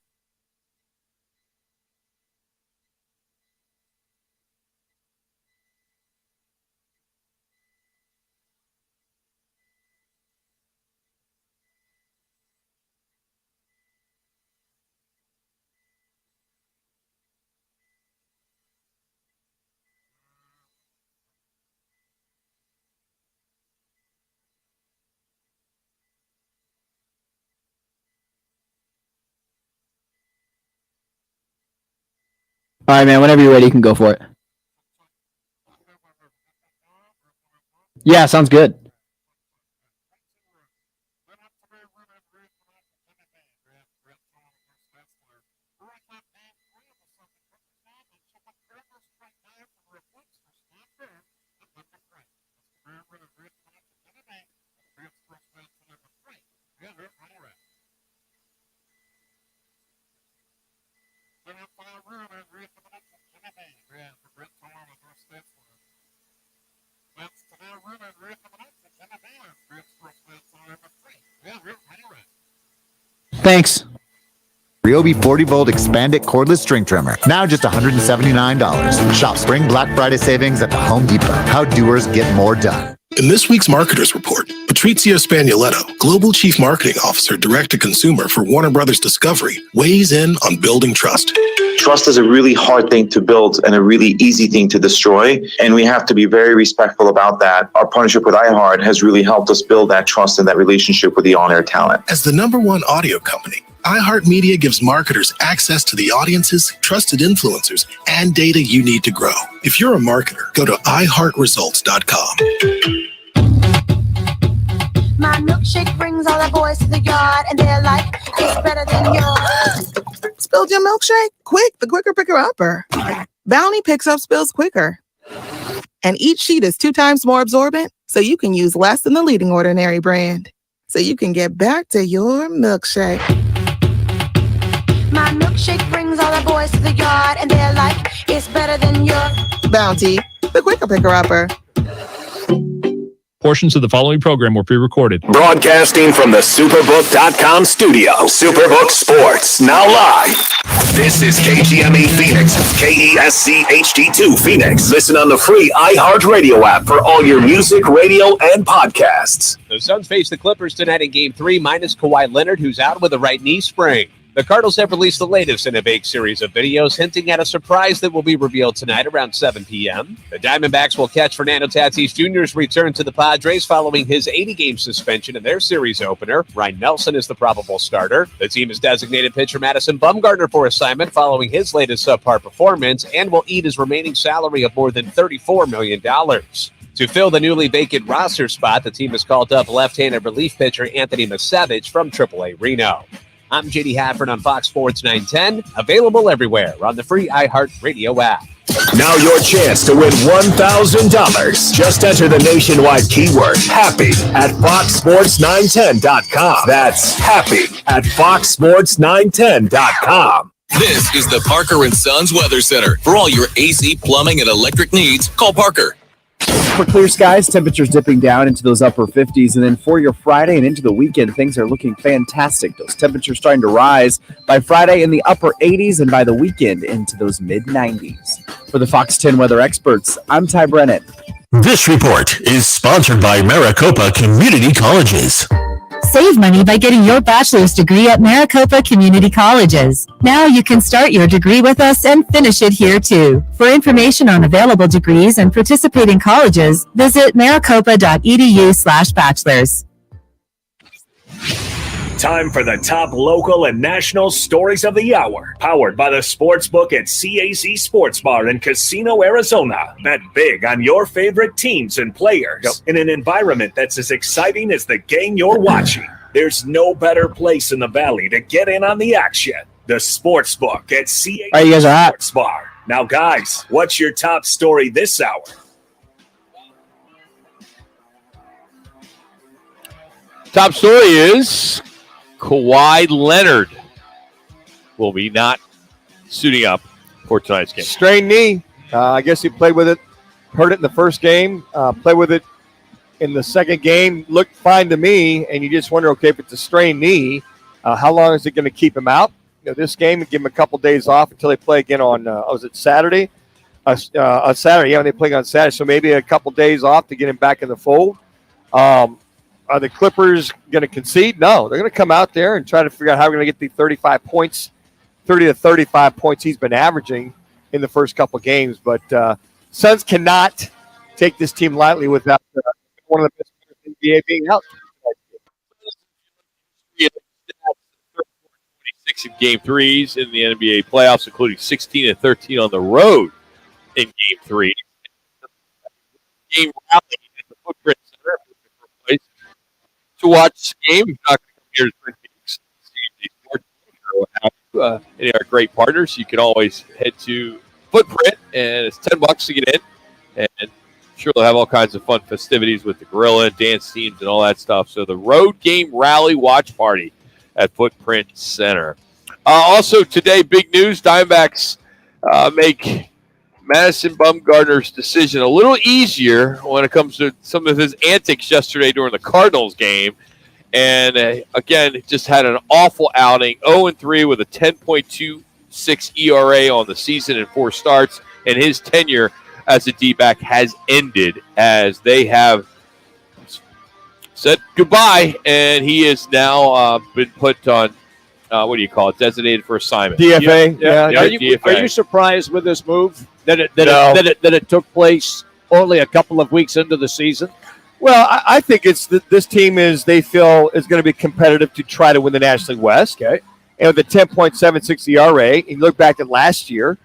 All right, man. Whenever you're ready, you can go for it. Yeah, sounds good. Thanks. Ryobi 40-volt expanded cordless string trimmer. Now just $179. Shop Spring Black Friday savings at the Home Depot. How doers get more done. In this week's Marketers Report, Patrizio Spagnoletto, Global Chief Marketing Officer Direct-to-Consumer for Warner Brothers Discovery, weighs in on building trust. Trust is a really hard thing to build and a really easy thing to destroy, and we have to be very respectful about that. Our partnership with iHeart has really helped us build that trust and that relationship with the on-air talent. As the #1 audio company, iHeartMedia gives marketers access to the audiences, trusted influencers, and data you need to grow. If you're a marketer, go to iHeartResults.com. My milkshake brings all the boys to the yard, and they're like, it's better than yours. Spilled your milkshake? Quick, the quicker picker upper. Bounty picks up spills quicker. And each sheet is 2 times more absorbent, so you can use less than the leading Ordinary brand. So you can get back to your milkshake. My milkshake brings all the boys to the yard, and they're like, it's better than your Bounty, the quicker picker upper. Portions of the following program were pre-recorded. Broadcasting from the Superbook.com studio. Superbook Sports, now live. This is KGME Phoenix, KESC HD2 Phoenix. Listen on the free iHeartRadio app for all your music, radio, and podcasts. The Suns face the Clippers tonight in Game 3, minus Kawhi Leonard, who's out with a right knee sprain. The Cardinals have released the latest in a vague series of videos hinting at a surprise that will be revealed tonight around 7 p.m. The Diamondbacks will catch Fernando Tatis Jr.'s return to the Padres following his 80-game suspension in their series opener. Ryan Nelson is the probable starter. The team has designated pitcher Madison Bumgarner for assignment following his latest subpar performance and will eat his remaining salary of more than $34 million. To fill the newly vacant roster spot, the team has called up left-handed relief pitcher Anthony Misevich from AAA Reno. I'm JD Hafford on Fox Sports 910, available everywhere on the free iHeartRadio app. Now your chance to win $1,000. Just enter the nationwide keyword HAPPY at FoxSports910.com. That's HAPPY at FoxSports910.com. This is the Parker & Sons Weather Center. For all your AC, plumbing, and electric needs, call Parker. For clear skies, temperatures dipping down into those upper 50s. And then for your Friday and into the weekend, things are looking fantastic. Those temperatures starting to rise by Friday in the upper 80s and by the weekend into those mid-90s. For the Fox 10 weather experts, I'm Ty Brennan. This report is sponsored by Maricopa Community Colleges. Save money by getting your bachelor's degree at Maricopa Community Colleges. Now you can start your degree with us and finish it here too. For information on available degrees and participating colleges, visit maricopa.edu/bachelors. Time for the top local and national stories of the hour. Powered by the Sportsbook at CAZ Sports Bar in Casino, Arizona. Bet big on your favorite teams and players in an environment that's as exciting as the game you're watching. There's no better place in the Valley to get in on the action. The Sportsbook at CAZ All right, you guys are Sports Bar. Now, guys, what's your top story this hour? Top story is Kawhi Leonard will be not suiting up for tonight's game. Strained knee. I guess he played with it, hurt it in the first game, played with it in the second game, looked fine to me, and you just wonder, okay, if it's a strained knee, how long is it going to keep him out? You know, this game, give him a couple days off until they play again on, was it Saturday? On Saturday, yeah, they play on Saturday, so maybe a couple days off to get him back in the fold. Are the Clippers going to concede? No, they're going to come out there and try to figure out how we're going to get the 35 points, 30 to 35 points he's been averaging in the first couple games. But Suns cannot take this team lightly without one of the best players in the NBA being out. 26 in game threes in the NBA playoffs, including 16 and 13 on the road in game 3. Game rally at the Footprint Center. To watch the game, you're not going to come here to Twin Peaks, any of our great partners. You can always head to Footprint, and it's $10 to get in. And I'm sure they'll have all kinds of fun festivities with the gorilla and dance teams and all that stuff. So the road game rally watch party at Footprint Center. Also today, big news: Diamondbacks make Madison Bumgarner's decision a little easier when it comes to some of his antics yesterday during the Cardinals game. And again, just had an awful outing. 0-3 with a 10.26 ERA on the season and 4 starts. And his tenure as a D-back has ended as they have said goodbye. And he has now been put on, what do you call it, designated for assignment. DFA. Yeah. DFA. Are you surprised with this move that it took place only a couple of weeks into the season? Well, I think it's this team they feel is going to be competitive to try to win the National League West. Okay. And with the 10.76 ERA, you look back at last year,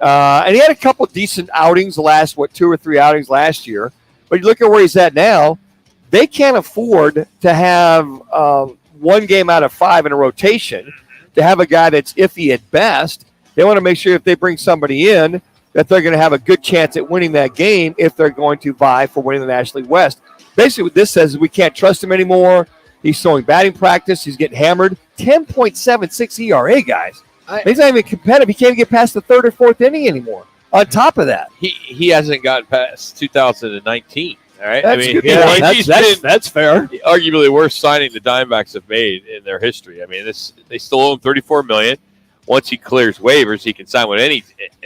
and he had a couple decent outings the last, 2 or 3 outings last year. But you look at where he's at now, they can't afford to have 1 game out of 5 in a rotation, to have a guy that's iffy at best. They want to make sure if they bring somebody in that they're going to have a good chance at winning that game if they're going to vie for winning the National League West. Basically, what this says is we can't trust him anymore. He's throwing batting practice. He's getting hammered. 10.76 ERA, guys. He's not even competitive. He can't get past the 3rd or 4th inning anymore. On top of that, he hasn't gotten past 2019. All right, That's good. That's fair. Arguably the worst signing the Diamondbacks have made in their history. I mean, they still owe him $34 million. Once he clears waivers, he can sign with any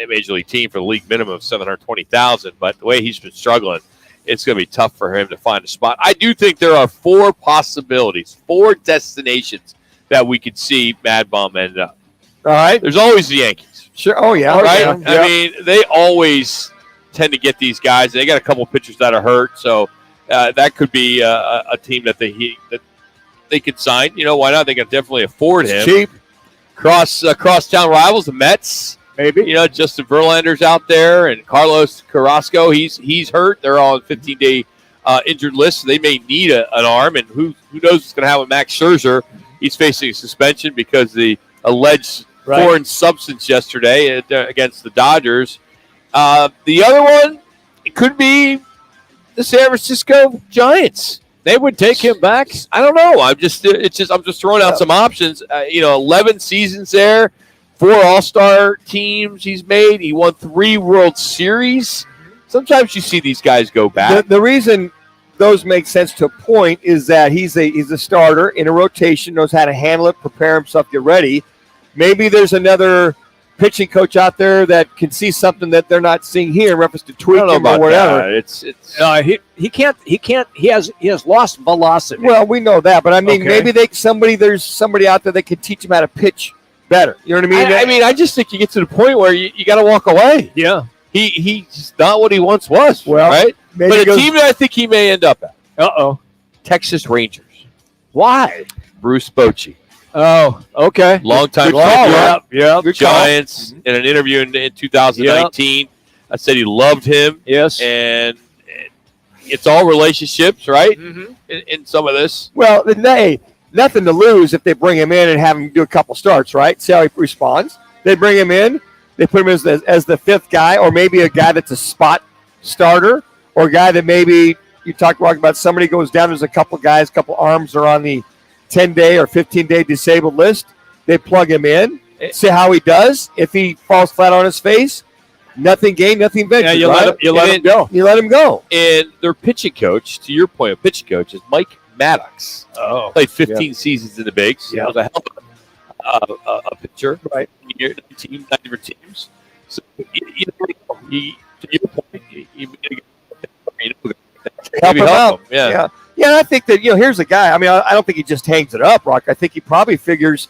major league team for the league minimum of $720,000. But the way he's been struggling, it's going to be tough for him to find a spot. I do think there are 4 possibilities, 4 destinations that we could see Mad Bum end up. All right. There's always the Yankees. Sure. Oh, yeah. Right? Yeah. I mean, they always tend to get these guys. They got a couple pitchers that are hurt, so that could be a team that they could sign. You know, why not? They can definitely afford him. Cheap. Crosstown rivals, the Mets. Maybe. You know, Justin Verlander's out there, and Carlos Carrasco, he's hurt. They're all on 15-day injured list, so they may need an arm. And who knows what's going to happen with Max Scherzer? He's facing a suspension because of the alleged foreign substance yesterday against the Dodgers. The other one, it could be the San Francisco Giants. They would take him back. I don't know. I'm just throwing out some options. 11 seasons there, 4 All-Star teams he's made. He won 3 World Series. Sometimes you see these guys go back. The reason those make sense to a point is that he's a starter in a rotation, knows how to handle it, prepare himself, get ready. Maybe there's another pitching coach out there that can see something that they're not seeing here in reference to tweaking or whatever. He can't. He has lost velocity. Well, we know that, but I mean, maybe there's somebody out there that can teach him how to pitch better. You know what I mean? I just think you get to the point where you got to walk away. Yeah, he's not what he once was. Well, right? But a team that I think he may end up at. Texas Rangers. Why? Bruce Bochy. Oh, okay. Long time. Yeah. Giants in an interview in 2019. I said he loved him. Yes. And it's all relationships, right? Mm-hmm. In some of this. Well, nothing to lose if they bring him in and have him do a couple starts, right? See how he responds. They bring him in. They put him as the 5th guy, or maybe a guy that's a spot starter, or a guy that maybe you talked about somebody goes down. There's a couple arms are on the 10-day or 15-day disabled list. They plug him in, see how he does. If he falls flat on his face, nothing gained, nothing ventured. Yeah, you let him go. You let him go. And their pitching coach, to your point, pitching coach is Mike Maddox. Oh, played 15 seasons in the bigs. Yeah, was a hell of a pitcher. Right, 9 different teams. So to your point, help him out. Yeah. Yeah, and I think that, here's a guy. I mean, I don't think he just hangs it up, Rock. I think he probably figures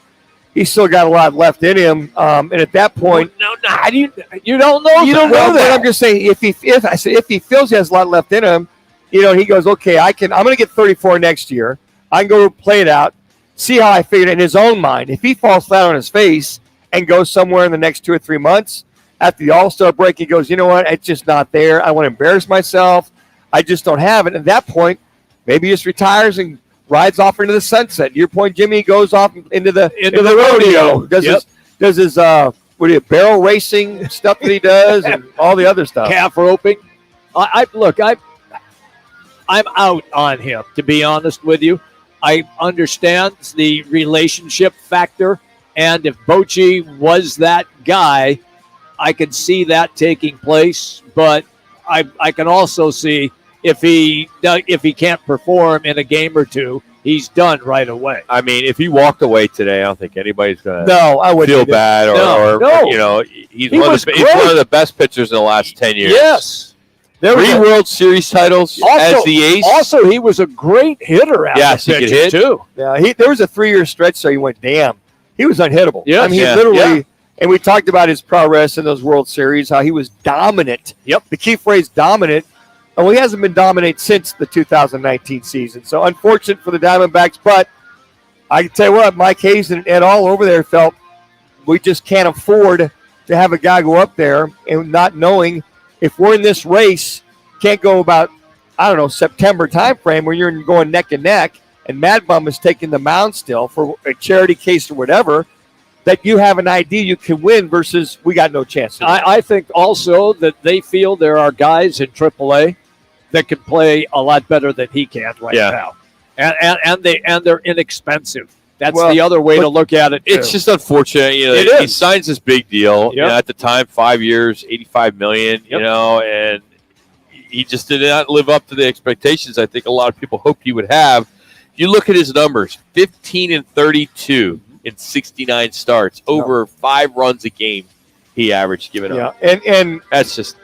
he's still got a lot left in him. And at that point, you don't know. You don't know that. I'm just saying, if he feels he has a lot left in him, he goes, okay, I'm going to get 34 next year. I can go play it out, see how I figured it in his own mind. If he falls flat on his face and goes somewhere in the next 2 or 3 months after the All-Star break, he goes, you know what? It's just not there. I want to embarrass myself. I just don't have it. At that point, maybe he just retires and rides off into the sunset. Your point, Jimmy, goes off into the rodeo. Does his barrel racing stuff that he does and all the other stuff. Calf roping. I'm out on him, to be honest with you. I understand the relationship factor, and if Bochy was that guy, I could see that taking place. But I can also see if he can't perform in a game or two, he's done right away. I mean, if he walked away today, I don't think anybody's going No, I wouldn't feel either. bad or No. you know, he's He one was of the best pitchers in the last 10 years. Yes. There was 3 a- World Series titles as the ace. Also, he was a great hitter out Yes, of he could pitching, hit. too. Yeah, there was a 3-year stretch there. He went, damn, he was unhittable. Yes. I mean, he Yeah. literally, and we talked about his prowess in those World Series, how he was dominant. Yep. The key phrase, dominant. Well, he hasn't been dominant since the 2019 season. So unfortunate for the Diamondbacks, but I can tell you what, Mike Hayes and Ed all over there felt we just can't afford to have a guy go up there and not knowing if we're in this race, can't go about, I don't know, September timeframe where you're going neck and neck, and Mad Bum is taking the mound still for a charity case or whatever, that you have an idea you can win versus we got no chance. I think also that they feel there are guys in AAA that can play a lot better than he can right now, and they're inexpensive. That's the other way to look at it. It's too. just unfortunate, you know. It He is. signs this big deal. Yep. You know, at the time, 5 years, $85 million. You Yep. know, and he just did not live up to the expectations I think a lot of people hoped he would have. If you look at his numbers, 15-32 in 69 starts, over 5 runs a game he averaged giving up. And That's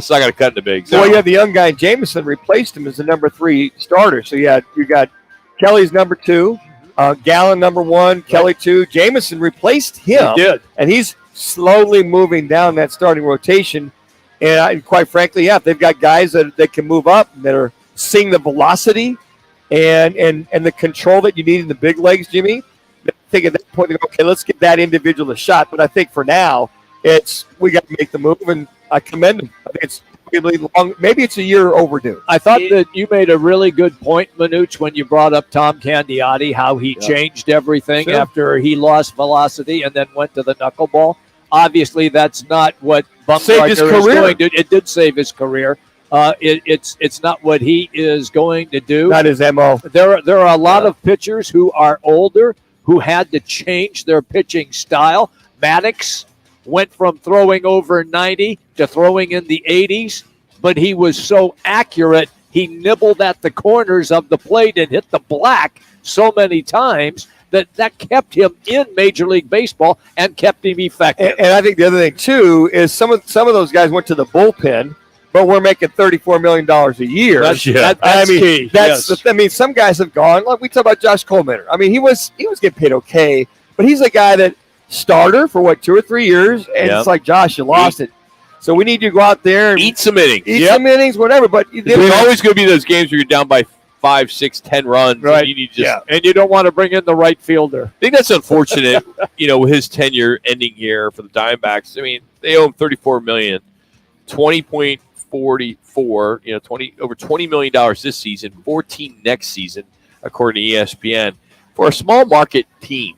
not going to cut into bigs. well, you have the young guy Jameson replaced him as the number 3 starter. So you got Kelly's number 2, Gallen number 1, Kelly 2. Jameson replaced him. He did. And he's slowly moving down that starting rotation. And quite frankly, if they've got guys that can move up, that are seeing the velocity and the control that you need in the big legs, Jimmy, I think at that point, they go, okay, let's give that individual a shot. But I think for now, we got to make the move, and I commend him. I think it's really long. Maybe it's a year overdue. I thought that you made a really good point, Manuch, when you brought up Tom Candiotti, how he changed everything after he lost velocity and then went to the knuckleball. Obviously, that's not what Bumgarner is going to. It did save his career. It's not what he is going to do. Not his MO. There are a lot of pitchers who are older who had to change their pitching style. Maddox went from throwing over 90 to throwing in the 80s, but he was so accurate, he nibbled at the corners of the plate and hit the black so many times that kept him in Major League Baseball and kept him effective. And I think the other thing, too, is some of those guys went to the bullpen, but we're making $34 million a year. That's key. I mean, some guys have gone. Like we talk about Josh Coleman. I mean, he was getting paid okay, but he's a guy that starter for 2 or 3 years, and it's like, Josh, you lost it. So we need you to go out there and eat some innings. Some innings, whatever. But there's always going to be those games where you're down by 5, 6, 10 runs. Right. And you need and you don't want to bring in the right fielder. I think that's unfortunate, with his tenure ending here for the Diamondbacks. I mean, they owe him $34 million, $20.44, over $20 million this season, $14 next season, according to ESPN. For a small market team,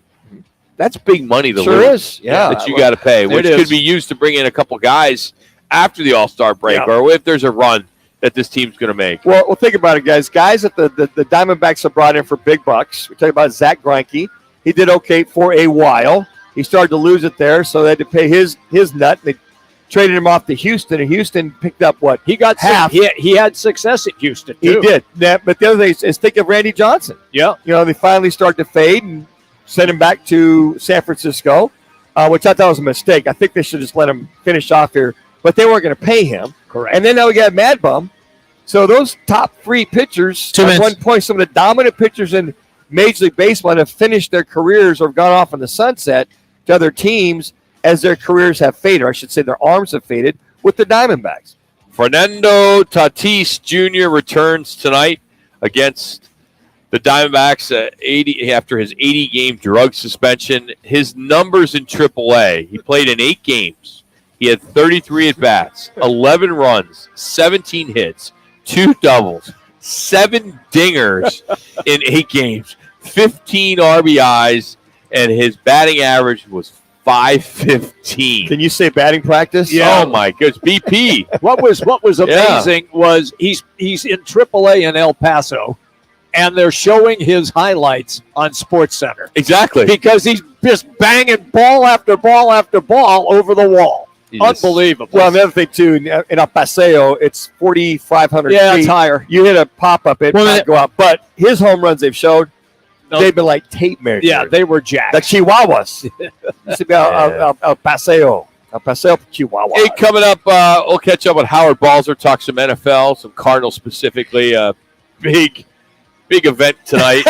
that's big money to Sure lose. is, yeah. That you got to pay, which is. could be used to bring in a couple guys after the All-Star break, or if there's a run that this team's going to make. Well, think about it, guys. Guys that the Diamondbacks have brought in for big bucks. We talk about Zach Greinke. He did okay for a while. He started to lose it there, so they had to pay his nut. They traded him off to Houston, and Houston picked up what? He got half. He had success at Houston, too. He did. But the other thing is think of Randy Johnson. Yeah. They finally start to fade and send him back to San Francisco, which I thought was a mistake. I think they should just let him finish off here. But they weren't going to pay him. Correct. And then now we got Mad Bum. So those top 3 pitchers, at one point, some of the dominant pitchers in Major League Baseball have finished their careers or gone off in the sunset to other teams as their careers have faded, or I should say their arms have faded, with the Diamondbacks. Fernando Tatis Jr. returns tonight against the Diamondbacks after his 80-game drug suspension. His numbers in AAA, he played in 8 games. He had 33 at-bats, 11 runs, 17 hits, 2 doubles, 7 dingers in 8 games, 15 RBIs, and his batting average was .515. Can you say batting practice? Yeah. Oh, my goodness. BP. What was amazing was he's in AAA in El Paso, and they're showing his highlights on SportsCenter. Exactly. Because he's just banging ball after ball after ball over the wall. Unbelievable. Well, the other thing, too, in El Paseo, it's 4,500 feet. Yeah, it's higher. You hit a pop-up, it might go up. But his home runs they've showed, they've been like tape measures. Yeah, they were jacked. The Chihuahuas. Used to be El Paseo. El Paseo, Chihuahua. Hey, coming up, we'll catch up with Howard Balzer, talk some NFL, some Cardinals specifically. Big event tonight.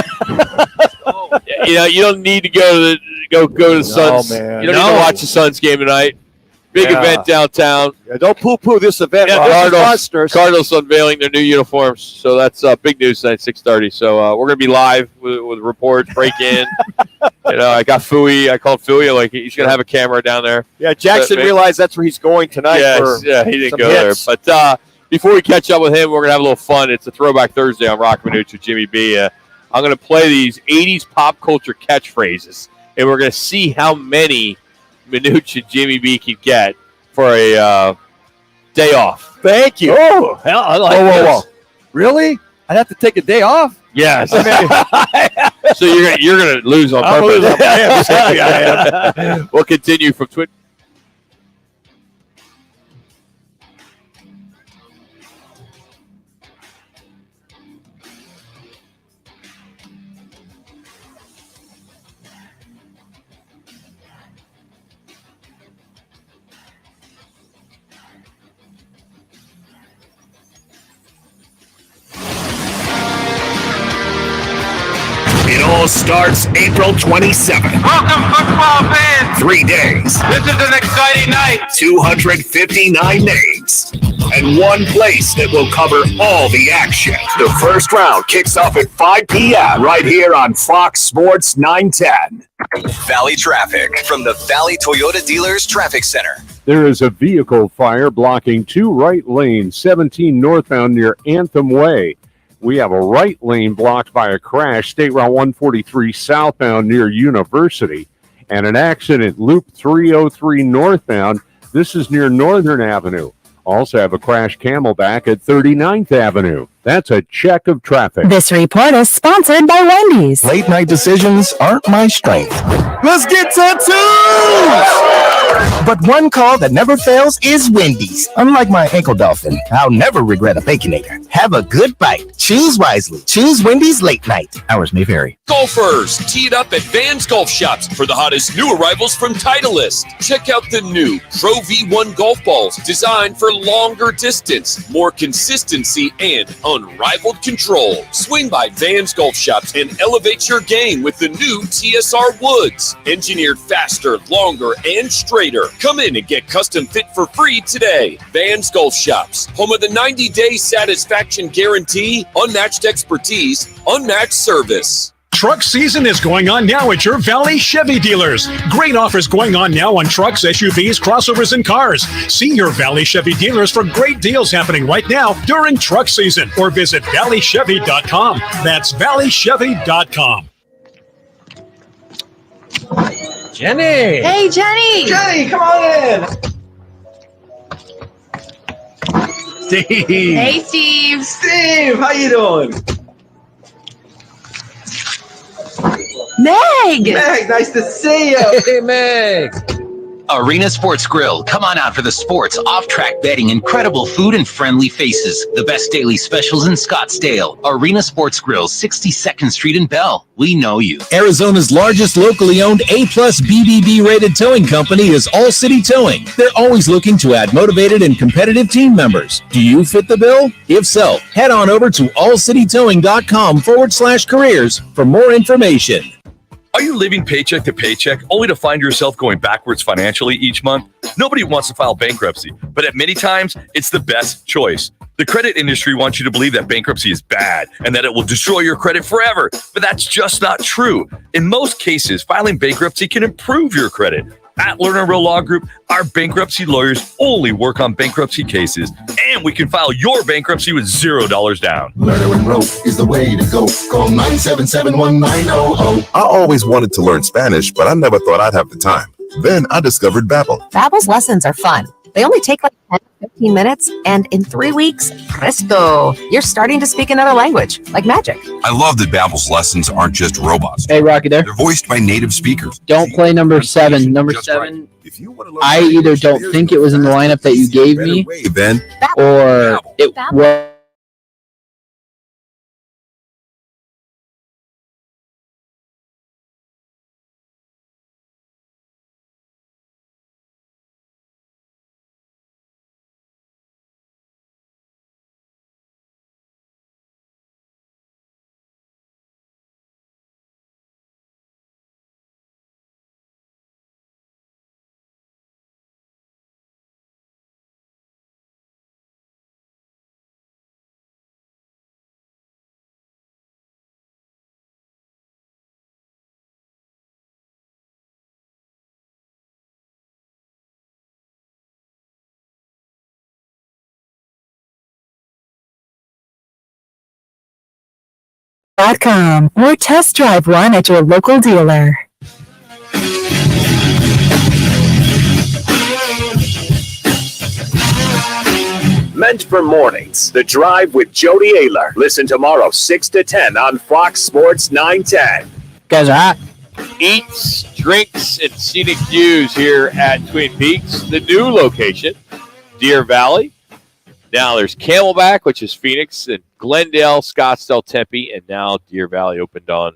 You don't need to go to the Suns. Man. You don't need to watch the Suns game tonight. Big event downtown. Yeah, don't poo-poo this event. Cardinals unveiling their new uniforms. So that's big news tonight, 6:30. So we're going to be live with reports, break-in. I got Fooey. I called Fooey. Like, he's going to have a camera down there. Yeah, Jackson realized that's where he's going tonight. Yeah, he didn't go hits. there. But before we catch up with him, we're going to have a little fun. It's a Throwback Thursday on Roc and Manuch with Jimmy B. I'm going to play these 80s pop culture catchphrases, and we're going to see how many Manuch and Jimmy B can get for a day off. Thank you. Oh, hell, I like this. Whoa. Really? I'd have to take a day off? Yes. So you're gonna lose on purpose. We'll continue from Twitter. It all starts April 27th. Welcome, football fans. 3 days. This is an exciting night. 259 names. And one place that will cover all the action. The first round kicks off at 5 p.m. right here on Fox Sports 910. Valley traffic from the Valley Toyota Dealers Traffic Center. There is a vehicle fire blocking 2 right lanes, 17 northbound near Anthem Way. We have a right lane blocked by a crash, State Route 143 southbound near University, and an accident, Loop 303 northbound. This is near Northern Avenue. Also have a crash Camelback at 39th Avenue. That's a check of traffic. This report is sponsored by Wendy's. Late night decisions aren't my strength. Let's get tattoos! But one call that never fails is Wendy's. Unlike my ankle dolphin, I'll never regret a Baconator. Have a good bite. Choose wisely. Choose Wendy's late night. Hours may vary. Golfers, tee it up at Vans Golf Shops for the hottest new arrivals from Titleist. Check out the new Pro V1 golf balls designed for longer distance, more consistency, and unrivaled control. Swing by Vans Golf Shops and elevate your game with the new TSR Woods. Engineered faster, longer, and straighter. Come in and get custom fit for free today. Vans Golf Shops, home of the 90-day satisfaction guarantee, unmatched expertise, unmatched service. Truck season is going on now at your Valley Chevy dealers. Great offers going on now on trucks, SUVs, crossovers, and cars. See your Valley Chevy dealers for great deals happening right now during truck season, or visit valleychevy.com. That's valleychevy.com. Jenny. Hey, Jenny. Jenny, come on in. Steve. Hey, Steve. Steve, how you doing? Meg. Meg, nice to see you. Hey, Meg. Arena Sports Grill. Come on out for the sports, off-track betting, incredible food, and friendly faces. The best daily specials in Scottsdale. Arena Sports Grill, 62nd Street in Bell. We know you. Arizona's largest locally owned A-plus BBB rated towing company is All City Towing. They're always looking to add motivated and competitive team members. Do you fit the bill? If so, head on over to allcitytowing.com/careers for more information. Are you living paycheck to paycheck only to find yourself going backwards financially each month? Nobody wants to file bankruptcy, but at many times, it's the best choice. The credit industry wants you to believe that bankruptcy is bad and that it will destroy your credit forever, but that's just not true. In most cases, filing bankruptcy can improve your credit. At Lerner Rowe Law Group, our bankruptcy lawyers only work on bankruptcy cases, and we can file your bankruptcy with $0 down. Lerner and Rowe is the way to go. Call 977-1900. I always wanted to learn Spanish, but I never thought I'd have the time. Then I discovered Babbel. Babbel's lessons are fun. They only take like 10 to 15 minutes, and in 3 weeks, presto, you're starting to speak another language, like magic. I love that Babbel's lessons aren't just robots. Hey, Rocky there. They're voiced by native speakers. Don't play number 7. Number 7, I either don't think it was in the lineup that you gave me, Then or it was. .com or test drive one at your local dealer. Meant for mornings. The Drive with Jody Ayler. Listen tomorrow, 6 to 10 on Fox Sports 910. Guys are hot. Eats, drinks, and scenic views here at Twin Peaks. The new location, Deer Valley. Now there's Camelback, which is Phoenix, and Glendale, Scottsdale, Tempe, and now Deer Valley opened on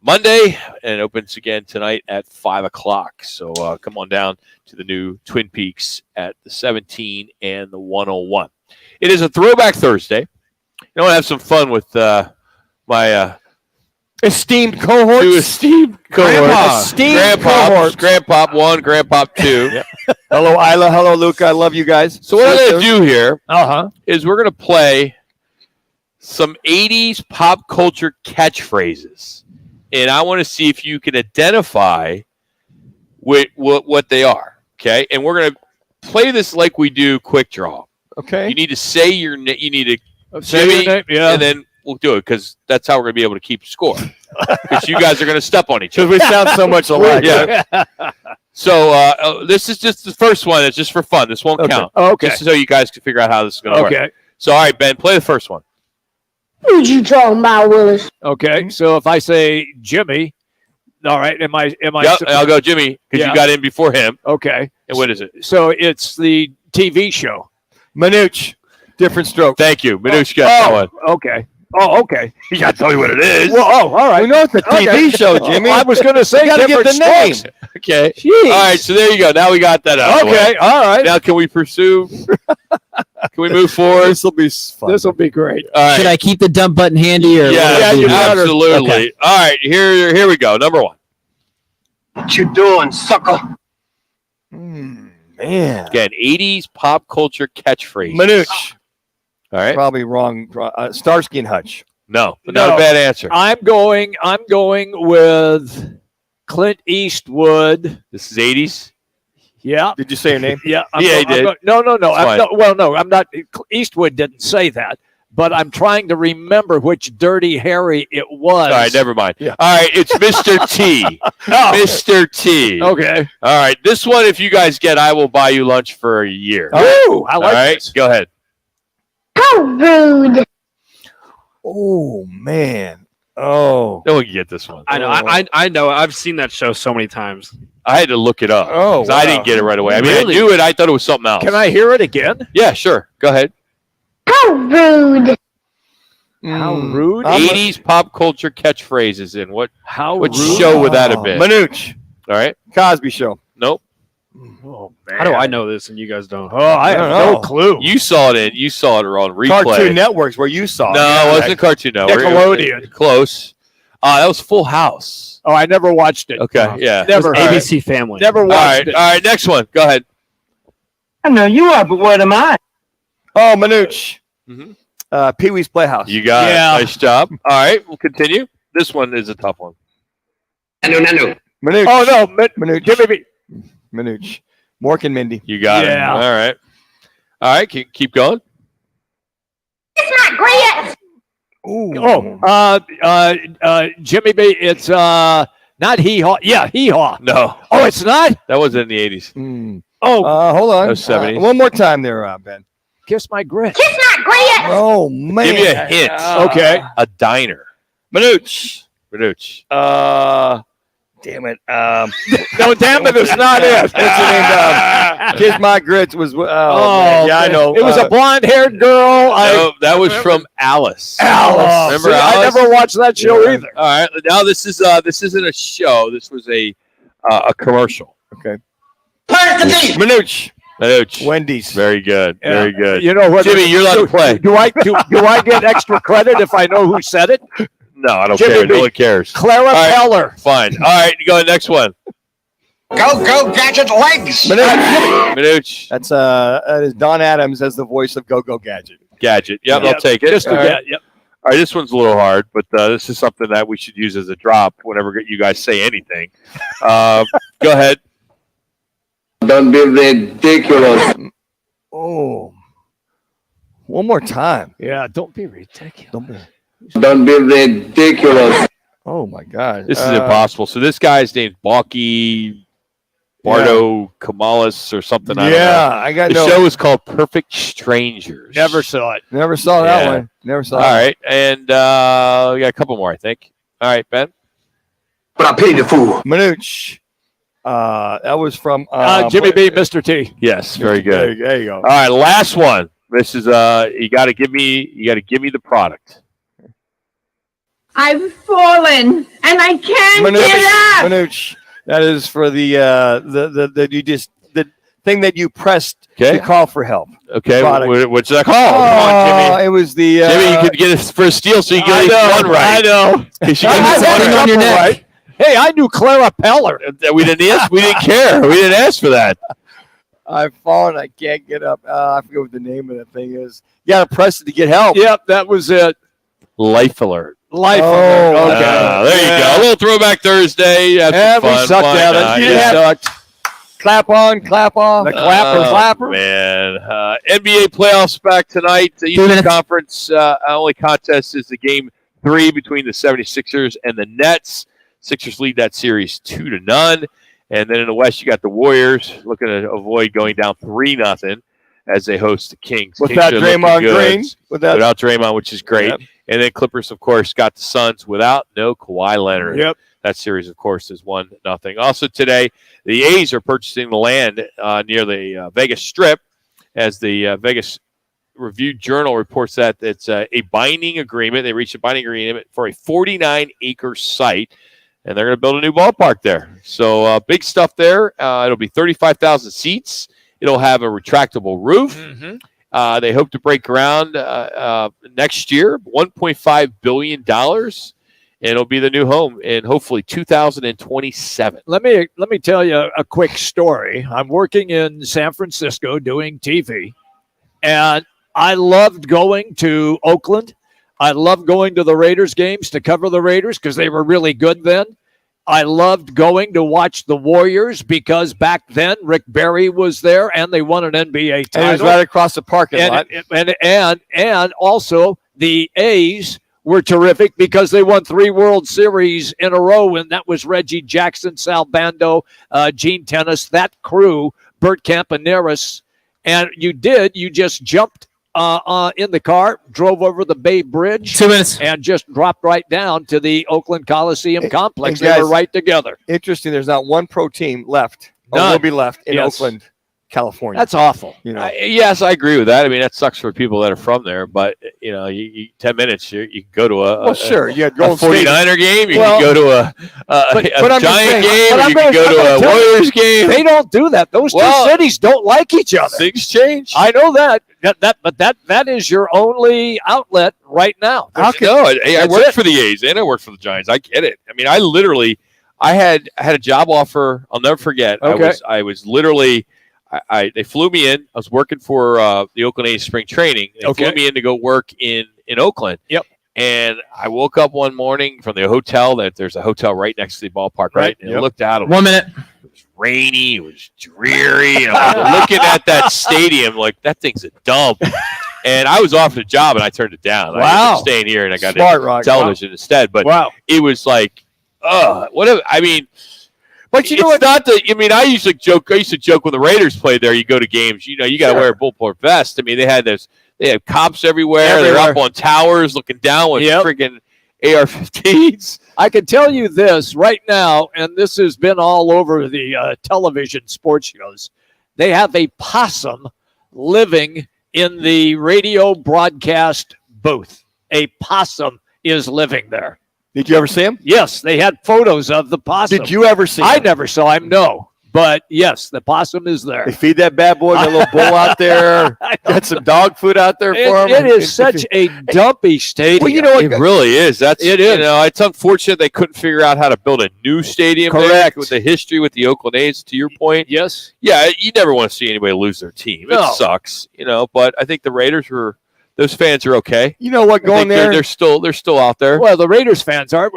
Monday and opens again tonight at 5 o'clock. So come on down to the new Twin Peaks at the 17 and the 101. It is a Throwback Thursday. I want to have some fun with my esteemed cohorts. Two esteemed cohorts. Esteemed Grandpop cohorts. 1, Grandpop 2. Hello, Isla. Hello, Luca. I love you guys. So what I'm going to do here Uh-huh. is we're going to play some 80s pop culture catchphrases. And I want to see if you can identify what they are. Okay? And we're going to play this like we do Quick Draw. Okay. You need to say your name. You need to Say your name, yeah. And then we'll do it because that's how we're going to be able to keep score. Because you guys are going to step on each other. Because we sound so much alike. Yeah. So this is just the first one. It's just for fun. This won't count. Oh, okay. Just so you guys can figure out how this is going to work. Okay. So, all right, Ben, play the first one. Who'd you talking about, Willis? Okay, so if I say Jimmy, all right, am I? Yep, I'll go Jimmy because you got in before him. Okay. And what is it? So it's the TV show. Manuch. Different stroke. Thank you. Manuch got that one. Okay. Oh, okay. You got to tell me what it is. Well, all right. We know it's a TV show, Jimmy. I was going to say you got to give different the name. strokes. Okay. Jeez. All right, so there you go. Now we got that out. Okay, all right. Now can we pursue? Can we move forward? This will be fun. This will be great. All right. Should I keep the dump button handy or? Yeah, what do I do? absolutely. Okay. All right, here we go. Number one. What you doing, sucker? Man. Again, 80s pop culture catchphrase. Manuch. All right. Probably wrong. Starsky and Hutch. No, not a bad answer. I'm going with Clint Eastwood. This is 80s. Yeah. Did you say your name? Yeah. Yeah, he did. No. It's No, I'm not. Eastwood didn't say that, but I'm trying to remember which Dirty Harry it was. All right, never mind. Yeah. All right, it's Mr. T. Mr. T. Okay. All right, this one, if you guys get, I will buy you lunch for a year. Ooh, I All like right, this. go ahead. How rude. Oh, man. Oh. No one can get this one. I know. I know. I've seen that show so many times. I had to look it up. Oh, 'cause I didn't get it right away. I mean, Really? I knew it. I thought it was something else. Can I hear it again? Yeah, sure. Go ahead. How rude. How rude. 80s pop culture catchphrases in what How show would that have been? Manuch. All right. Cosby Show. Nope. Oh, man. How do I know this and you guys don't? Oh, I have don't no know. clue. You saw it on replay. Cartoon Networks where you saw it. No, it wasn't Cartoon Network. Nickelodeon. Close. That was Full House. Oh, I never watched it. Okay, yeah. Never. ABC Family. Never All watched right, it. all right. Next one. Go ahead. I know you are, but what am I? Oh, Manuch. Mhm. Pee-wee's Playhouse. You got Yeah. it. Nice job. All right, we'll continue. This one is a tough one. Nanu. Manuch. Oh, no. Manuch. Jimmy. Manuch. Mork and Mindy. You got it. Yeah. All right. All right, keep going. It's not great. Oh, Jimmy B. It's not Hee Haw. Yeah, Hee Haw. No. Oh, it's not. That wasn't in the 80s. Oh, hold on. Those 70s. One more time there, Ben. Kiss My Grits. Kiss my grits. Oh, man. Give you a hint. Okay. A diner. Manuch. Damn it. No, damn it, it's not it. What's her name? Kiss My Grits was. Man. Yeah, I know. It was a blonde-haired girl. No, that was from Alice. Alice. Remember Alice? I never watched that show either. All right. Now this isn't a show. This was a commercial. Okay. Manuch. Wendy's. Very good. Yeah. Very good. You know what, Jimmy, you're allowed to play. Do I get extra credit if I know who said it? No, I don't Jimmy care. B. No one cares. Clara Peller. Fine. All right. Go ahead. Next one. Go, Gadget legs. Manuch. That is Don Adams as the voice of Go Gadget. Gadget. Yep, I'll take it. Just to All right. get, yep. All right, this one's a little hard, but this is something that we should use as a drop whenever you guys say anything. Go ahead. Don't be ridiculous. Oh. One more time. Yeah, don't be ridiculous. Don't be ridiculous. Oh, my God. This is impossible. So this guy's named Balky Bardo Kamalis or something. I don't know. I got the no. show is called Perfect Strangers. Never saw it. Never saw that Yeah. one. Never saw All that. right, and we got a couple more, I think. All right, Ben. But I pity the fool. Manuch. That was from Jimmy B, Mr. T. Yes, very good. There you go. All right, last one. This is you got to give me the product. I've fallen and I can't get up. Manuch. That is for the thing that you pressed to call for help. Okay, Product. what's that called? Come on, Jimmy. It was the Jimmy, you could get it for a steal, so you get one right. I know. You should get one on your neck. right. Hey, I knew Clara Peller. We didn't ask. We didn't care. We didn't ask for that. I've fallen. I can't get up. I forget what the name of the thing is. You got to press it to get help. Yep, that was it. Life alert. Life Oh, alert. Okay. There you go. A little throwback Thursday. Have some we fun. sucked Why at not? it. Yeah. You sucked. Clap on, clap off. The clapper, clapper. Man, NBA playoffs back tonight. The Eastern Conference only contest is the game 3 between the 76ers and the Nets. Sixers lead that series 2-0. And then in the West, you got the Warriors looking to avoid going down 3-0 as they host the Kings. Without Kings are looking Draymond good. Green. Without Draymond, which is great. Yep. And then Clippers, of course, got the Suns without no Kawhi Leonard. Yep. That series, of course, is 1-0. Also today, the A's are purchasing the land near the Vegas Strip, as the Vegas Review-Journal reports that it's a binding agreement. They reached a binding agreement for a 49-acre site, and they're going to build a new ballpark there. So big stuff there. It'll be 35,000 seats. It'll have a retractable roof. Mm-hmm. They hope to break ground next year, $1.5 billion. And it'll be the new home in hopefully 2027. Let me tell you a quick story. I'm working in San Francisco doing TV, and I loved going to Oakland. I loved going to the Raiders games to cover the Raiders because they were really good then. I loved going to watch the Warriors because back then Rick Barry was there and they won an NBA title. And it was right across the parking lot. And also the A's were terrific because they won 3 World Series in a row, and that was Reggie Jackson, Sal Bando, Gene Tennis, that crew, Bert Campaneris. And you just jumped in the car, drove over the Bay Bridge, 2 minutes, and just dropped right down to the Oakland Coliseum complex. and guys, they were right together. Interesting. There's not one pro team left, or None. will be left in Yes. Oakland, California. That's awful. You know. Yes, I agree with that. I mean, that sucks for people that are from there. But, you 10 minutes, you can go to a sure. You had a Golden State. 49er game. You Well, can go to a I'm just Giant saying- game. but Or I'm you can gonna- go I'm to gonna a tell you, Warriors game. They don't do that. Those Well, two cities don't like each other. Things change. I know that. But that is your only outlet right now. I That's worked it. for the A's and I worked for the Giants. I get it. I mean, I had a job offer. I'll never forget. Okay. I was literally. They flew me in. I was working for the Oakland A's spring training. They Okay. flew me in to go work in Oakland. Yep. And I woke up one morning from the hotel. There's a hotel right next to the ballpark, right? And I looked out. It 1 minute. was rainy. It was dreary. And I was looking at that stadium like that thing's a dump. And I was offered a job and I turned it down. I ended Wow. up staying here and I got Smart, into Rock. television instead. But Wow. it was like, whatever. I mean. But you know what? Not the. I mean, I used to joke when the Raiders played there. You go to games, you got to wear a bullpup vest. I mean, they had cops everywhere. They're up on towers looking down with friggin' AR-15s. I can tell you this right now, and this has been all over the television sports shows. They have a possum living in the radio broadcast booth. A possum is living there. Did you ever see him? Yes, they had photos of the possum. Did you ever see him? I never saw him, no. But, yes, the possum is there. They feed that bad boy, got a little bowl out there. Got some dog food out there for him. It is such a dumpy stadium. Well, you know what? It really is. It is. It's unfortunate they couldn't figure out how to build a new stadium. Correct. There with the history with the Oakland A's, to your point. Yes. Yeah, you never want to see anybody lose their team. No. It sucks, but I think the Raiders those fans are okay. You know what? Going there, they're still out there. Well, the Raiders fans aren't.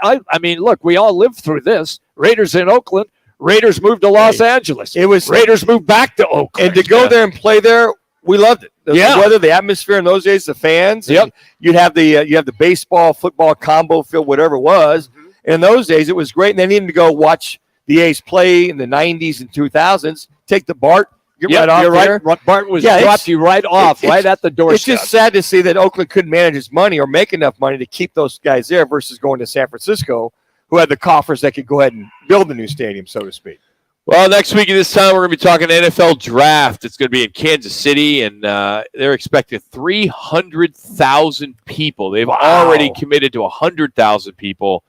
I mean, look, we all lived through this. Raiders in Oakland. Raiders moved to Los Angeles. It was Raiders moved back to Oakland. And to go there and play there, we loved it. The weather, the atmosphere in those days, the fans. Yep. You'd have the baseball, football combo field, whatever it was. Mm-hmm. In those days, it was great. And then even to go watch the A's play in the 90s and 2000s, take the BART, get right off there. Right. Bart was dropped you right off, right at the doorstep. It's just sad to see that Oakland couldn't manage his money or make enough money to keep those guys there versus going to San Francisco, who had the coffers that could go ahead and build a new stadium, so to speak. Well, next week at this time, we're going to be talking NFL draft. It's going to be in Kansas City, and they're expecting 300,000 people. They've already committed to 100,000 people.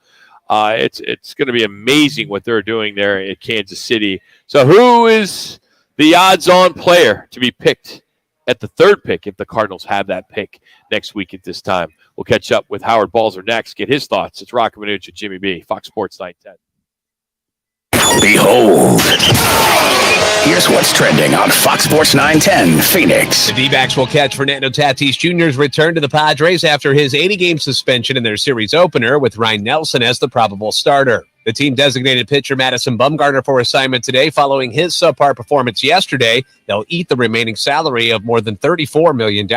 It's going to be amazing what they're doing there at Kansas City. So who is the odds-on player to be picked at the third pick if the Cardinals have that pick next week at this time? We'll catch up with Howard Balzer next, get his thoughts. It's Roc and Manuch and Jimmy B, Fox Sports 910. Behold, here's what's trending on Fox Sports 910 Phoenix. The D-backs will catch Fernando Tatis Jr.'s return to the Padres after his 80-game suspension in their series opener, with Ryan Nelson as the probable starter. The team designated pitcher Madison Bumgarner for assignment today following his subpar performance yesterday. They'll eat the remaining salary of more than $34 million.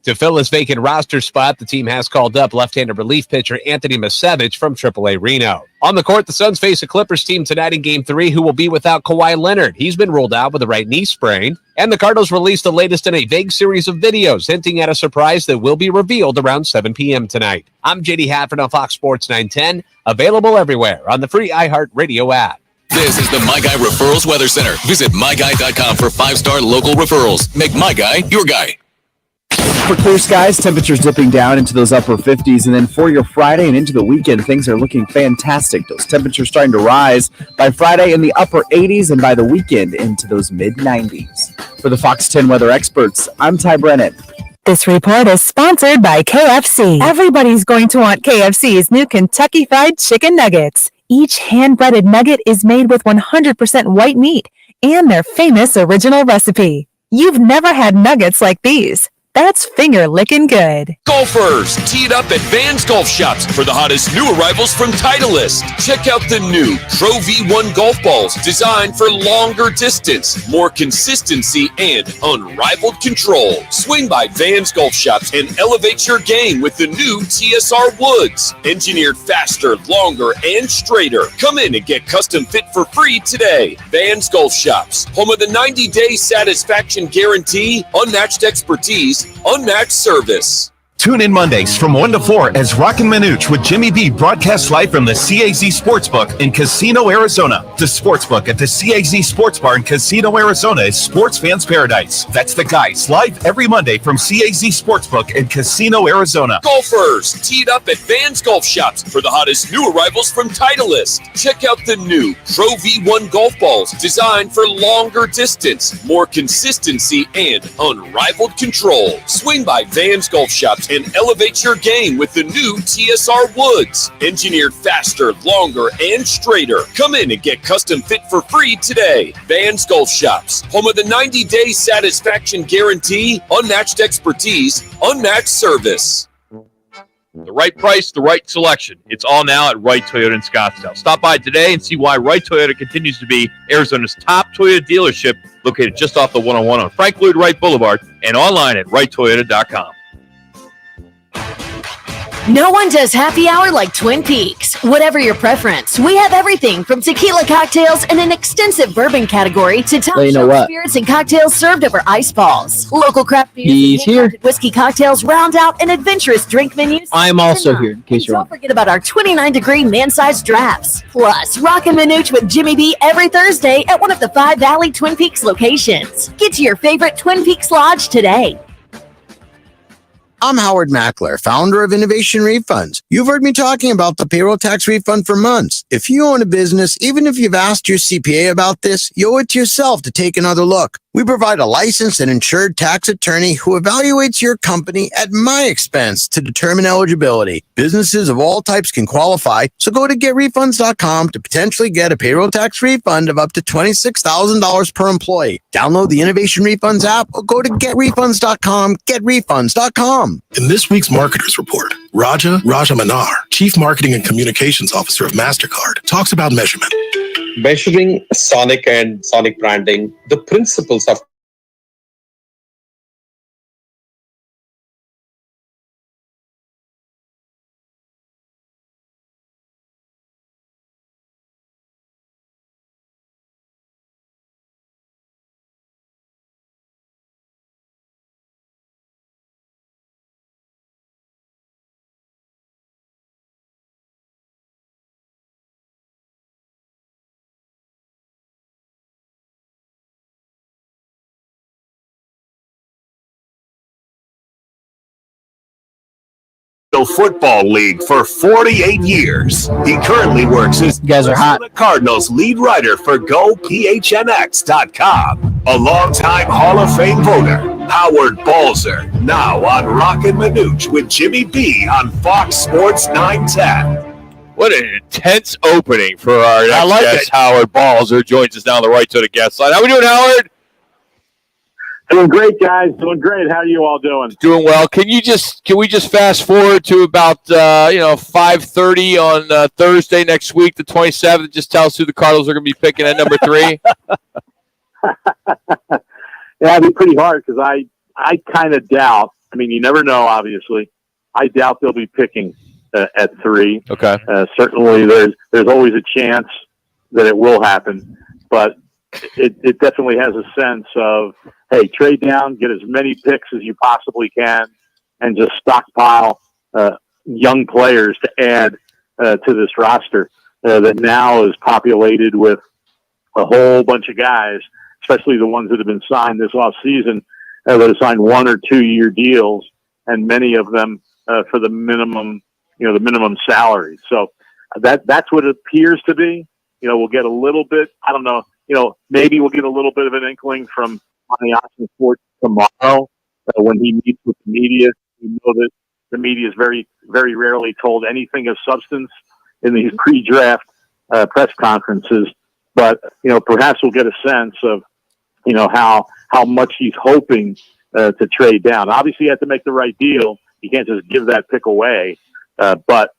To fill his vacant roster spot, the team has called up left-handed relief pitcher Anthony Masevich from AAA Reno. On the court, the Suns face a Clippers team tonight in Game 3 who will be without Kawhi Leonard. He's been ruled out with a right knee sprain. And the Cardinals released the latest in a vague series of videos hinting at a surprise that will be revealed around 7 p.m. tonight. I'm J.D. Hafford on Fox Sports 910, available everywhere on the free iHeartRadio app. This is the My Guy Referrals Weather Center. Visit myguy.com for 5-star local referrals. Make My Guy your guy. For clear skies, temperatures dipping down into those upper 50s. And then for your Friday and into the weekend, things are looking fantastic. Those temperatures starting to rise by Friday in the upper 80s and by the weekend into those mid 90s. For the Fox 10 weather experts, I'm Ty Brennan. This report is sponsored by KFC. Everybody's going to want KFC's new Kentucky Fried Chicken Nuggets. Each hand-breaded nugget is made with 100% white meat and their famous original recipe. You've never had nuggets like these. That's finger-licking good. Golfers, tee it up at Vans Golf Shops for the hottest new arrivals from Titleist. Check out the new Pro V1 golf balls designed for longer distance, more consistency, and unrivaled control. Swing by Vans Golf Shops and elevate your game with the new TSR Woods. Engineered faster, longer, and straighter. Come in and get custom fit for free today. Vans Golf Shops, home of the 90-day satisfaction guarantee, unmatched expertise, unmatched service. Tune in Mondays from 1 to 4 as Roc and Manuch with Jimmy B broadcasts live from the CAZ Sportsbook in Casino, Arizona. The Sportsbook at the CAZ Sports Bar in Casino, Arizona is sports fans' paradise. That's the guys live every Monday from CAZ Sportsbook in Casino, Arizona. Golfers, tee it up at Vans Golf Shops for the hottest new arrivals from Titleist. Check out the new Pro V1 golf balls designed for longer distance, more consistency, and unrivaled control. Swing by Vans Golf Shops and elevate your game with the new TSR Woods. Engineered faster, longer, and straighter. Come in and get custom fit for free today. Vans Golf Shops, home of the 90-day satisfaction guarantee, unmatched expertise, unmatched service. The right price, the right selection. It's all now at Wright Toyota in Scottsdale. Stop by today and see why Wright Toyota continues to be Arizona's top Toyota dealership, located just off the 101 on Frank Lloyd Wright Boulevard and online at wrighttoyota.com. No one does happy hour like Twin Peaks. Whatever your preference, we have everything from tequila cocktails and an extensive bourbon category to top shelf spirits and cocktails served over ice balls. Local craft beers and handcrafted whiskey cocktails round out an adventurous drink menus. I'm also here, in case you're Don't forget about our 29-degree man-sized drafts. Plus, Roc and Manuch with Jimmy B every Thursday at one of the 5 Valley Twin Peaks locations. Get to your favorite Twin Peaks Lodge today. I'm Howard Mackler, founder of Innovation Refunds. You've heard me talking about the payroll tax refund for months. If you own a business, even if you've asked your CPA about this, you owe it to yourself to take another look. We provide a licensed and insured tax attorney who evaluates your company at my expense to determine eligibility. Businesses of all types can qualify, so go to getrefunds.com to potentially get a payroll tax refund of up to $26,000 per employee. Download the Innovation Refunds app or go to getrefunds.com, getrefunds.com. In this week's Marketers Report, Roc and Manuch, Chief Marketing and Communications Officer of MasterCard, talks about measurement. Measuring Sonic and Sonic branding, the principles of Football League for 48 years. He currently works as the Cardinals lead writer for GoPHNX.com. A longtime Hall of Fame voter, Howard Balzer, now on Roc and Manuch with Jimmy B on Fox Sports 910. What an intense opening for our next guest, Howard Balzer, joins us now on the right side of the guest line. How we doing, Howard? Doing great, guys. Doing great. How are you all doing? Doing well. Can we just fast forward to about 5:30 on Thursday next week, the 27th? Just tell us who the Cardinals are going to be picking at number 3. Yeah, it'd be pretty hard because I kind of doubt. I mean, you never know. Obviously, I doubt they'll be picking at 3. Okay. Certainly, there's always a chance that it will happen, but it definitely has a sense of, hey, trade down, get as many picks as you possibly can, and just stockpile young players to add to this roster that now is populated with a whole bunch of guys, especially the ones that have been signed this offseason, that have signed 1 or 2 year deals, and many of them for the minimum salary. So that's what it appears to be. We'll get a little bit, I don't know, maybe we'll get a little bit of an inkling from Manuch tomorrow when he meets with the media. We know that the media is very, very rarely told anything of substance in these pre-draft press conferences. But perhaps we'll get a sense of how much he's hoping to trade down. Obviously, you have to make the right deal. You can't just give that pick away. But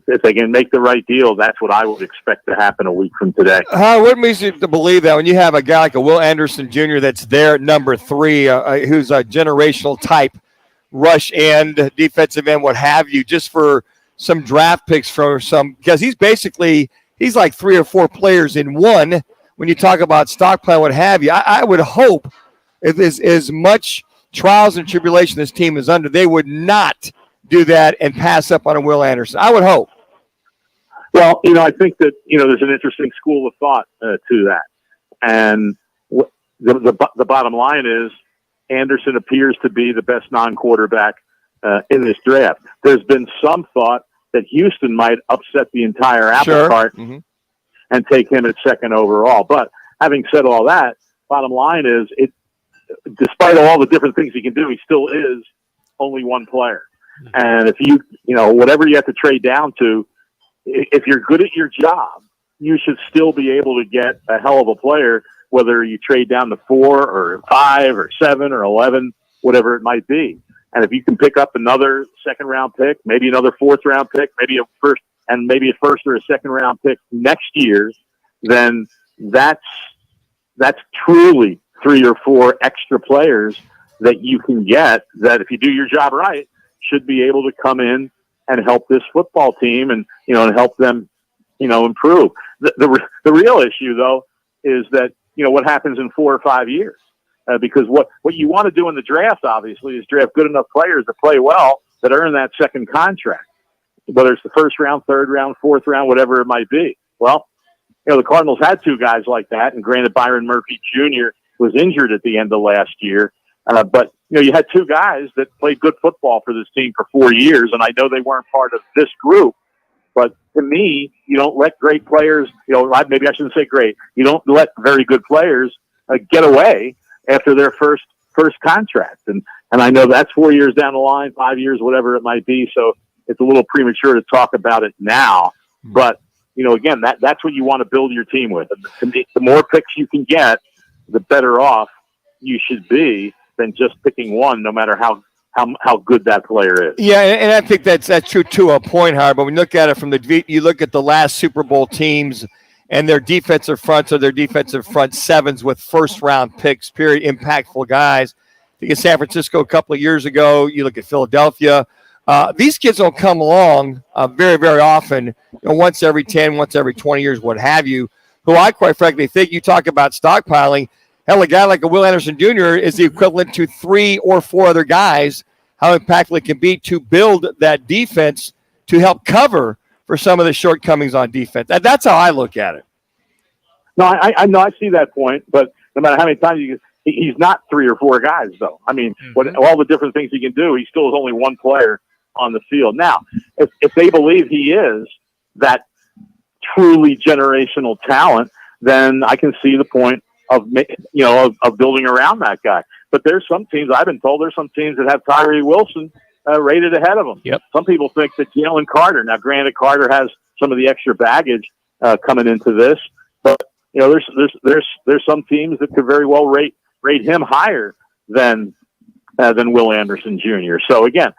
if they can make the right deal, that's what I would expect to happen a week from today. What makes you to believe that when you have a guy like a Will Anderson Jr. that's there at number 3, who's a generational type, rush end, defensive end, what have you, just for some draft picks for some, because he's like 3 or 4 players in one. When you talk about stockpile, what have you, I would hope if there's as much trials and tribulation this team is under, they would not do that and pass up on a Will Anderson. I would hope. Well, I think that, there's an interesting school of thought to that. And the bottom line is Anderson appears to be the best non-quarterback in this draft. There's been some thought that Houston might upset the entire apple cart and take him at 2nd overall. But having said all that, bottom line is, despite all the different things he can do, he still is only one player. And if whatever you have to trade down to, if you're good at your job, you should still be able to get a hell of a player, whether you trade down to 4 or 5 or 7 or 11, whatever it might be. And if you can pick up another 2nd round pick, maybe another 4th round pick, maybe a 1st or a 2nd round pick next year, then that's truly 3 or 4 extra players that you can get that, if you do your job right, should be able to come in and help this football team and help them, improve. The real issue, though, is that, what happens in 4 or 5 years. Because what you want to do in the draft, obviously, is draft good enough players that play well that earn that second contract, whether it's the first round, third round, fourth round, whatever it might be. Well, the Cardinals had 2 guys like that, and granted, Byron Murphy Jr. was injured at the end of last year. But, you had 2 guys that played good football for this team for 4 years, and I know they weren't part of this group. But to me, you don't let great players, maybe I shouldn't say great, you don't let very good players get away after their first contract. And I know that's 4 years down the line, 5 years, whatever it might be. So it's a little premature to talk about it now. But, again, that's what you want to build your team with. And the more picks you can get, the better off you should be than just picking one, no matter how good that player is. Yeah, and I think that's true to a point, Howard. But when you look at it from you look at the last Super Bowl teams and their defensive fronts or their defensive front sevens with first-round picks, period, impactful guys. I think in San Francisco a couple of years ago, you look at Philadelphia. These kids don't come along very, very often, once every 10, once every 20 years, what have you, who I quite frankly think you talk about stockpiling. Hell, a guy like a Will Anderson Jr. is the equivalent to 3 or 4 other guys, how impactful it can be to build that defense to help cover for some of the shortcomings on defense. That's how I look at it. No, I know, I see that point, but no matter how many times he's not 3 or 4 guys, though. I mean, all the different things he can do, he still is only one player on the field. Now, if they believe he is that truly generational talent, then I can see the point of building around that guy. But there's some teams, I've been told, there's some teams that have Tyree Wilson rated ahead of him. Yep. Some people think that Jalen Carter. Now, granted, Carter has some of the extra baggage coming into this, but there's some teams that could very well rate him higher than Will Anderson Jr. So again,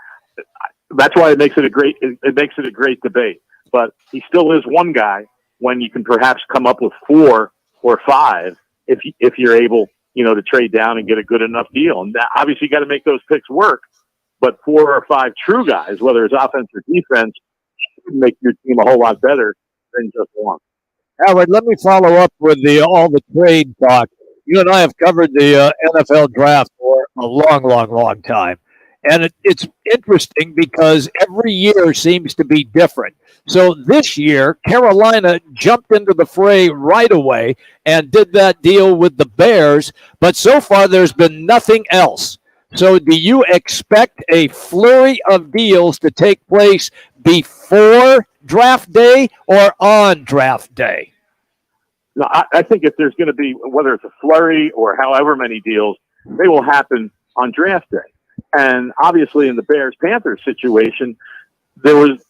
that's why it makes it a great debate. But he still is one guy when you can perhaps come up with 4 or 5 if you're able, to trade down and get a good enough deal. And that, obviously, you got to make those picks work. But 4 or 5 true guys, whether it's offense or defense, should make your team a whole lot better than just one. Howard, let me follow up with all the trade talk. You and I have covered the NFL draft for a long, long, long time. And it's interesting because every year seems to be different. So this year, Carolina jumped into the fray right away and did that deal with the Bears. But so far, there's been nothing else. So do you expect a flurry of deals to take place before draft day or on draft day? No, I think if there's going to be, whether it's a flurry or however many deals, they will happen on draft day. And obviously in the Bears-Panthers situation, there was,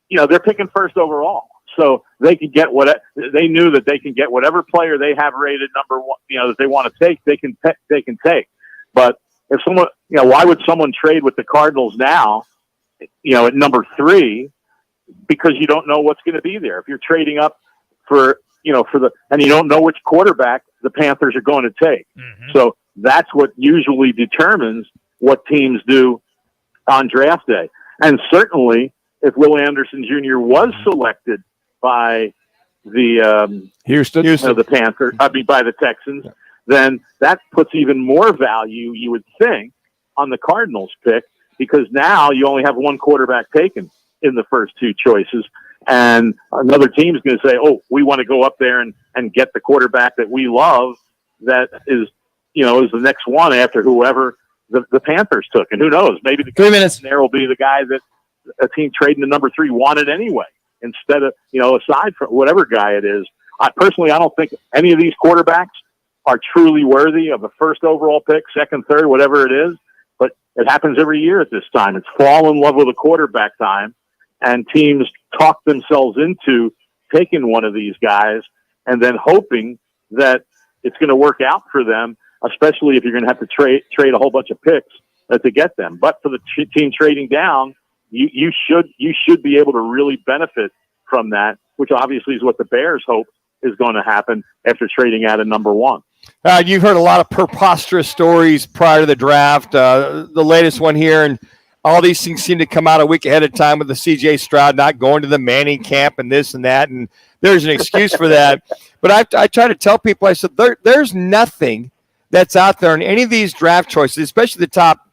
they're picking first overall. So they can get they knew that they can get whatever player they have rated number 1, that they want to take, they can take. But if someone, why would someone trade with the Cardinals now, at number 3, because you don't know what's going to be there. If you're trading up and you don't know which quarterback the Panthers are going to take. Mm-hmm. So that's what usually determines what teams do on draft day. And certainly if Will Anderson Jr. was selected by the Houston, the Panthers, by the Texans, then that puts even more value, you would think, on the Cardinals pick, because now you only have one quarterback taken in the first 2 choices. And another team is going to say, oh, we want to go up there and get the quarterback that we love that is the next one after whoever the Panthers took. And who knows, maybe the 3 minutes there will be the guy that a team trading the number 3 wanted anyway, instead of, aside from whatever guy it is. I don't think any of these quarterbacks are truly worthy of a first overall pick, second, third, whatever it is. But it happens every year at this time. It's fall in love with a quarterback time. And teams talk themselves into taking one of these guys and then hoping that it's going to work out for them, especially if you're going to have to trade a whole bunch of picks to get them. But for the team trading down, you should be able to really benefit from that, which obviously is what the Bears hope is going to happen after trading out at number 1. You've heard a lot of preposterous stories prior to the draft. The latest one here, and all these things seem to come out a week ahead of time with the C.J. Stroud not going to the Manning camp and this and that, and there's an excuse for that. But I try to tell people, I said, there's nothing that's out there in any of these draft choices, especially the top,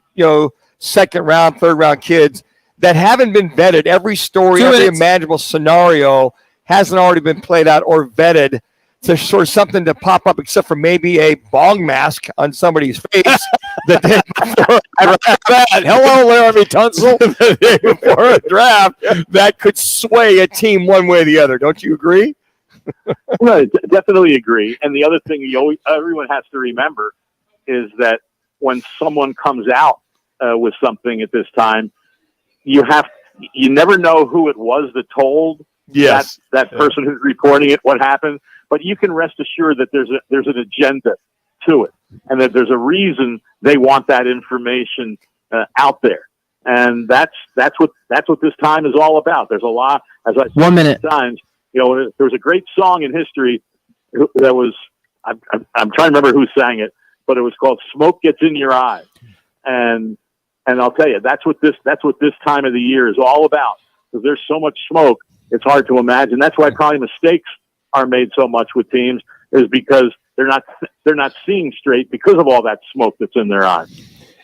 second round, third round kids that haven't been vetted. Every story, every imaginable scenario hasn't already been played out or vetted to sort of something to pop up, except for maybe a bong mask on somebody's face the day before Hello, Laramie Tunsil. the day before a draft that could sway a team one way or the other. Don't you agree? No, definitely agree. And the other thing everyone has to remember is that when someone comes out with something at this time, you never know who it was that told that person who's reporting it what happened. But you can rest assured that there's an agenda to it, and that there's a reason they want that information out there. And that's what this time is all about. There's a lot, as I said 1 minute times. There was a great song in history that was I'm trying to remember who sang it, but it was called "Smoke Gets in Your Eye," and I'll tell you that's what this time of the year is all about. Because there's so much smoke, it's hard to imagine. That's why probably mistakes are made so much with teams, is because they're not seeing straight because of all that smoke that's in their eyes.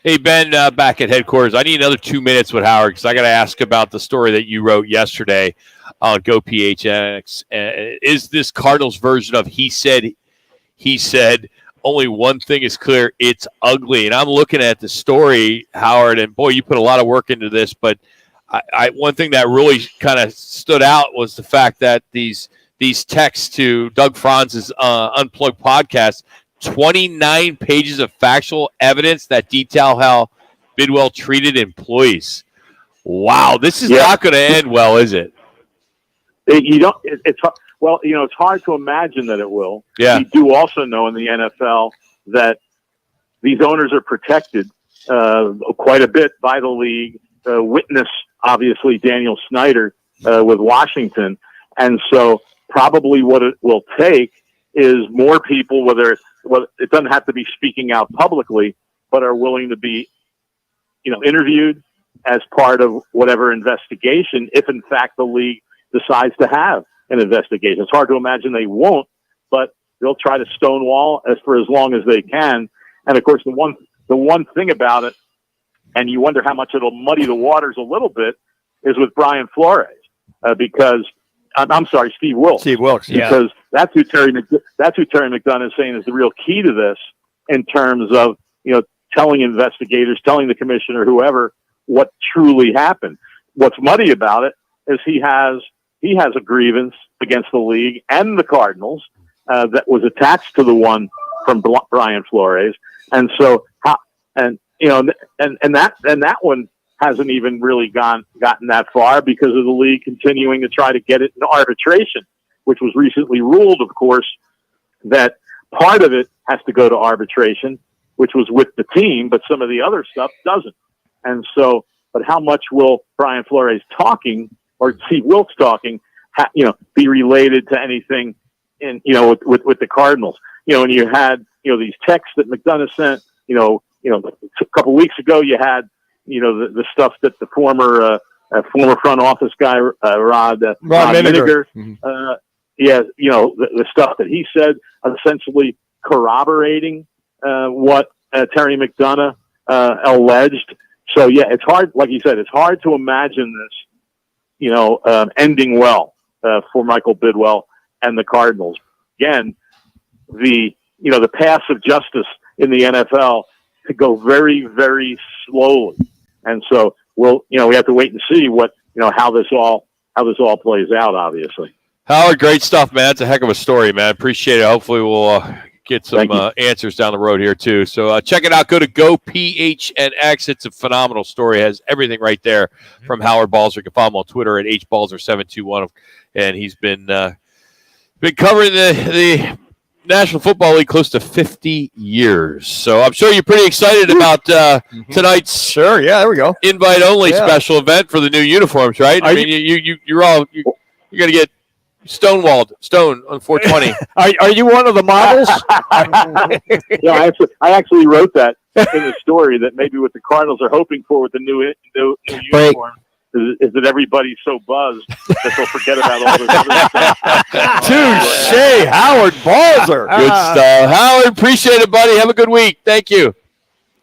Hey, Ben, back at headquarters, I need another 2 minutes with Howard because I got to ask about the story that you wrote yesterday on GoPHNX. Is this Cardinals version of he said, only one thing is clear, it's ugly. And I'm looking at the story, Howard, and boy, you put a lot of work into this, but one thing that really kind of stood out was the fact that these texts to Doug Franz's Unplugged podcast, 29 pages of factual evidence that detail how Bidwell treated employees. Wow, this is not going to end well, is it? It's hard to imagine that it will. Yeah. We do also know in the NFL that these owners are protected quite a bit by the league. Witness, obviously, Daniel Snyder with Washington. And so probably what it will take is more people, whether it doesn't have to be speaking out publicly, but are willing to be, interviewed as part of whatever investigation, if in fact the league decides to have an investigation. It's hard to imagine they won't, but they'll try to stonewall for as long as they can. And of course, the one thing about it, and you wonder how much it'll muddy the waters a little bit, is with Brian Flores, because I'm sorry, Steve Wilks. Steve Wilks, yeah. Because that's who Terry McDonough is saying is the real key to this, in terms of telling investigators, telling the commissioner, whoever, what truly happened. What's muddy about it is he has a grievance against the league and the Cardinals that was attached to the one from Brian Flores, and so that one hasn't even really gotten that far because of the league continuing to try to get it in arbitration, which was recently ruled, of course, that part of it has to go to arbitration, which was with the team, but some of the other stuff doesn't. And so, but how much will Brian Flores talking or Steve Wilks talking, be related to anything with the Cardinals? And you had, these texts that McDonough sent, a couple of weeks ago, you had, the stuff that the former front office guy, Rod Miniger, the stuff that he said, essentially corroborating what Terry McDonough alleged. So yeah, it's hard, like you said, it's hard to imagine this, ending well for Michael Bidwell and the Cardinals. Again, the paths of justice in the NFL could go very, very slowly. And so we have to wait and see how this all plays out, obviously. Howard, great stuff, man. It's a heck of a story, man. Appreciate it. Hopefully we'll get some answers down the road here too. So check it out. Go to GoPHNX. It's a phenomenal story. It has everything right there from Howard Balzer. You can follow him on Twitter at HBalzer721. And he's been covering the National Football League close to 50 years. So I'm sure you're pretty excited about tonight's there we go. invite-only special event for the new uniforms, right? You're going to get stonewalled on 420. Are you one of the models? I actually wrote that the story that maybe what the Cardinals are hoping for with the new uniform is that everybody's so buzzed that they'll forget about all this other stuff. Touche, Howard Balzer. Good stuff. Howard, appreciate it, buddy. Have a good week. Thank you.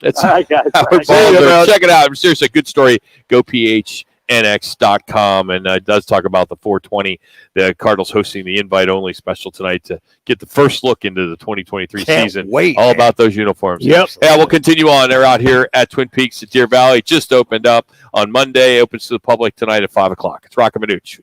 That's all right, guys. Howard Balzer. Check it out. Seriously, good story. Go PHNX.com, and it does talk about the 420. The Cardinals hosting the invite-only special tonight to get the first look into the 2023 season. Wait, all about those uniforms. Yep. Yeah, we'll continue on. They're out here at Twin Peaks at Deer Valley. Just opened up on Monday. Opens to the public tonight at 5 o'clock. It's Roc and Manuch.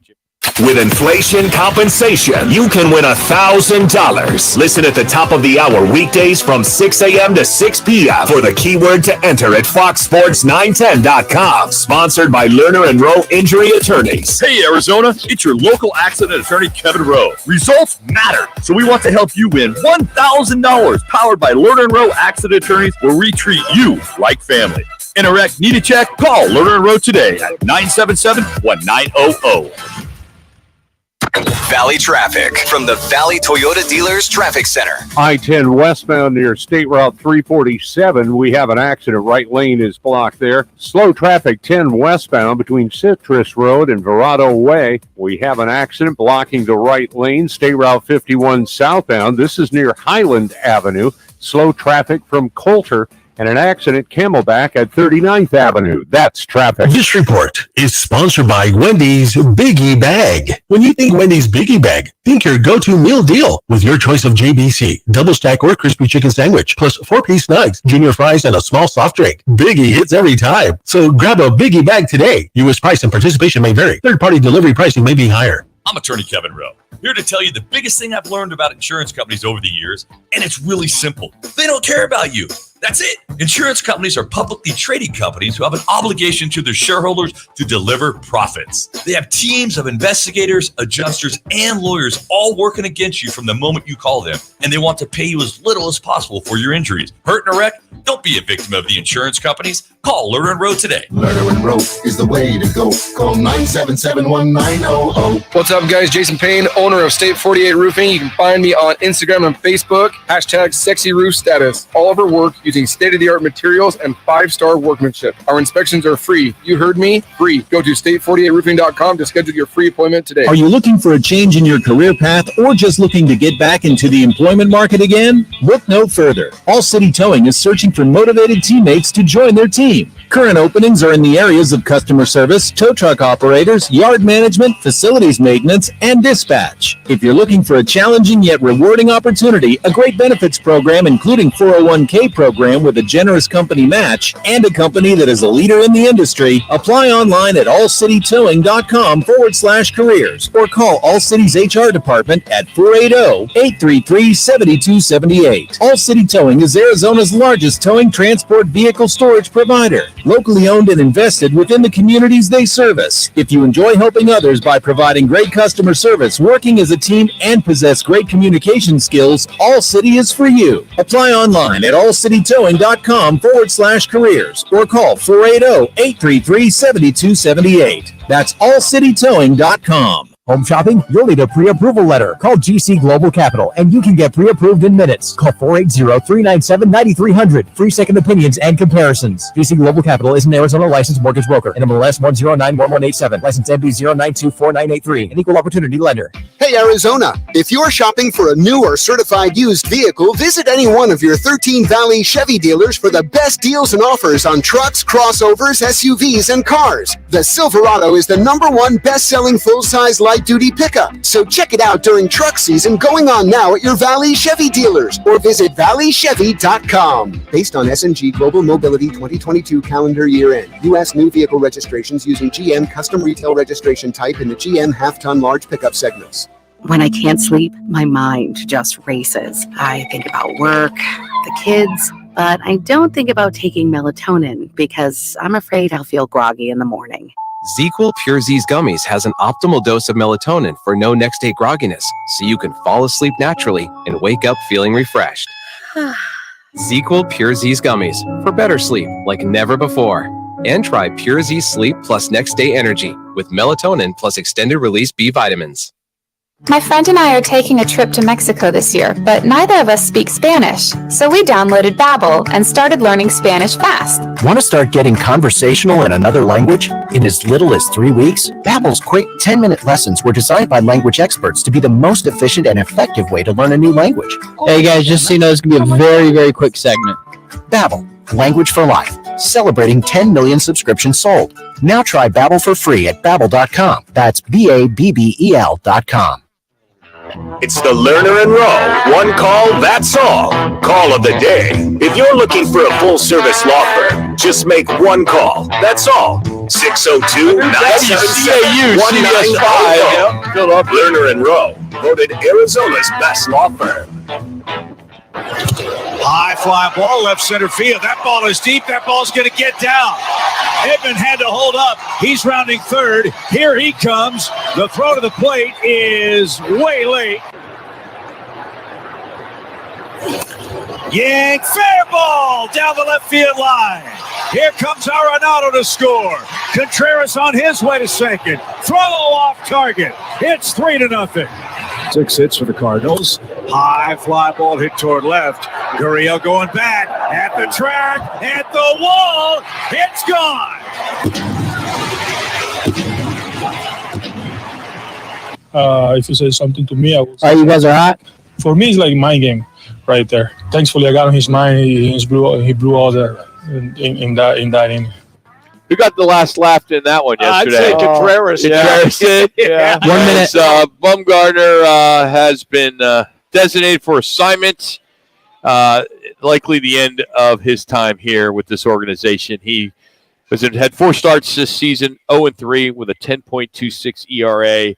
With inflation compensation, you can win $1,000. Listen at the top of the hour weekdays from 6 a.m. to 6 p.m. for the keyword to enter at foxsports910.com. Sponsored by Lerner and Rowe Injury Attorneys. Hey, Arizona, it's your local accident attorney, Kevin Rowe. Results matter, so we want to help you win $1,000. Powered by Lerner and Rowe Accident Attorneys, where we treat you like family. In a wreck, need a check? Call Lerner and Rowe today at 977-1900. Valley traffic from the Valley Toyota Dealers Traffic Center. I-10 westbound near State Route 347. We have an accident. Right lane is blocked there. Slow traffic 10 westbound between Citrus Road and Verado Way. We have an accident blocking the right lane. State Route 51 southbound. This is near Highland Avenue. Slow traffic from Coulter. And an accident Camelback at 39th Avenue. That's traffic. This report is sponsored by Wendy's Biggie Bag. When you think Wendy's Biggie Bag, think your go-to meal deal with your choice of JBC, double stack or crispy chicken sandwich, plus 4-piece nugs, junior fries, and a small soft drink. Biggie hits every time. So grab a Biggie Bag today. U.S. price and participation may vary. Third-party delivery pricing may be higher. I'm attorney Kevin Rowe, here to tell you the biggest thing I've learned about insurance companies over the years, and it's really simple. They don't care about you. That's it. Insurance companies are publicly traded companies who have an obligation to their shareholders to deliver profits. They have teams of investigators, adjusters, and lawyers all working against you from the moment you call them, and they want to pay you as little as possible for your injuries. Hurt in a wreck? Don't be a victim of the insurance companies. Call Lerner and Rowe today. Lerner and Rowe is the way to go. Call 977-1900. What's up, guys? Jason Payne, owner of State 48 Roofing. You can find me on Instagram and Facebook. #SexyRoofStatus. All of our work using state-of-the-art materials and 5-star workmanship. Our inspections are free. You heard me? Free. Go to state48roofing.com to schedule your free appointment today. Are you looking for a change in your career path or just looking to get back into the employment market again? Look no further. All City Towing is searching for motivated teammates to join their team. Current openings are in the areas of customer service, tow truck operators, yard management, facilities maintenance, and dispatch. If you're looking for a challenging yet rewarding opportunity, a great benefits program including 401k program with a generous company match, and a company that is a leader in the industry, apply online at allcitytowing.com/careers or call All City's HR department at 480-833-7278. All City Towing is Arizona's largest towing transport vehicle storage provider, locally owned and invested within the communities they service. If you enjoy helping others by providing great customer service, working as a team, and possess great communication skills, All City is for you. Apply online at allcitytowing.com/careers or call 480-833-7278. That's allcitytowing.com. Home shopping? You'll need a pre-approval letter. Call GC Global Capital and you can get pre-approved in minutes. Call 480-397-9300. Free second opinions and comparisons. GC Global Capital is an Arizona licensed mortgage broker. NMLS 1091187. License MB 0924983. An equal opportunity lender. Hey, Arizona. If you're shopping for a new or certified used vehicle, visit any one of your 13 Valley Chevy dealers for the best deals and offers on trucks, crossovers, SUVs, and cars. The Silverado is the #1 best-selling full-size light-duty pickup. So check it out during truck season going on now at your Valley Chevy dealers or visit valleychevy.com. Based on S&G Global Mobility 2022 calendar year end. U.S. new vehicle registrations using GM custom retail registration type in the GM half-ton large pickup segments. When I can't sleep, my mind just races. I think about work, the kids, but I don't think about taking melatonin because I'm afraid I'll feel groggy in the morning. ZzzQuil Pure Z's Gummies has an optimal dose of melatonin for no next day grogginess, so you can fall asleep naturally and wake up feeling refreshed. ZzzQuil Pure Z's Gummies for better sleep like never before. And try Pure Z Sleep plus Next Day Energy with melatonin plus extended release B vitamins. My friend and I are taking a trip to Mexico this year, but neither of us speak Spanish. So we downloaded Babbel and started learning Spanish fast. Want to start getting conversational in another language in as little as 3 weeks? Babbel's quick 10-minute lessons were designed by language experts to be the most efficient and effective way to learn a new language. Hey guys, just so you know, it's going to be a very, very quick segment. Babbel, language for life. Celebrating 10 million subscriptions sold. Now try Babbel for free at Babbel.com. That's BABBEL.com. It's the Lerner and Rowe. One call, that's all. Call of the day. If you're looking for a full-service law firm, just make one call. That's all. 602-977-1900. Lerner and Rowe, voted Arizona's best law firm. High fly ball, left center field. That ball is deep. That ball's going to get down. Edman had to hold up. He's rounding third. Here he comes. The throw to the plate is way late. Yank, fair ball down the left field line. Here comes Arenado to score. Contreras on his way to second. Throw off target. It's 3-0. 6 hits for the Cardinals. High fly ball hit toward left. Gurriel going back at the track, at the wall. It's gone. If you say something to me, I will. You guys are hot. For me, it's like mind game right there. Thankfully, I got on his mind. He blew all the in that inning. Who got the last laugh in that one yesterday? I'd say Contreras. Contreras did? Yeah. 1 minute. Bumgarner has been designated for assignment. Likely the end of his time here with this organization. He had 4 starts this season, 0-3 with a 10.26 ERA,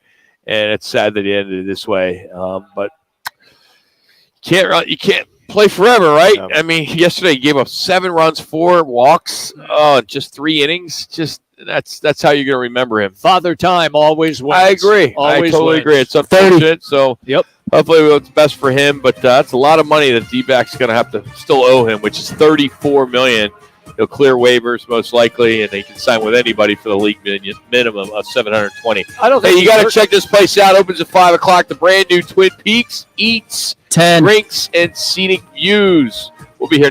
and it's sad that he ended it this way. But you can't play forever, right? No. I mean, yesterday he gave up 7 runs, 4 walks, just 3 innings. Just that's how you're going to remember him. Father Time always wins. I agree. Always I totally wins. agree. It's unfortunate. So yep. Hopefully it's best for him, but that's a lot of money that D-backs going to have to still owe him, which is $34 million. He'll clear waivers most likely, and he can sign with anybody for the league minimum of $720. I don't think you got to check this place out. Opens at 5 o'clock. The brand new Twin Peaks Eats, 10 Drinks, and Scenic Views. We'll be here